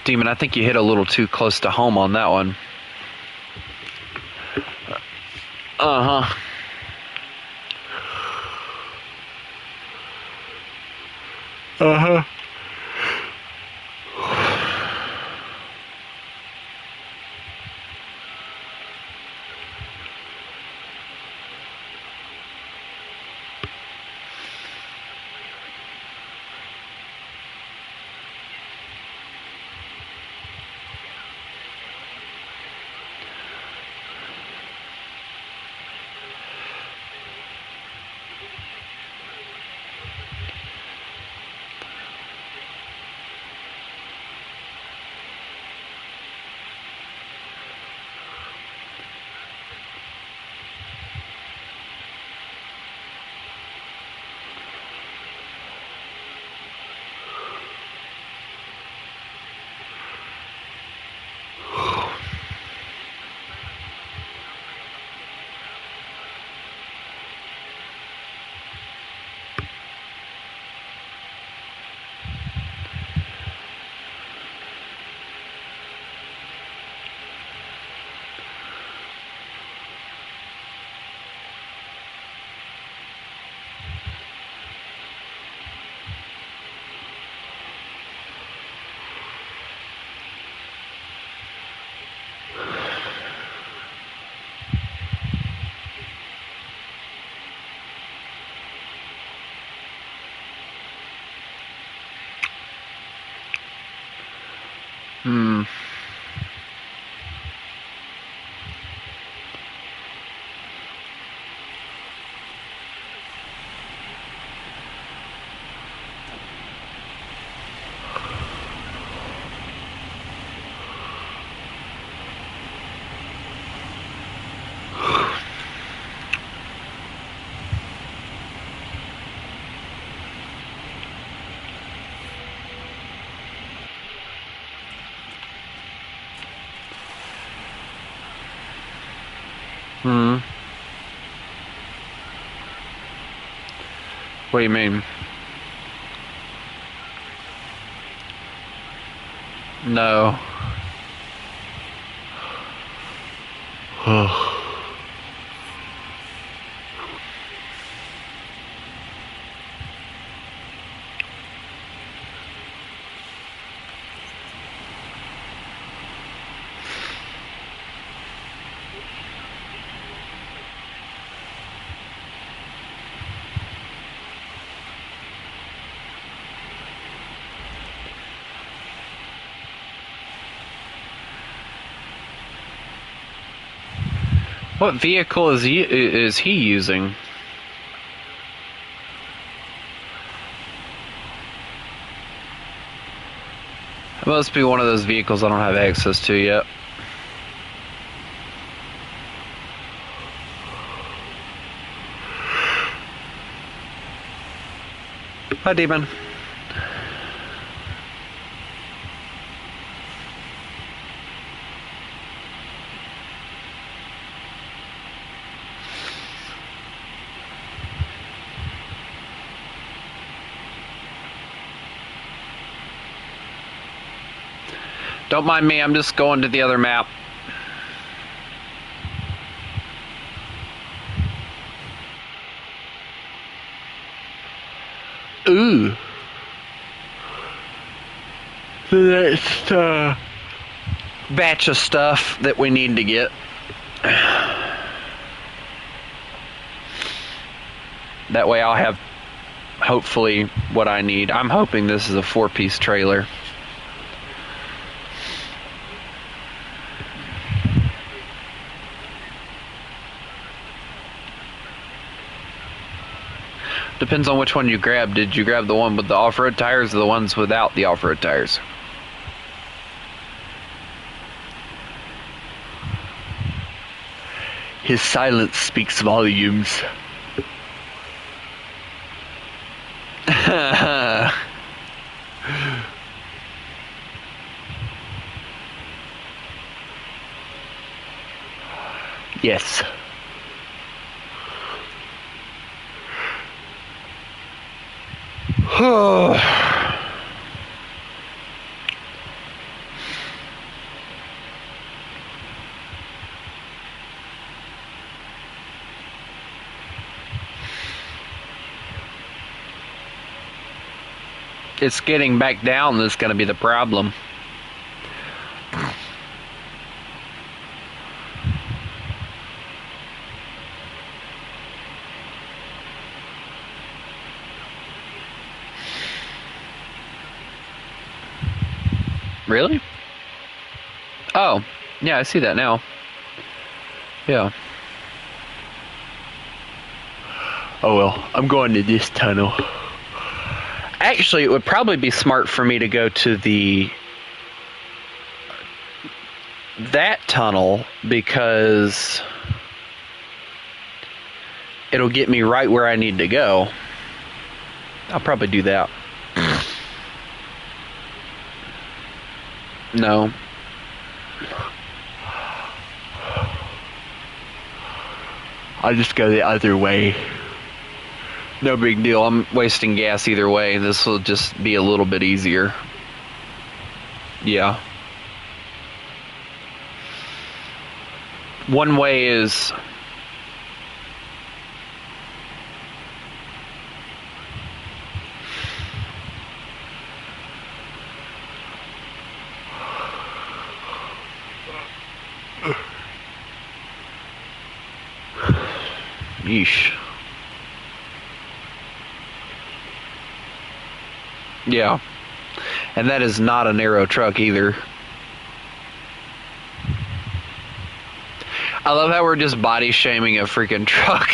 Demon, I think you hit a little too close to home on that one. Uh-huh. Uh-huh. Hmm. Hmm. What do you mean? No. What vehicle is he using? It must be one of those vehicles I don't have access to yet. Hi, Demon. Don't mind me, I'm just going to the other map. Ooh. The next batch of stuff that we need to get. That way I'll have, hopefully, what I need. I'm hoping this is a 4-piece trailer. Depends on which one you grab. Did you grab the one with the off-road tires or the ones without the off-road tires? His silence speaks volumes. Yes. It's getting back down that's going to be the problem. Really? Oh, yeah, I see that now. Yeah. Oh well, I'm going to this tunnel. Actually, it would probably be smart for me to go to that tunnel because it'll get me right where I need to go. I'll probably do that. No. I'll just go the other way. No big deal. I'm wasting gas either way. This will just be a little bit easier. Yeah. One way is... Yeesh. Yeah. And that is not a narrow truck either. I love how we're just body shaming a freaking truck.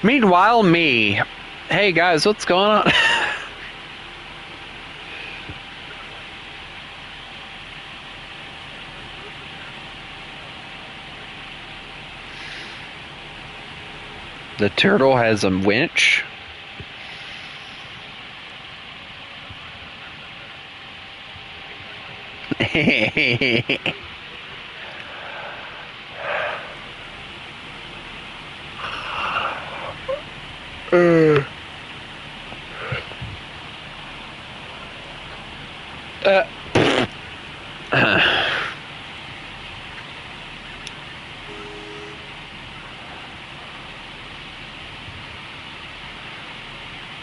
Meanwhile, me. Hey guys, what's going on? The turtle has a winch.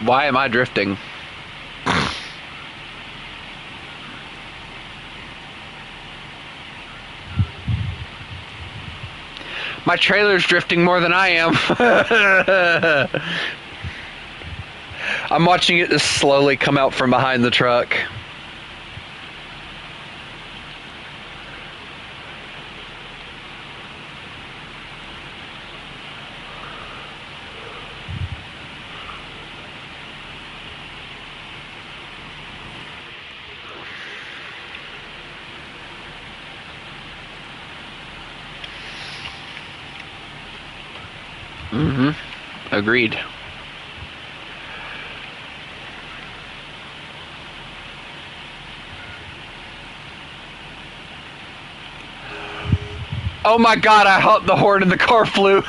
Why am I drifting? My trailer's drifting more than I am. I'm watching it just slowly come out from behind the truck. Mm-hmm. Agreed. Oh my god, I hopped the horn and the car flew.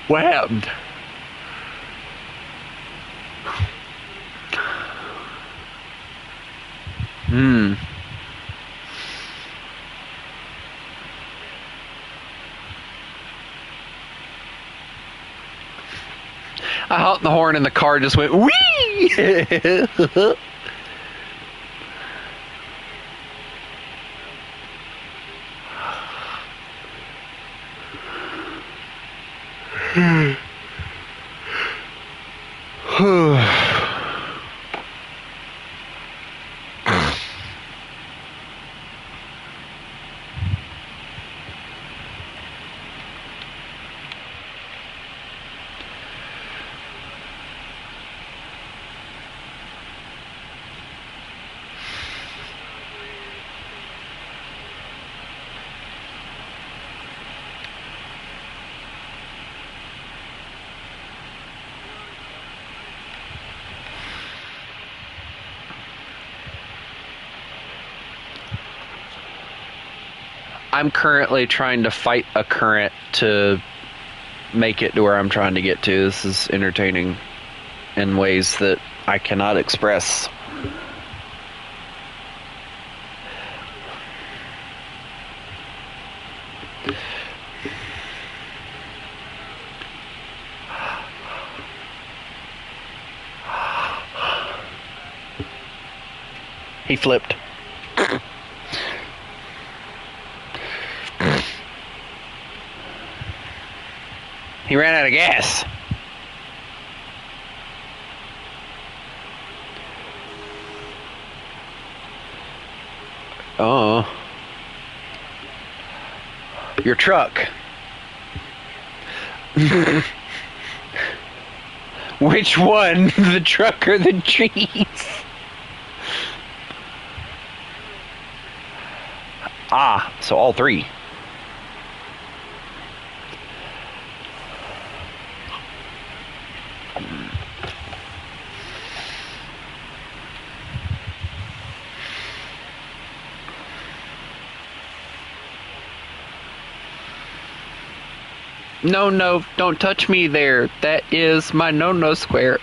What happened? I honked the horn and the car just went whee. I'm currently trying to fight a current to make it to where I'm trying to get to. This is entertaining in ways that I cannot express. He flipped. He ran out of gas. Oh. Your truck. Which one? The truck or the trees? Ah, so all three. No, no, don't touch me there. That is my no-no square.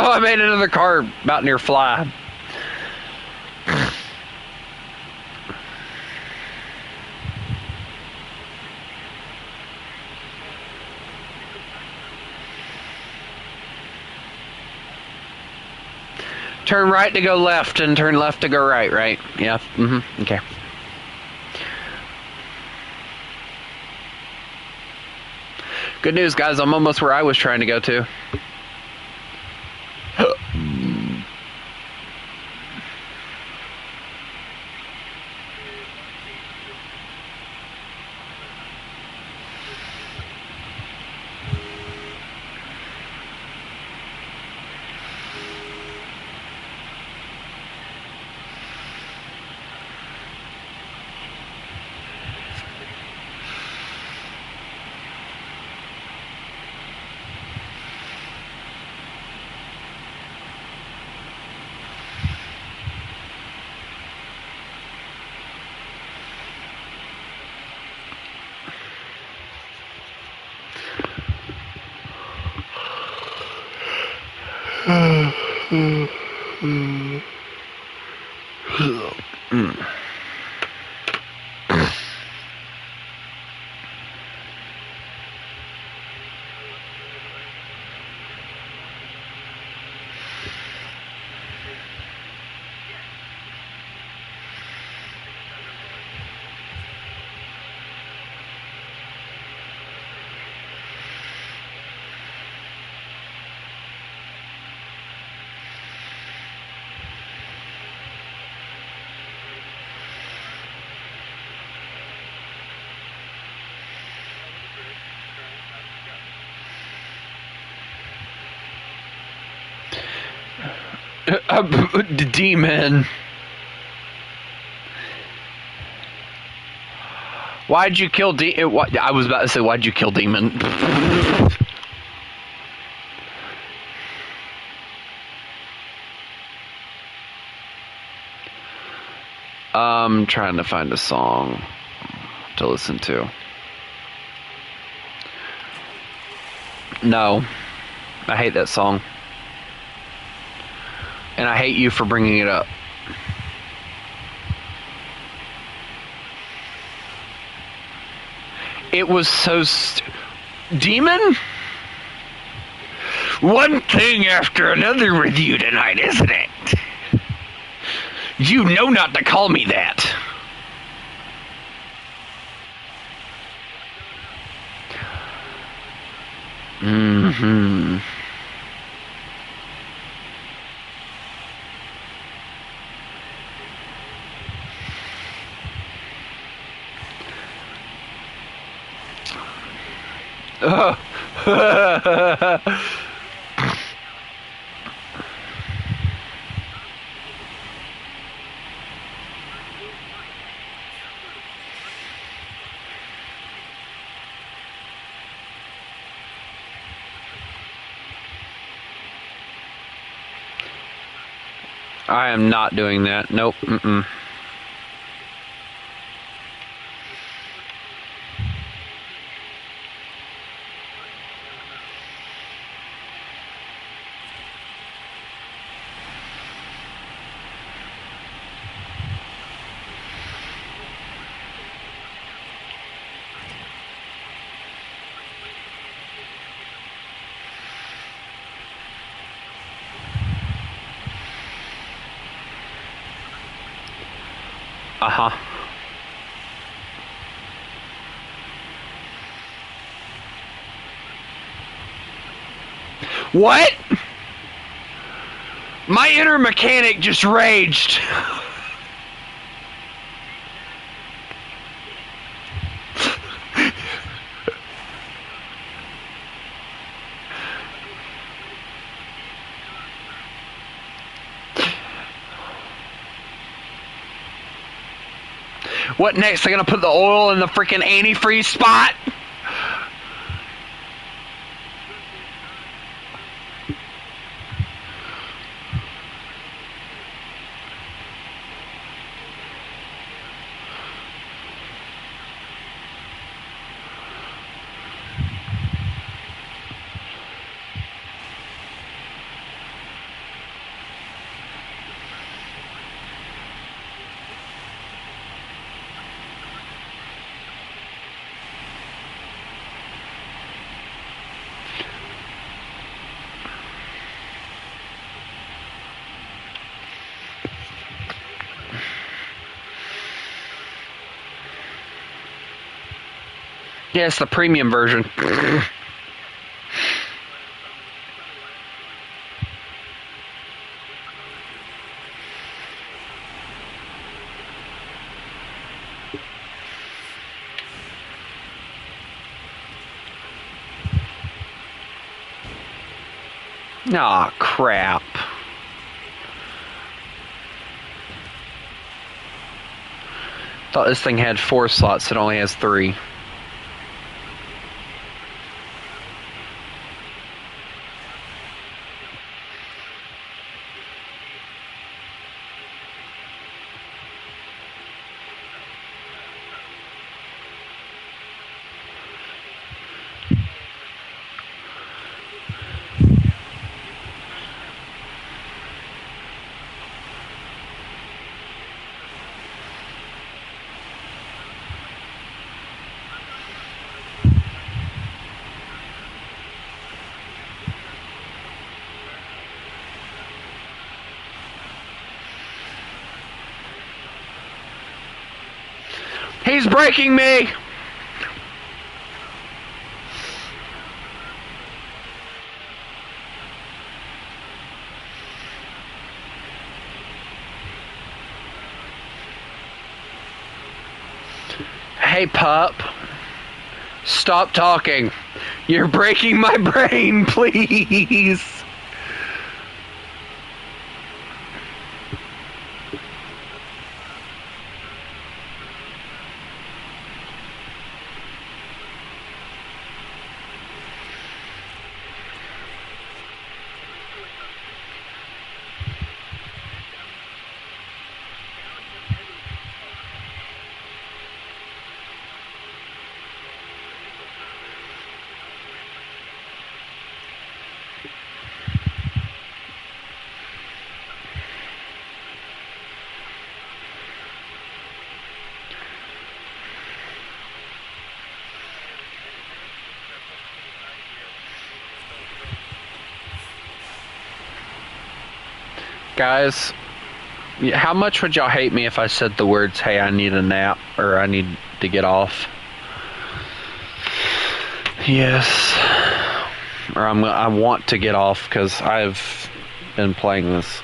Oh, I made another car about near fly. Turn right to go left and turn left to go right, right? Yeah, okay. Good news, guys, I'm almost where I was trying to go to. Demon. Why'd you kill I was about to say, why'd you kill Demon? I'm trying to find a song to listen to. No. I hate that song. And I hate you for bringing it up. It was so Demon? One thing after another with you tonight, isn't it? You know not to call me that. Mm-hmm. I am not doing that. Nope. Mm-mm. Uh-huh. What? My inner mechanic just raged. What next? They're gonna put the oil in the freaking antifreeze spot? Yeah, it's the premium version. Aw, crap. Thought this thing had 4 slots, it only has 3. He's breaking me! Hey, pup. Stop talking. You're breaking my brain, please. Guys, how much would y'all hate me if I said the words, hey, I need a nap, or I need to get off? Yes. Or I want to get off because I've been playing this.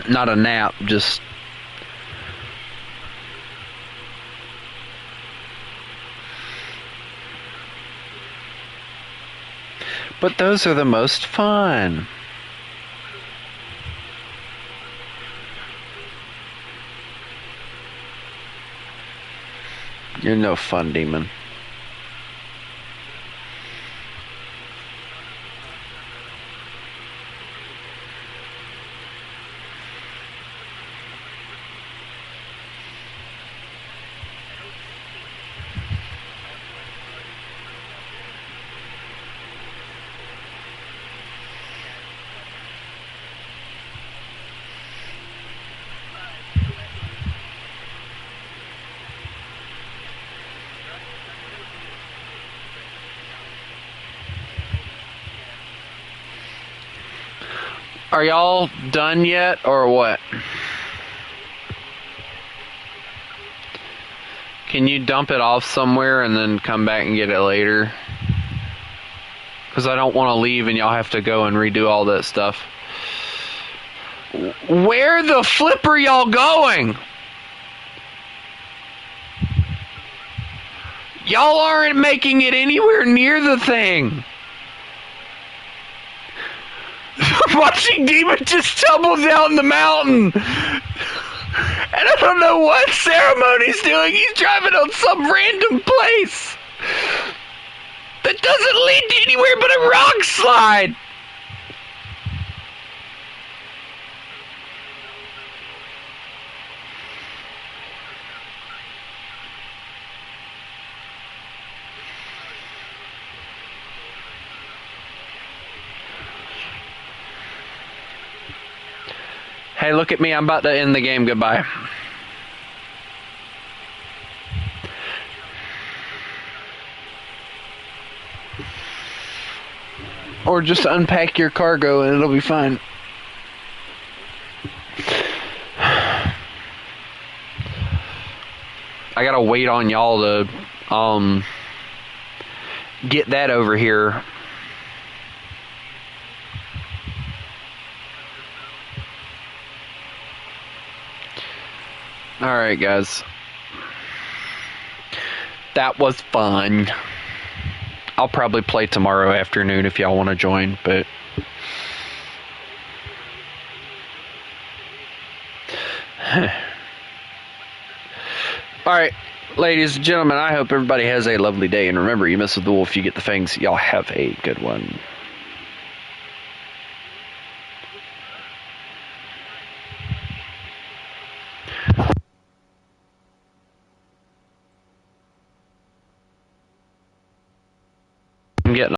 Not a nap, just... But those are the most fun. You're no fun, demon. Are y'all done yet, or what? Can you dump it off somewhere and then come back and get it later? Because I don't want to leave and y'all have to go and redo all that stuff. Where the flip are y'all going? Y'all aren't making it anywhere near the thing. Watching Demon just tumble down the mountain. And I don't know what ceremony's doing. He's driving on some random place that doesn't lead to anywhere but a rock slide. Hey, look at me. I'm about to end the game. Goodbye. Or just unpack your cargo and it'll be fine. I gotta wait on y'all to get that over here. Alright, guys. That was fun. I'll probably play tomorrow afternoon if y'all want to join, but... Alright, ladies and gentlemen, I hope everybody has a lovely day. And remember, you mess with the wolf, you get the fangs. Y'all have a good one.